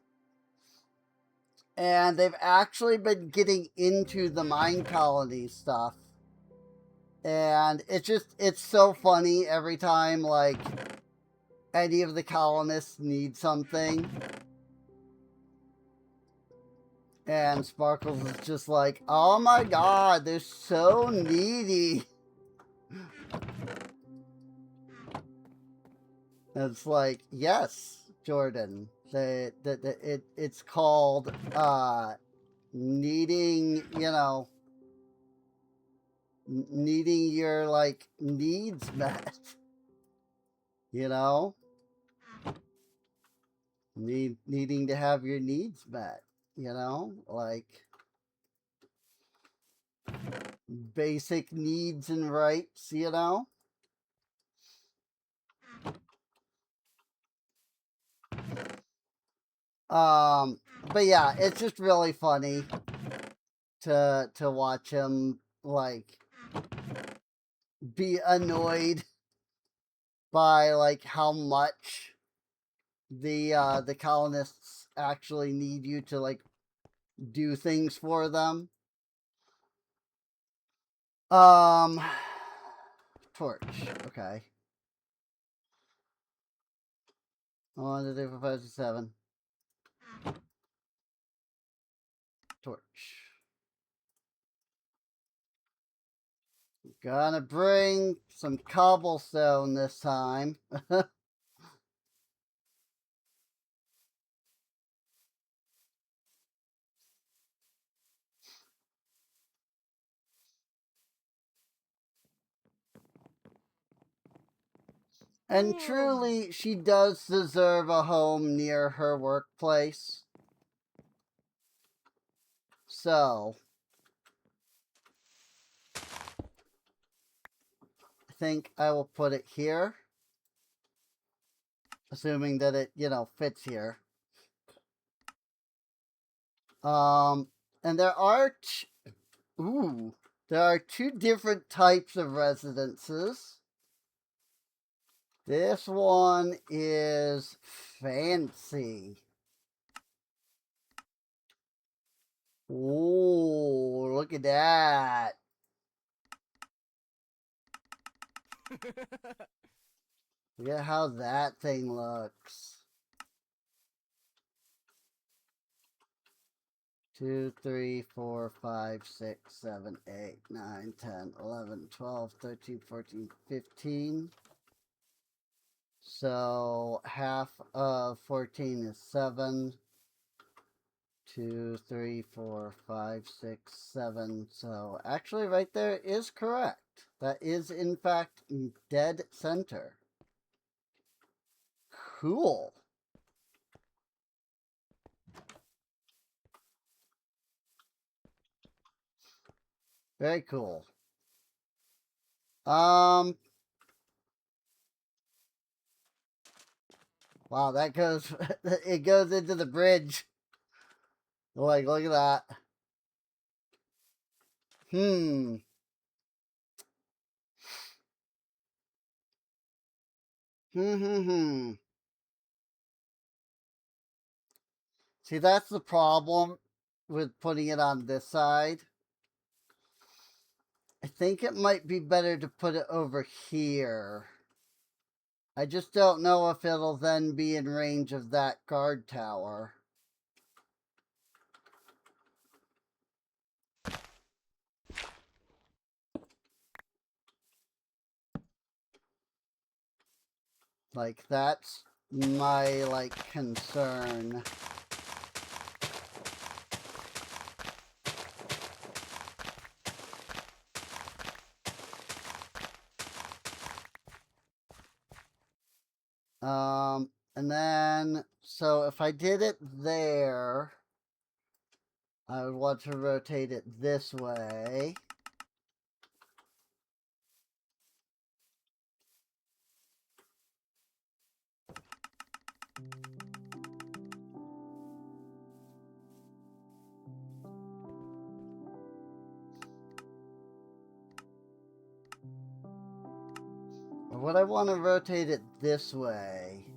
And they've actually been getting into the Minecolonies stuff. And it's so funny every time, like, any of the colonists need something. And Sparkles is just like, oh my god, they're so needy. And it's like, yes, Jordan. It's called needing, you know, needing your, like, needs met. You know? Needing to have your needs met. You know? Like, basic needs and rights, you know? But yeah, it's just really funny to watch him, like, be annoyed by, like, how much the colonists actually need you to, like, do things for them. Torch, okay. 1, 2, 3, 4, 5, 6, 7. Torch. Gonna bring some cobblestone this time. And truly, she does deserve a home near her workplace. So, I think I will put it here. Assuming that it, you know, fits here. And there are there are 2 different types of residences. This one is fancy. Ooh, look at that. Look at how that thing looks. 2, 3, 4, 5, 6, 7, 8, 9, 10, 11, 12, 13, 14, 15. So half of 14 is 7. 2, 3, 4, 5, 6, 7. So actually right there is correct. That is in fact dead center. Cool. Very cool. Wow, that goes, it goes into the bridge. Like, look at that. Hmm. See, that's the problem with putting it on this side. I think it might be better to put it over here. I just don't know if it'll then be in range of that guard tower. Like, that's my, like, concern. And then, so if I did it there, I would want to rotate it this way. Or would I want to rotate it this way?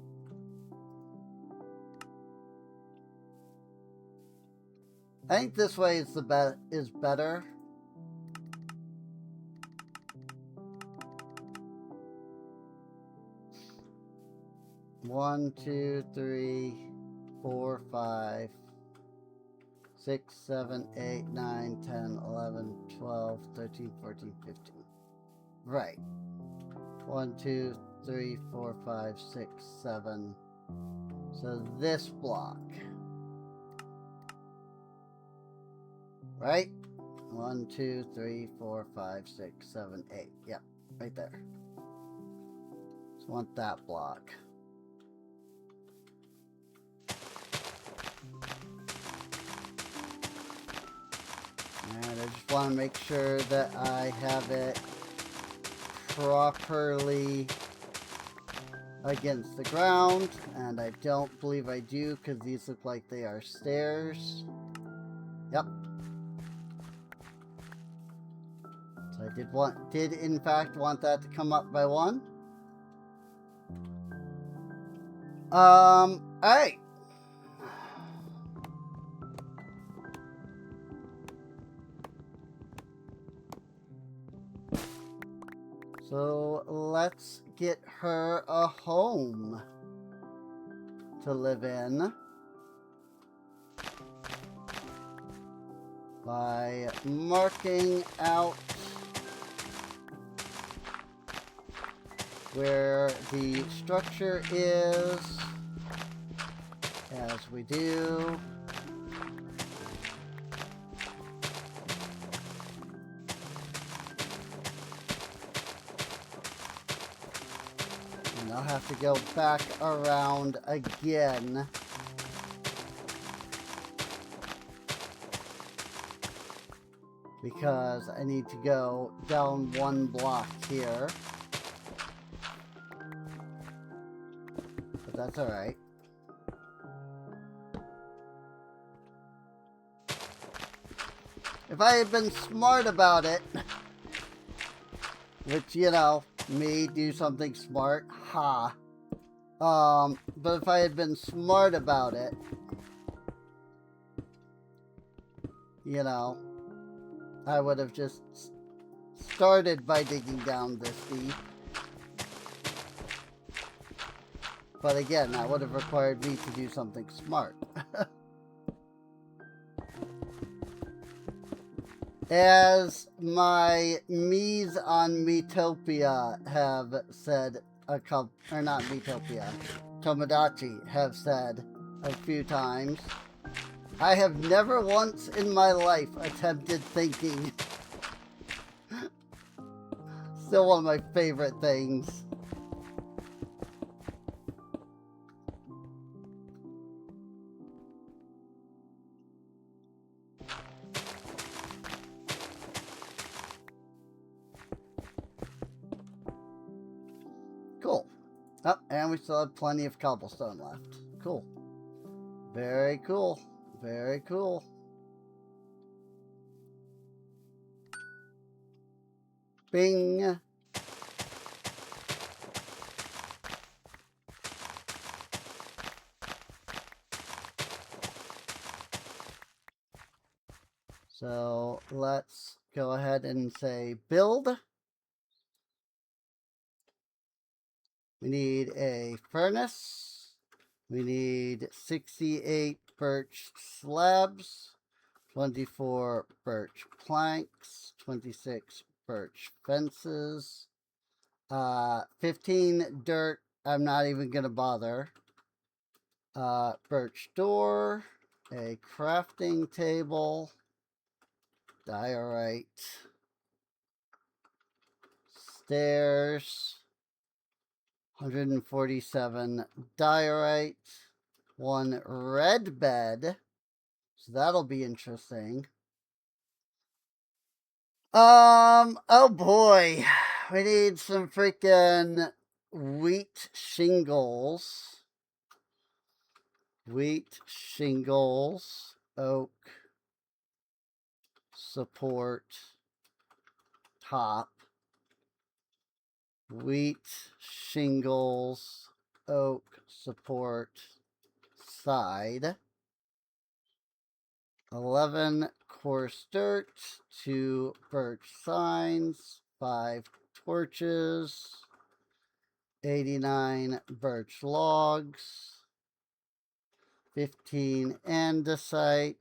I think this way is is better. One, 2, 3, 4, 5, 6, 7, 8, 9, 10, 11, 12, 13, 14, 15. Right. 1, 2, 3, 4, 5, 6, 7. So this block. Right? 1, 2, 3, 4, 5, 6, 7, 8. Yep, right there. So I want that block. And I just want to make sure that I have it properly against the ground. And I don't believe I do, because these look like they are stairs. Yep. So I did in fact want that to come up by 1. Alright. So let's get her a home to live in by marking out where the structure is, as we do. And I'll have to go back around again. Because I need to go down 1 block here. But that's alright. If I had been smart about it, which, you know, me do something smart, ha. But if I had been smart about it, you know, I would have just started by digging down this deep. But again, that would have required me to do something smart. As my Mies on Metopia have said a couple, or not Metopia, Tomodachi have said a few times, I have never once in my life attempted thinking. Still one of my favorite things. Cool. Oh, and we still have plenty of cobblestone left. Cool. Very cool. Very cool. Bing. So let's go ahead and say build. We need a furnace. We need 68 birch slabs, 24 birch planks, 26 birch fences, 15 dirt. I'm not even going to bother. Birch door, a crafting table, diorite, stairs, 147 diorite, one red bed, so that'll be interesting. Oh boy, we need some freaking wheat shingles. Wheat shingles, oak, support, top, wheat shingles, oak, support, side, 11 coarse dirt, 2 birch signs, 5 torches, 89 birch logs, 15 andesite,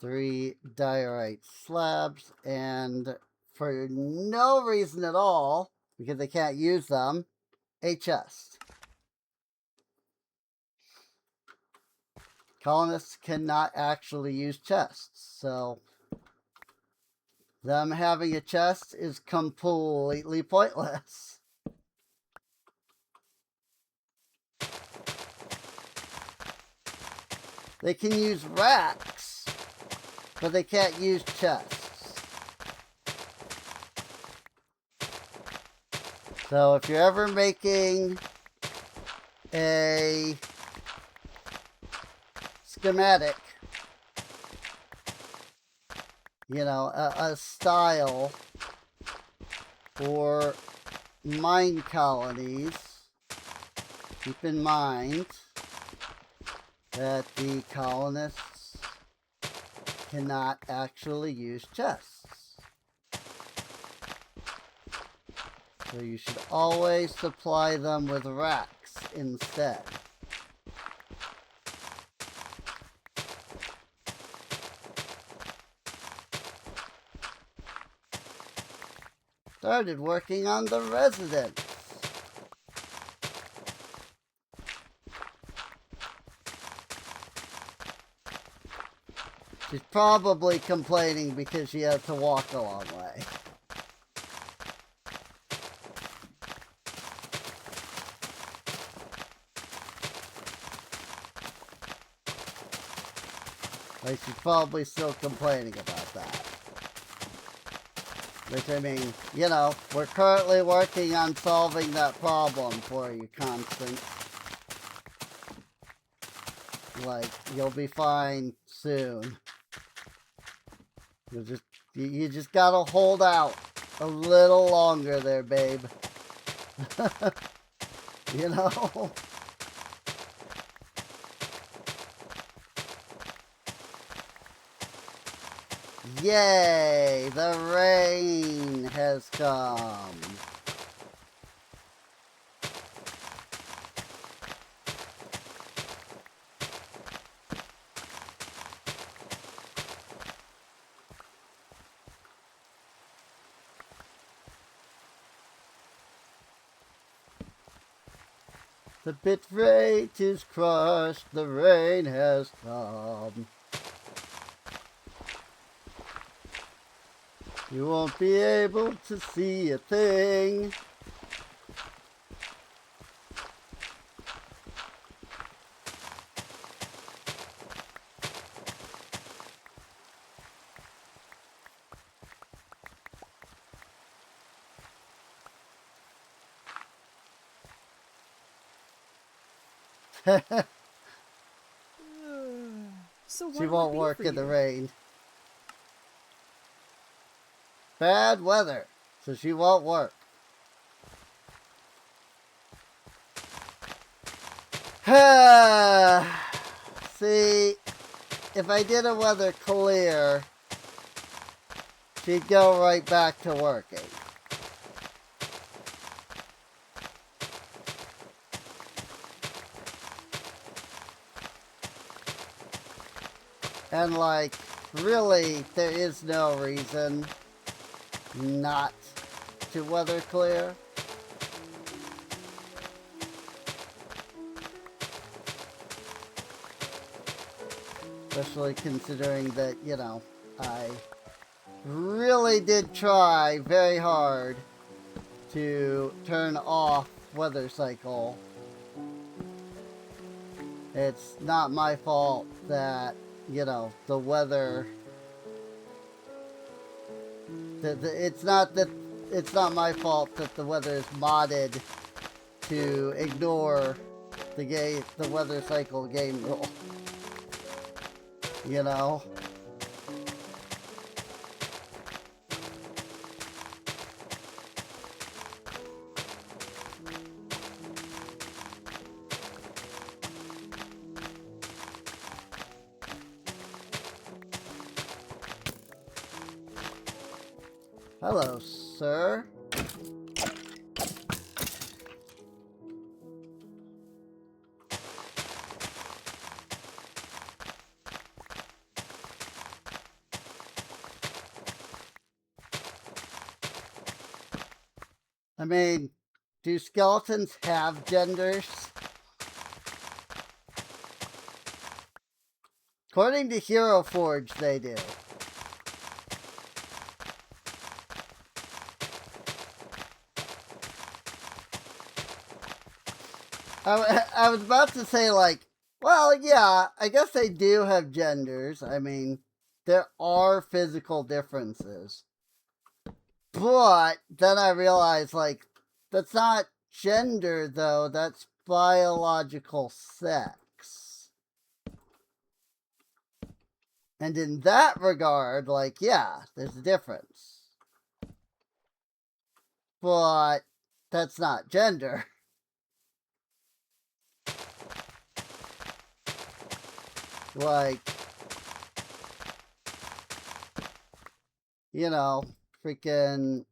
3 diorite slabs, and for no reason at all, because they can't use them, a chest. Colonists cannot actually use chests, so them having a chest is completely pointless. They can use racks, but they can't use chests. So if you're ever making a schematic, you know, a style for mine colonies, keep in mind that the colonists cannot actually use chests. So you should always supply them with racks instead. Started working on the residence. She's probably complaining because she has to walk a long way. Like, she's probably still complaining about that. Which, I mean, you know, we're currently working on solving that problem for you, Constance. Like, you'll be fine soon. You just gotta hold out a little longer there, babe. You know? Yay! The rain has come. The bit rate is crushed, the rain has come. You won't be able to see a thing. So She what won't would it work be for in the you? rain. Bad weather, so she won't work. See, if I did a weather clear, she'd go right back to working. And like, really, there is no reason not to weather clear. Especially considering that, you know, I really did try very hard to turn off weather cycle. It's not my fault that, you know, the weather... It's not my fault that the weather is modded to ignore the weather cycle game rule. You know? Hello, sir. I mean, do skeletons have genders? According to Hero Forge, they do. I was about to say, like, well, yeah, I guess they do have genders. I mean, there are physical differences. But then I realized, like, that's not gender, though. That's biological sex. And in that regard, like, yeah, there's a difference. But that's not gender. Like, you know, freaking...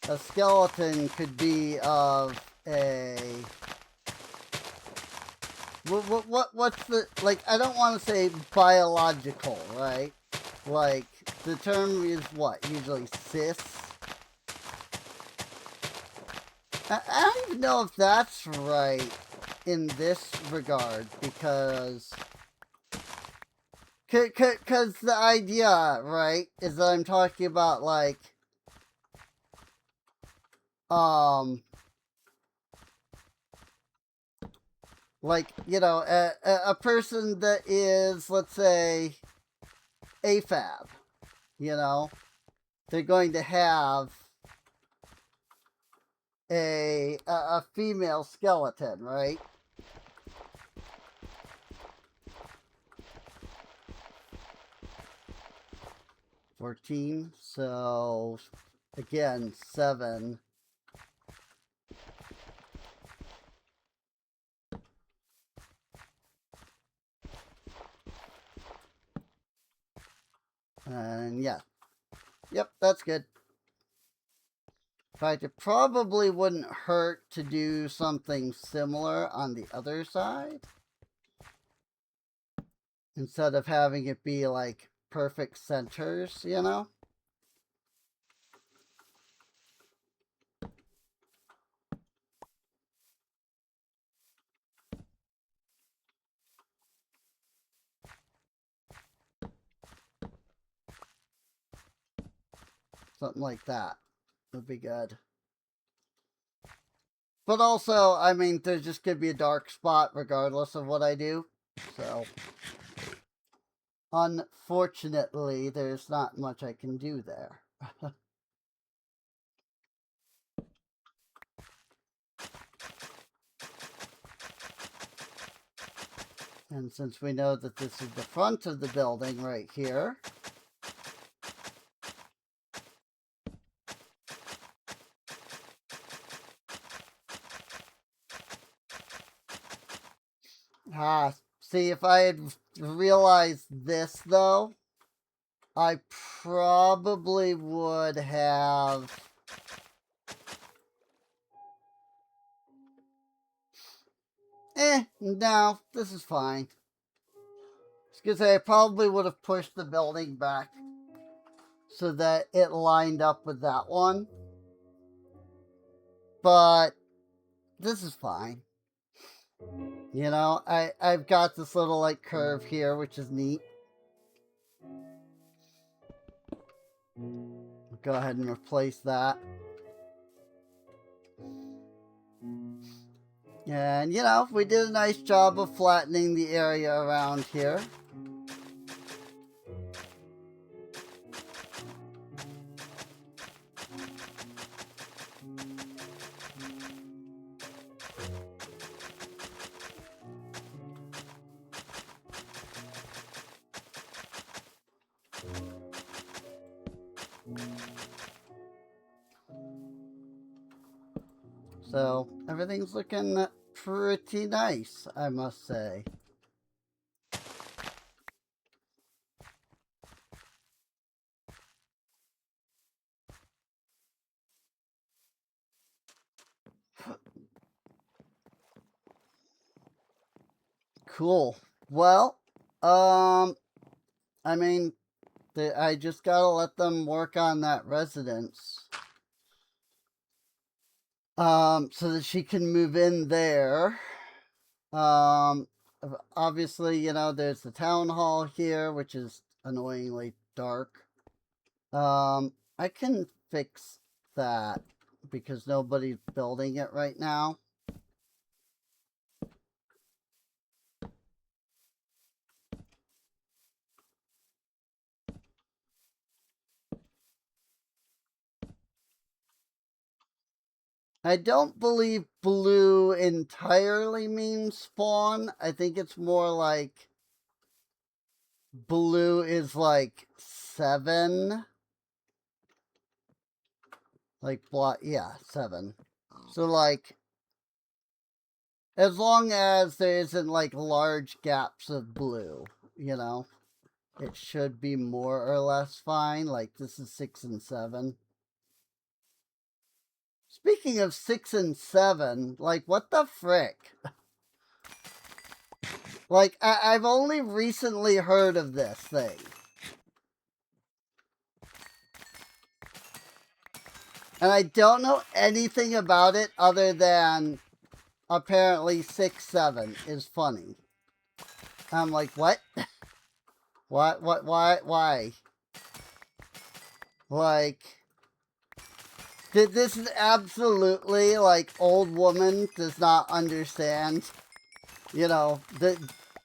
a skeleton could be of a... What's the... like, I don't want to say biological, right? Like, the term is what? Usually cis? I don't even know if that's right in this regard, because... Because the idea, right, is that I'm talking about, like... like, you know, a person that is, let's say, AFAB, you know, they're going to have a female skeleton, right? $14, so again, 7. And yeah. Yep, that's good. In fact, it probably wouldn't hurt to do something similar on the other side. Instead of having it be like perfect centers, you know? Something like that would be good. But also, I mean, there's just going to be a dark spot regardless of what I do. So, unfortunately, there's not much I can do there. And since we know that this is the front of the building right here, see, if I had realized this, though, I probably would have... no, this is fine. I was gonna say, I probably would have pushed the building back so that it lined up with that one. But this is fine. You know, I've got this little, like, curve here, which is neat. Go ahead and replace that. And, you know, we did a nice job of flattening the area around here. So, everything's looking pretty nice, I must say. Cool. Well, I mean, I just gotta let them work on that residence. So that she can move in there. Obviously, you know, there's the town hall here, which is annoyingly dark. I can fix that because nobody's building it right now. I don't believe blue entirely means spawn. I think it's more like blue is like 7. Like, yeah, 7. So, like, as long as there isn't, like, large gaps of blue, you know, it should be more or less fine. Like, this is 6 and 7. Speaking of 6 and 7, like, what the frick? Like, I've only recently heard of this thing. And I don't know anything about it other than apparently 6, 7 is funny. I'm like, what? What, why? Like, this is absolutely, like, old woman does not understand, you know, this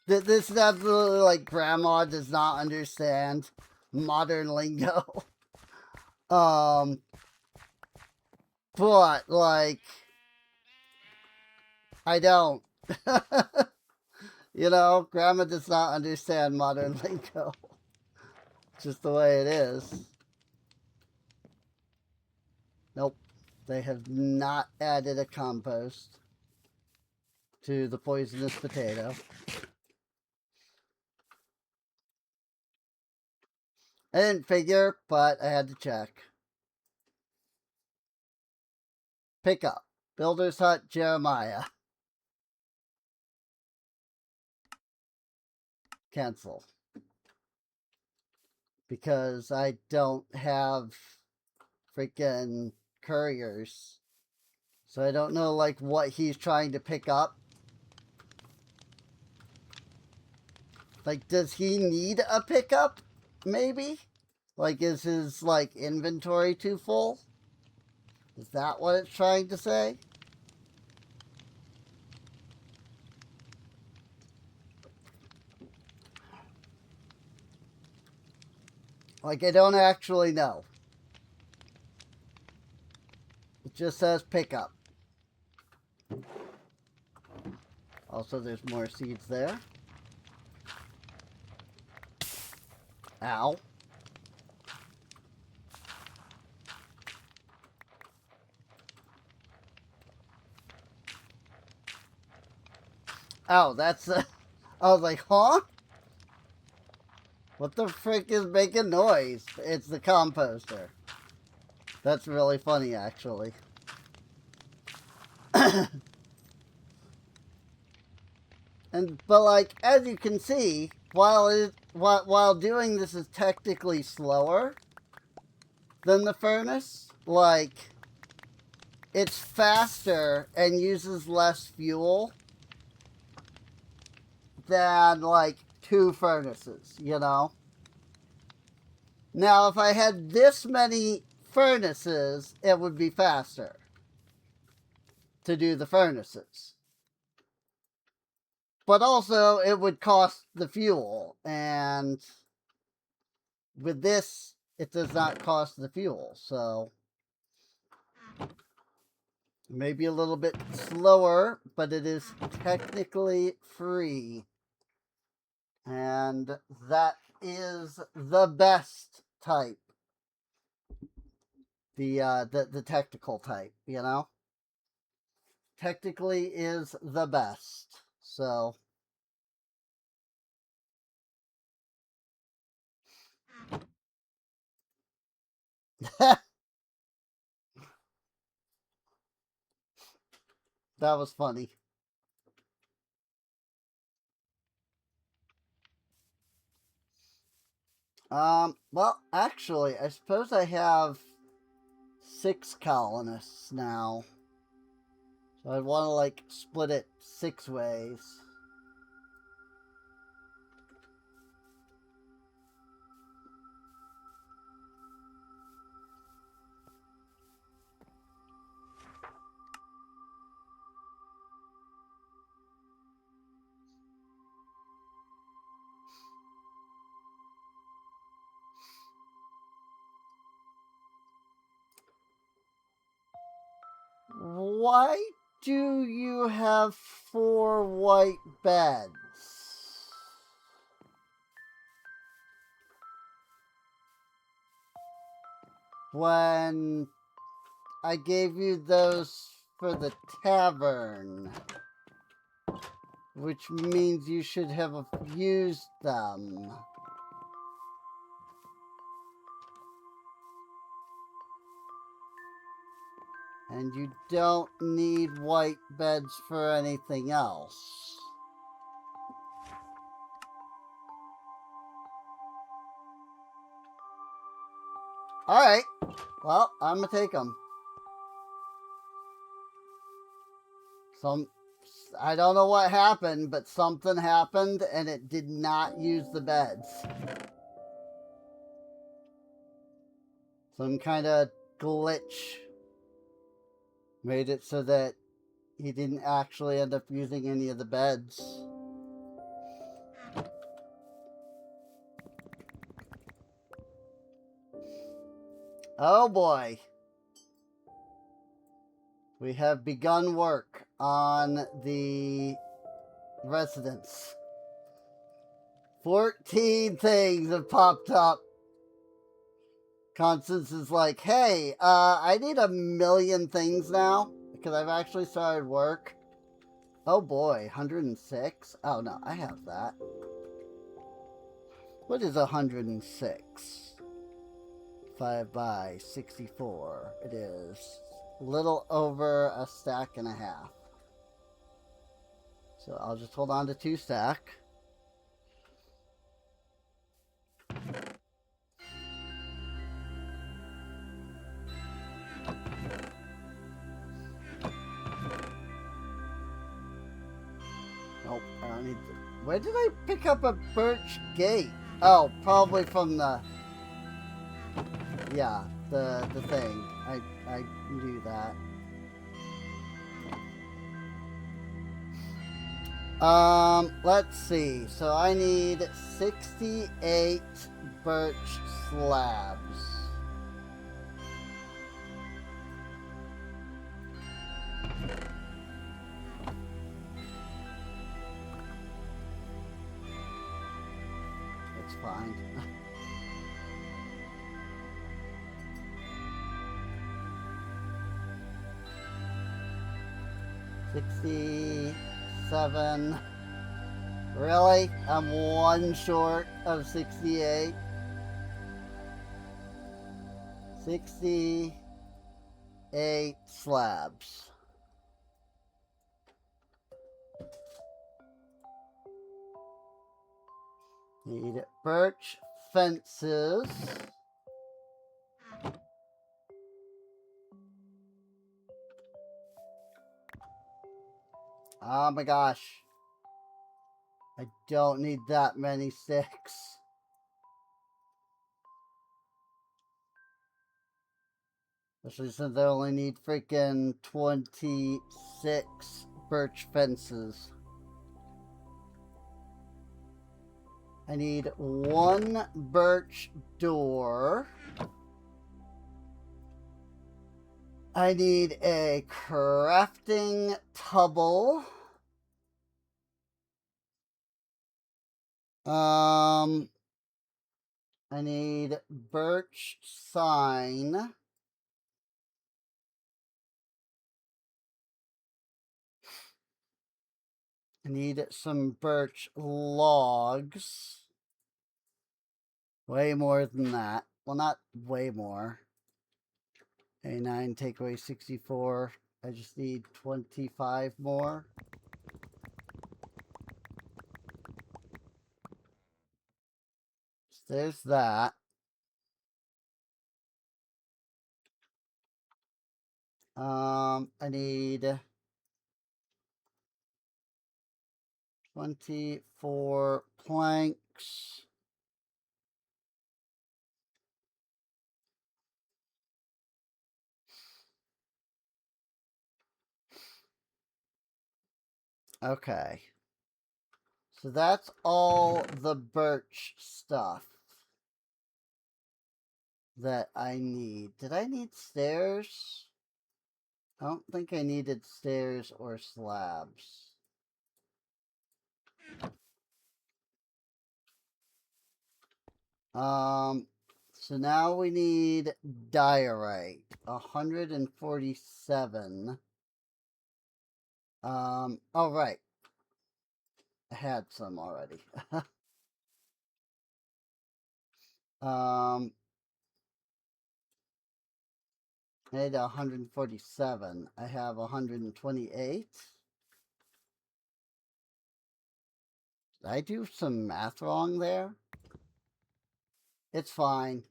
is absolutely, like, grandma does not understand modern lingo. But, like, I don't. You know, grandma does not understand modern lingo. Just the way it is. Nope. They have not added a compost to the poisonous potato. I didn't figure, but I had to check. Pick up. Builder's Hut, Jeremiah. Cancel. Because I don't have freaking couriers. So I don't know, like, what he's trying to pick up. Like, does he need a pickup? Maybe? Like, is his, like, inventory too full? Is that what it's trying to say? Like, I don't actually know. It just says pickup. Also, there's more seeds there. Ow. Oh, that's I was like, huh? What the frick is making noise? It's the composter. That's really funny, actually. But like, as you can see, while doing this is technically slower than the furnace, like, it's faster and uses less fuel than, like, 2 furnaces, you know? Now, if I had this many furnaces, it would be faster to do the furnaces. But also, it would cost the fuel, and with this, it does not cost the fuel, so maybe a little bit slower, but it is technically free. And that is the best type. The technical type, you know? Technically is the best. So that was funny. Well, actually, I suppose I have 6 colonists now. So I'd want to, like, split it 6 ways. Why do you have 4 white beds? When I gave you those for the tavern, which means you should have used them. And you don't need white beds for anything else. Alright. Well, I'm gonna take them. I don't know what happened, but something happened and it did not use the beds. Some kind of glitch made it so that he didn't actually end up using any of the beds. Oh boy. We have begun work on the residence. 14 things have popped up. Constance is like, hey, I need 1,000,000 things now because I've actually started work. Oh boy, 106? Oh no, I have that. What is 106? 5 by 64. It is a little over a stack and a half. So I'll just hold on to 2 stack. Nope, I don't need to. Where did I pick up a birch gate? Oh, probably from the Yeah, the thing. I knew that. Let's see. So I need 68 birch slabs. It's fine. $67. Really? I'm one short of 68. 68 slabs. Need birch fences. Oh my gosh. I don't need that many sticks. Especially since I only need freaking 26 birch fences. I need one birch door. I need a crafting tubble. I need birch sign. I need some birch logs. Way more than that. Well, not way more. A9 take away 64. I just need 25 more. So there's that. I need 24 planks. Okay. So that's all the birch stuff that I need. Did I need stairs? I don't think I needed stairs or slabs. So now we need diorite, 147. Oh right, I had some already. I had 147. I have 128. Did I do some math wrong there? It's fine.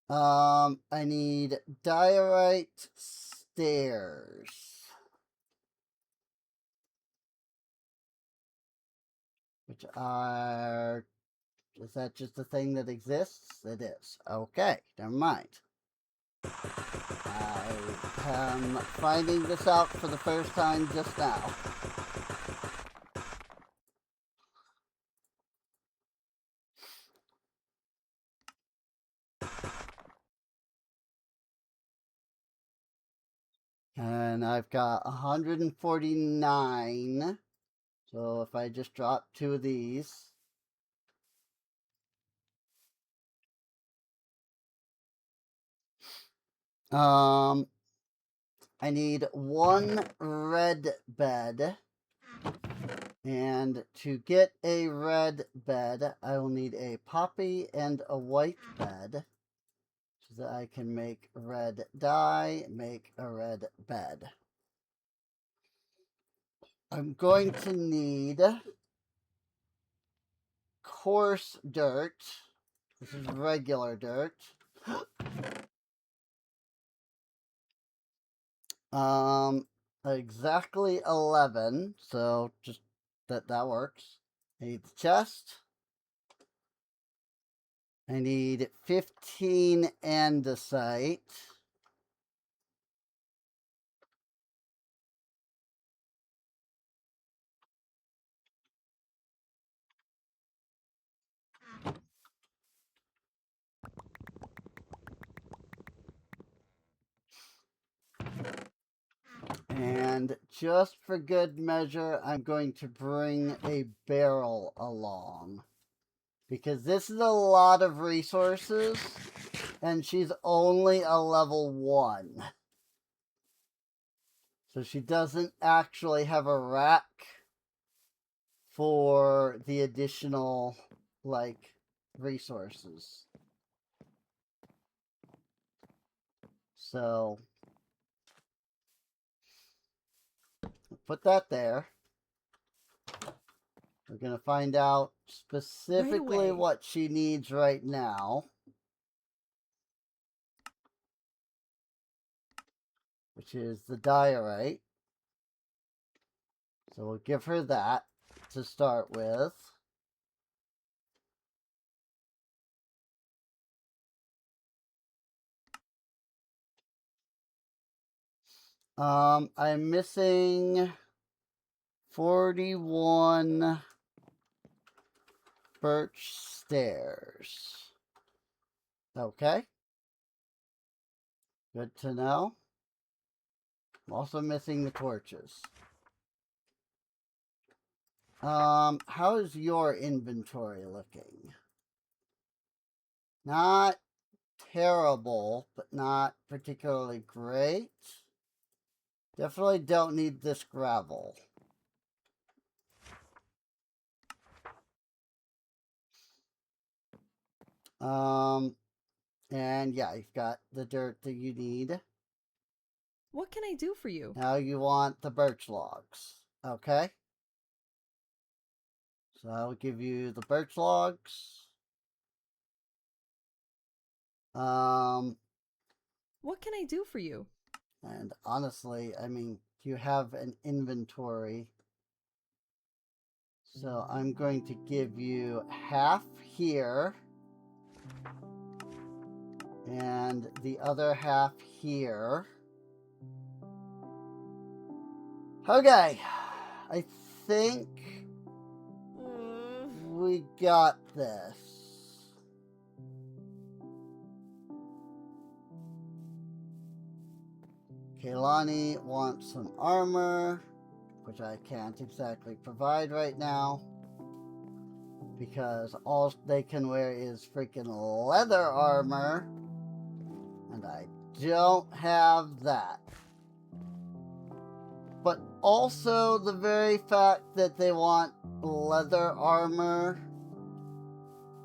I need diorite stairs. Which are... Is that just a thing that exists? It is. Okay, never mind. I am finding this out for the first time just now. And I've got 149. So if I just drop 2 of these. I need 1 red bed. And to get a red bed, I will need a poppy and a white bed. So that I can make red dye, make a red bed. I'm going to need coarse dirt. This is regular dirt. Exactly 11. So just that works. I need the chest. I need 15 andesite. And just for good measure, I'm going to bring a barrel along. Because this is a lot of resources, and she's only a level 1. So she doesn't actually have a rack for the additional, like, resources. So, put that there. We're going to find out specifically what she needs right now. Which is the diorite. So we'll give her that to start with. I'm missing 41 birch stairs. Okay. Good to know. I'm also missing the torches. How is your inventory looking? Not terrible, but not particularly great. Definitely don't need this gravel. And yeah, you've got the dirt that you need. What can I do for you? Now you want the birch logs. Okay. So I'll give you the birch logs. What can I do for you? And honestly, I mean, you have an inventory. So I'm going to give you half here. And the other half here. Okay. I think we got this. Kaylani wants some armor, which I can't exactly provide right now, because all they can wear is freaking leather armor, and I don't have that. But also the very fact that they want leather armor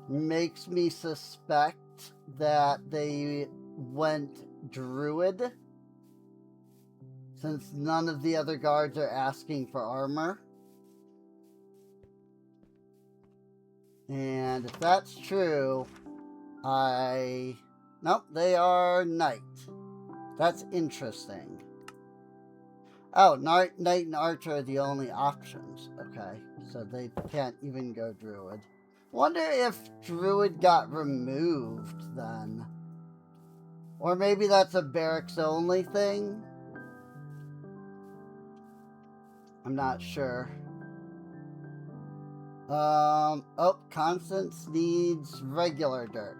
makes me suspect that they went druid, since none of the other guards are asking for armor. And if that's true, nope, they are knight. That's interesting. Oh, knight and archer are the only options. Okay, so they can't even go druid. Wonder if druid got removed then. Or maybe that's a barracks only thing. I'm not sure. Oh, Constance needs regular dirt.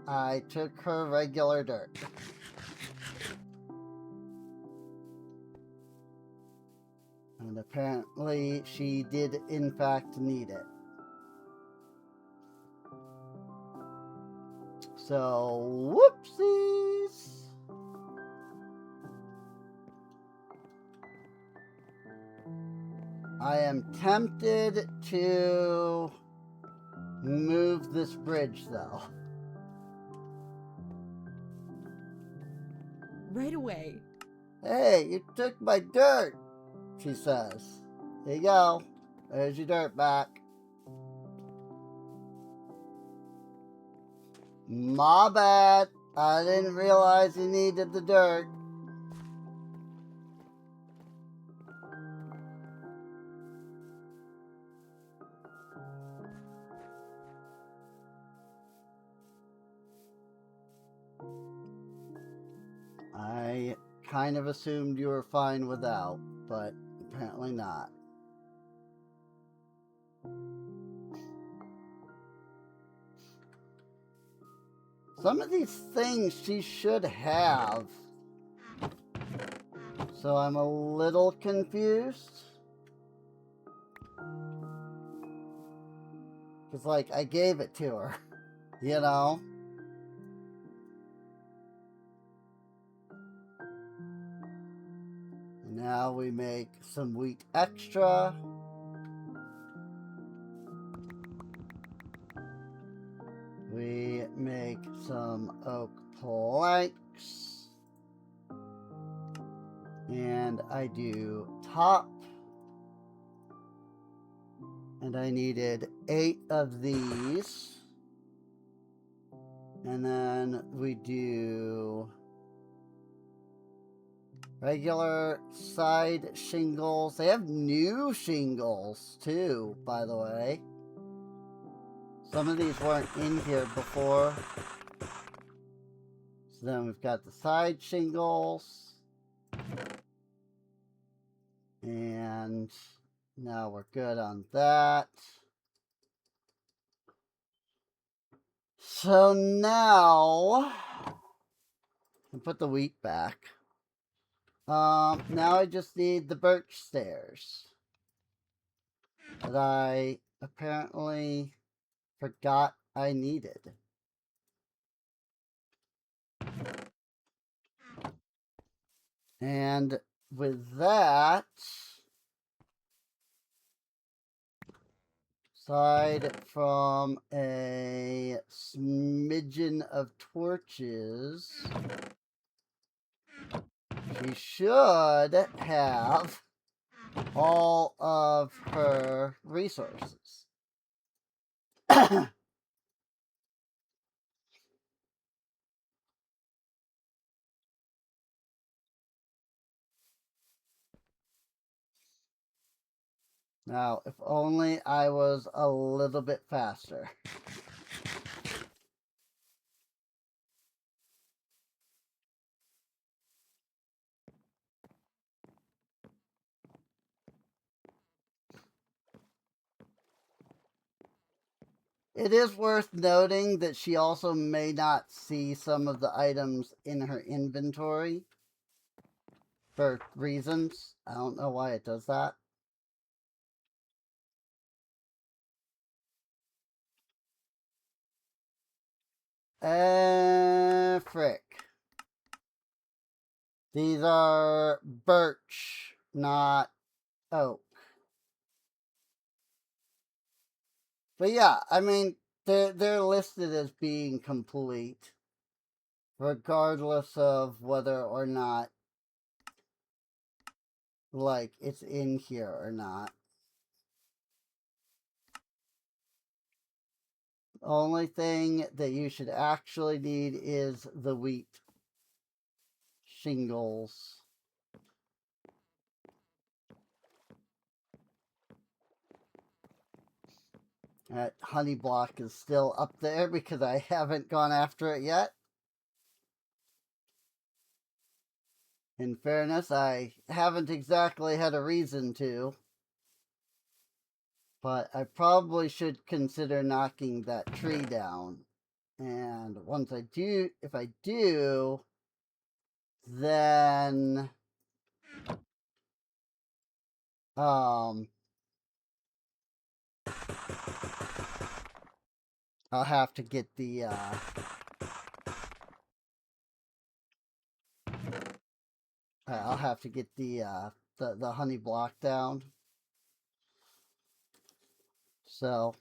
I took her regular dirt. And apparently she did in fact need it. So, whoopsies! I am tempted to move this bridge, though. Right away. Hey, you took my dirt, she says. Here you go. There's your dirt back. My bad. I didn't realize you needed the dirt. I kind of assumed you were fine without, but apparently not. Some of these things she should have. So I'm a little confused. Because, like, I gave it to her, you know? Now we make some wheat extra. We make some oak planks. And I do top. And I needed 8 of these. And then we do regular side shingles. They have new shingles too, by the way. Some of these weren't in here before. So then we've got the side shingles. And now we're good on that. So now, I put the wheat back. Now I just need the birch stairs that I apparently forgot I needed. And with that, aside from a smidgen of torches, she should have all of her resources. Now, if only I was a little bit faster. It is worth noting that she also may not see some of the items in her inventory for reasons. I don't know why it does that. Frick. These are birch, not oak. But yeah, I mean, they're listed as being complete, regardless of whether or not, like, it's in here or not. The only thing that you should actually need is the wheat shingles. That honey block is still up there because I haven't gone after it yet. In fairness, I haven't exactly had a reason to. But I probably should consider knocking that tree down. And once I do, if I do, then I'll have to get the I'll have to get the honey block down. So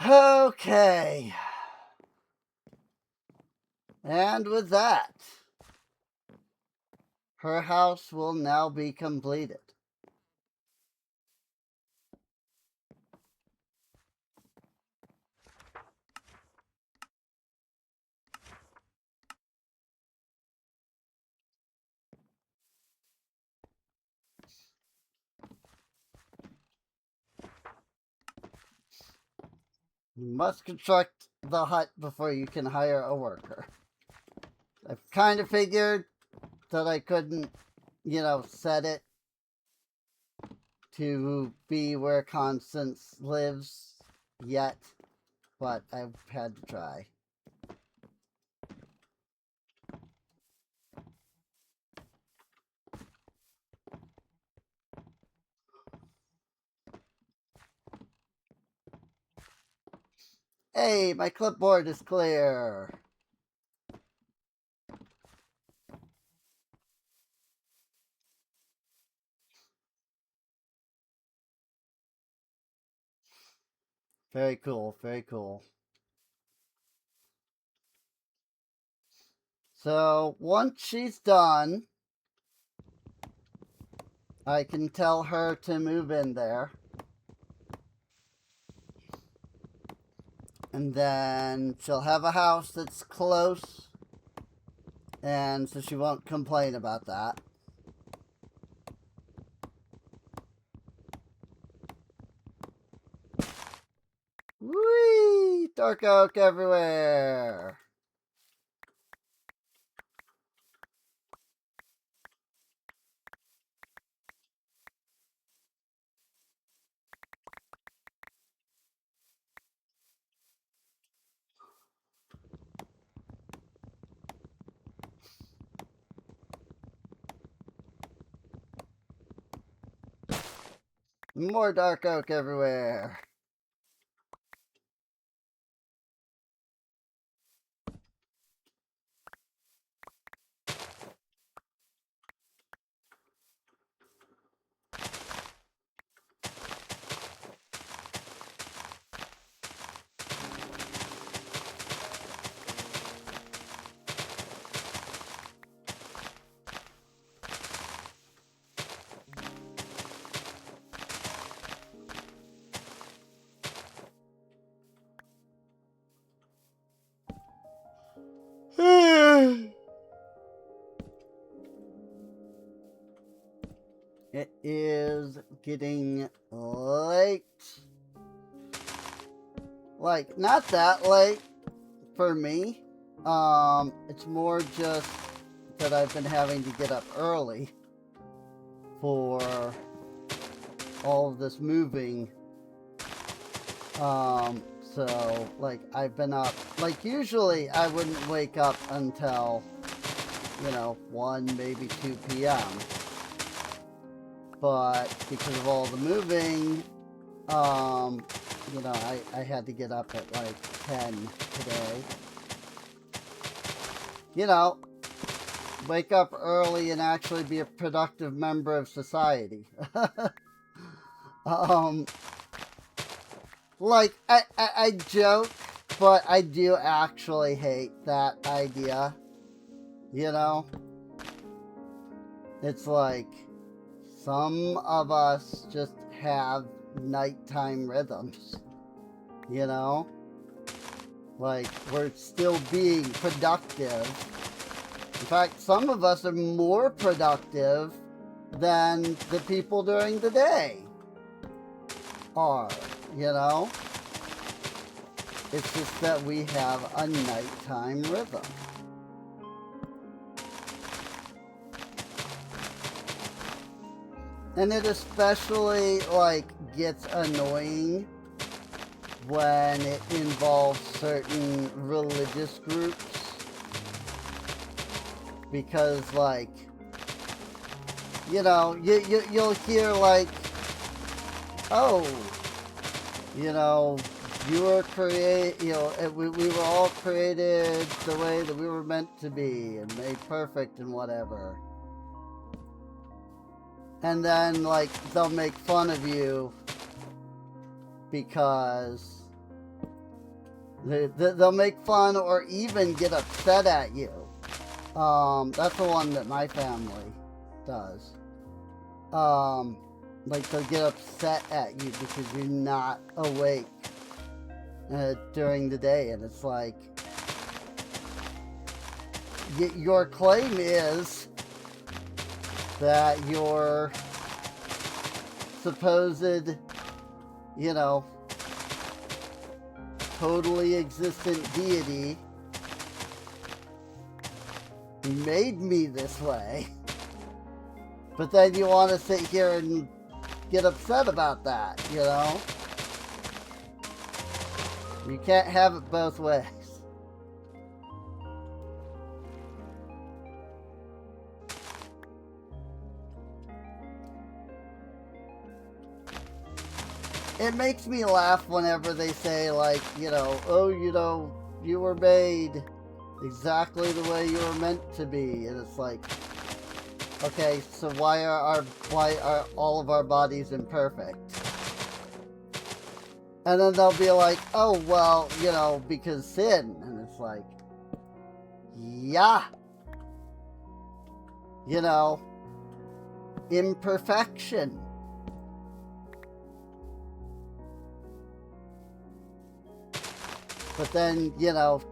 okay. And with that, her house will now be completed. You must construct the hut before you can hire a worker. I've kind of figured that I couldn't, set it to be where Constance lives yet, but I've had to try. Hey, my clipboard is clear. Very cool, very cool. So once she's done, I can tell her to move in there. And then she'll have a house that's close, and so she won't complain about that. Whee! Dark oak everywhere! More dark oak everywhere. It is getting late. Like, not that late for me. It's more just that I've been having to get up early for all of this moving. So, like, I've been up, like, usually I wouldn't wake up until, 1, maybe 2 p.m. But because of all the moving, I had to get up at, like, 10 today. Wake up early and actually be a productive member of society. Like, I joke, but I do actually hate that idea. It's like, some of us just have nighttime rhythms. Like, we're still being productive. In fact, some of us are more productive than the people during the day are. It's just that we have a nighttime rhythm. And it especially, like, gets annoying when it involves certain religious groups. Because, like, you'll hear, like, oh, you were we were all created the way that we were meant to be and made perfect and whatever. And then, like, they'll make fun of you because they'll make fun or even get upset at you. That's the one that my family does. Like, they'll get upset at you because you're not awake during the day, and it's like, your claim is that your supposed, totally existent deity made me this way. But then you want to sit here and get upset about that, you know? You can't have it both ways. It makes me laugh whenever they say, like, you know, oh, you know, you were made exactly the way you were meant to be. And it's like, okay, so why are all of our bodies imperfect? And then they'll be like, oh, well, you know, because sin. And it's like, yeah. You know, imperfection. But then, you know,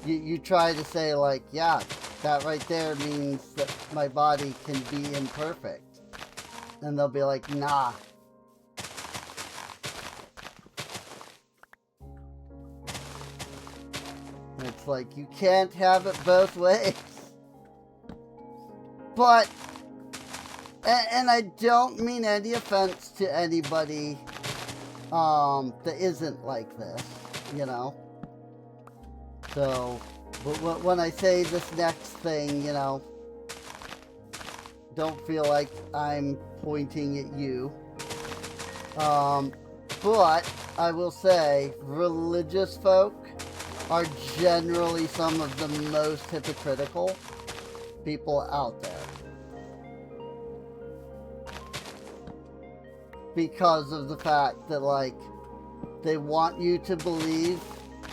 you try to say, like, yeah, that right there means that my body can be imperfect. And they'll be like, nah. And it's like, you can't have it both ways. But, and I don't mean any offense to anybody that isn't like this, you know? So, but when I say this next thing, you know, don't feel like I'm pointing at you. But I will say, religious folk are generally some of the most hypocritical people out there. Because of the fact that, like, they want you to believe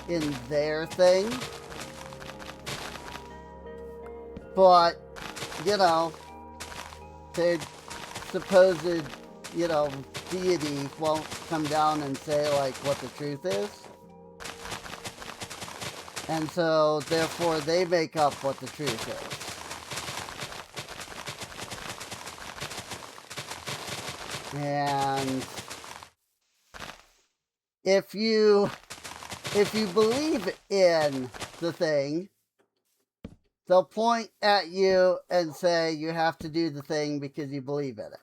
in their thing, but, you know, their supposed, you know, deity won't come down and say, like, what the truth is. And so, therefore, they make up what the truth is. And if you believe in the thing, they'll point at you and say you have to do the thing because you believe in it.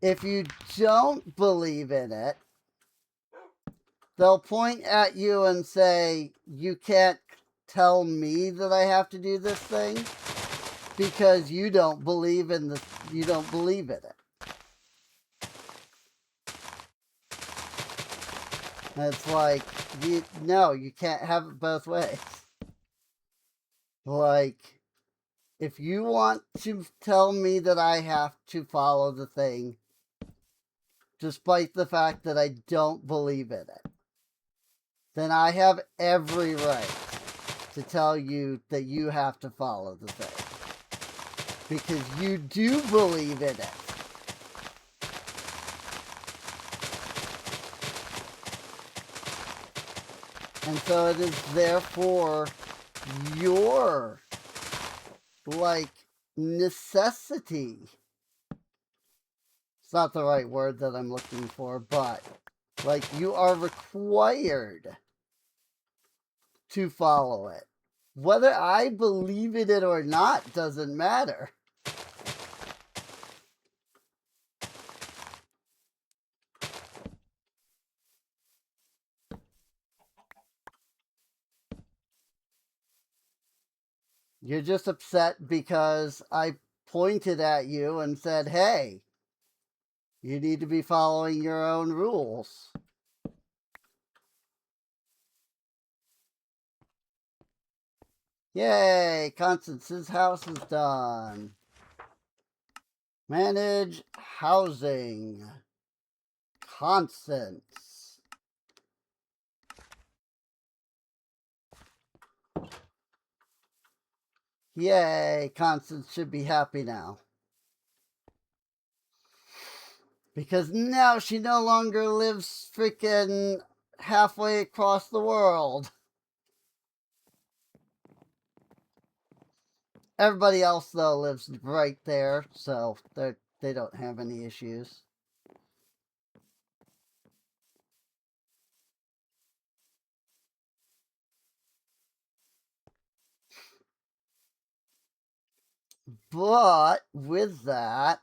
If you don't believe in it, they'll point at you and say, you can't tell me that I have to do this thing because you don't believe in it. And it's like, no, you can't have it both ways. Like, if you want to tell me that I have to follow the thing, despite the fact that I don't believe in it, then I have every right to tell you that you have to follow the thing. Because you do believe in it. And so it is therefore your, like, necessity. It's not the right word that I'm looking for, but, like, you are required to follow it. Whether I believe in it or not doesn't matter. You're just upset because I pointed at you and said, hey, you need to be following your own rules. Yay, Constance's house is done. Manage housing. Constance. Yay, Constance should be happy now. Because now she no longer lives freaking halfway across the world. Everybody else, though, lives right there, so they don't have any issues. But with that,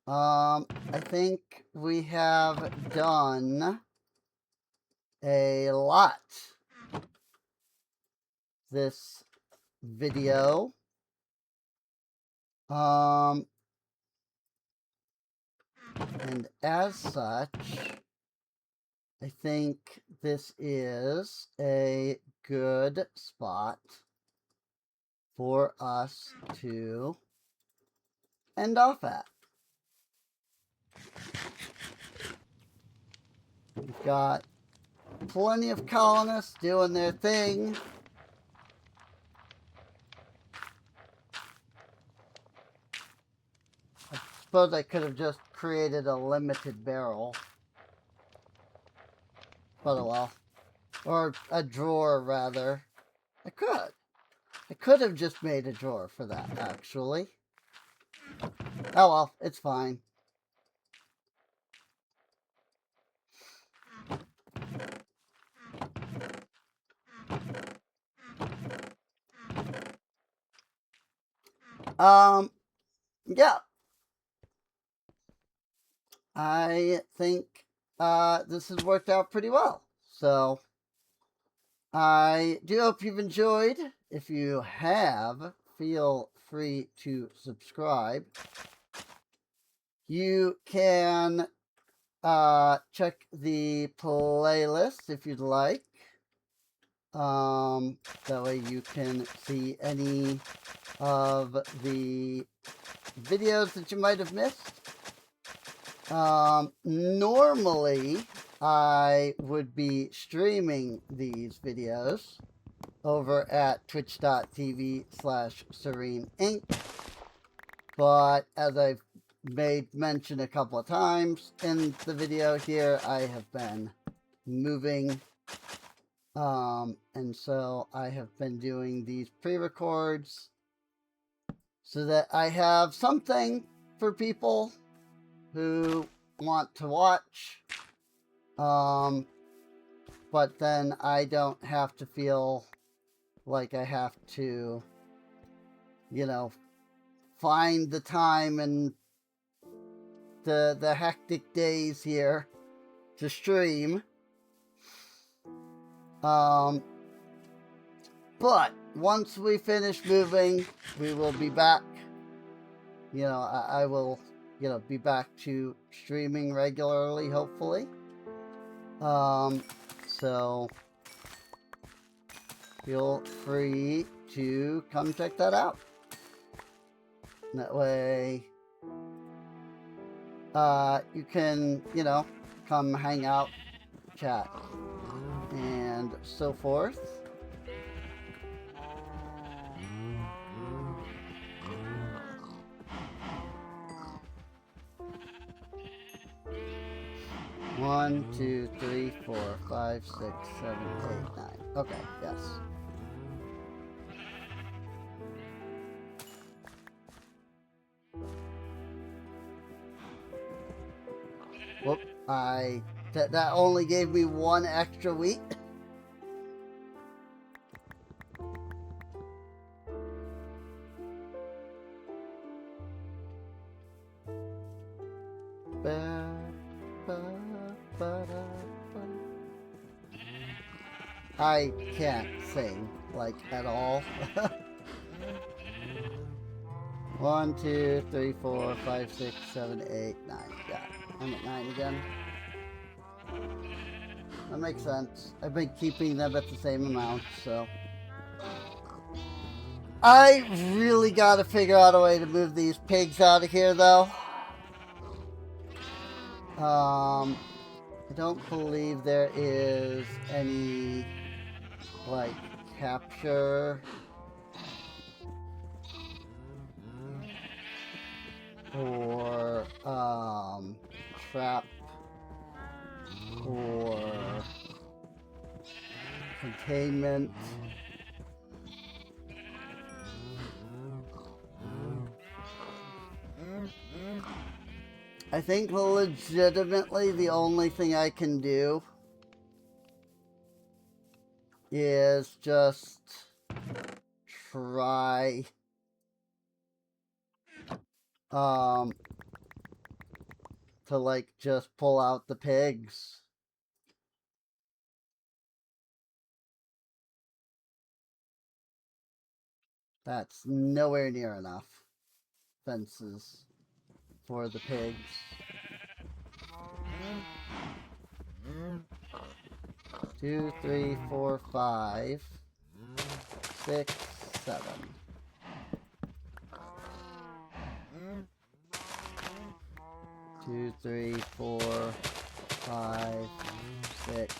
I think we have done a lot this video. And as such, I think this is a good spot for us to end off at. We've got plenty of colonists doing their thing. I suppose I could have just created a limited barrel. But oh well. Or a drawer, rather. I could have just made a drawer for that, actually. Oh well, it's fine. Yeah. I think this has worked out pretty well. So, I do hope you've enjoyed. If you have, feel free to subscribe. You can check the playlist if you'd like. That way you can see any of the videos that you might have missed. Normally, I would be streaming these videos over at twitch.tv/SereneInc. But as I've made mention a couple of times in the video here, I have been moving. And so I have been doing these pre-records so that I have something for people who want to watch. But then I don't have to feel like I have to, you know, find the time and the hectic days here to stream. But once we finish moving, we will be back. You know, I will, you know, be back to streaming regularly, hopefully. So feel free to come check that out. That way, you can, you know, come hang out, chat, and so forth. One, 2, 3, 4, 5, 6, 7, 8, 9. Okay, yes. Whoop, that only gave me one extra week. I can't sing, like, at all. 1, 2, 3, 4, 5, 6, 7, 8, 9. Yeah, I'm at 9 again. That makes sense. I've been keeping them at the same amount, so. I really gotta figure out a way to move these pigs out of here, though. I don't believe there is any, like, capture or trap or containment. I think legitimately the only thing I can do is just try to like just pull out the pigs. That's nowhere near enough fences for the pigs. 2, 3, 4, 5, 6, 7. 2, 3, 4, 5, 6,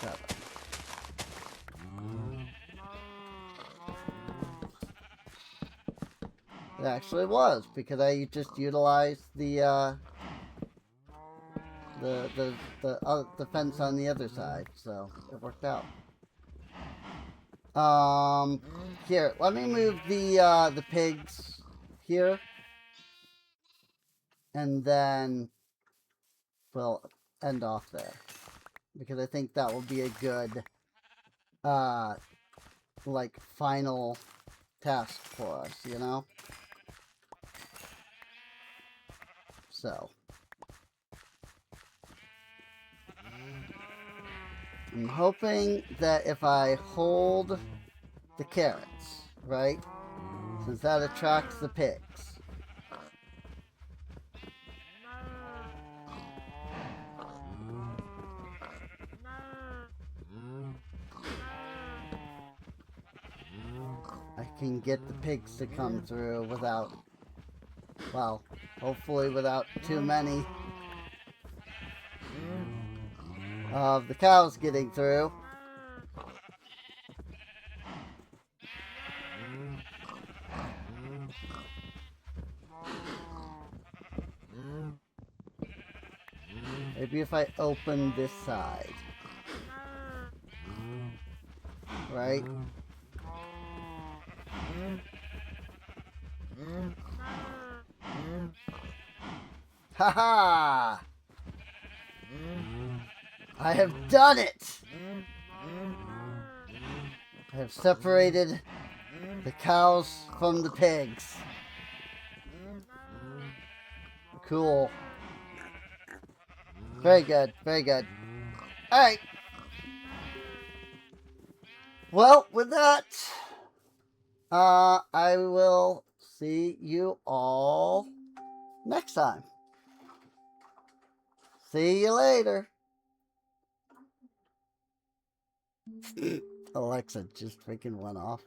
7. It actually was, because I just utilized the fence on the other side, so it worked out. Here, let me move the pigs here, and then we'll end off there, because I think that will be a good like final task for us, you know? So I'm hoping that if I hold the carrots, right? Since that attracts the pigs. I can get the pigs to come through without, well, hopefully without too many of the cows getting through. Maybe if I open this side. Right? Haha! I have done it! I have separated the cows from the pigs. Cool. Very good, very good. Alright. Well, with that, I will see you all next time. See you later. Alexa just freaking went off.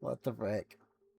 What the frick?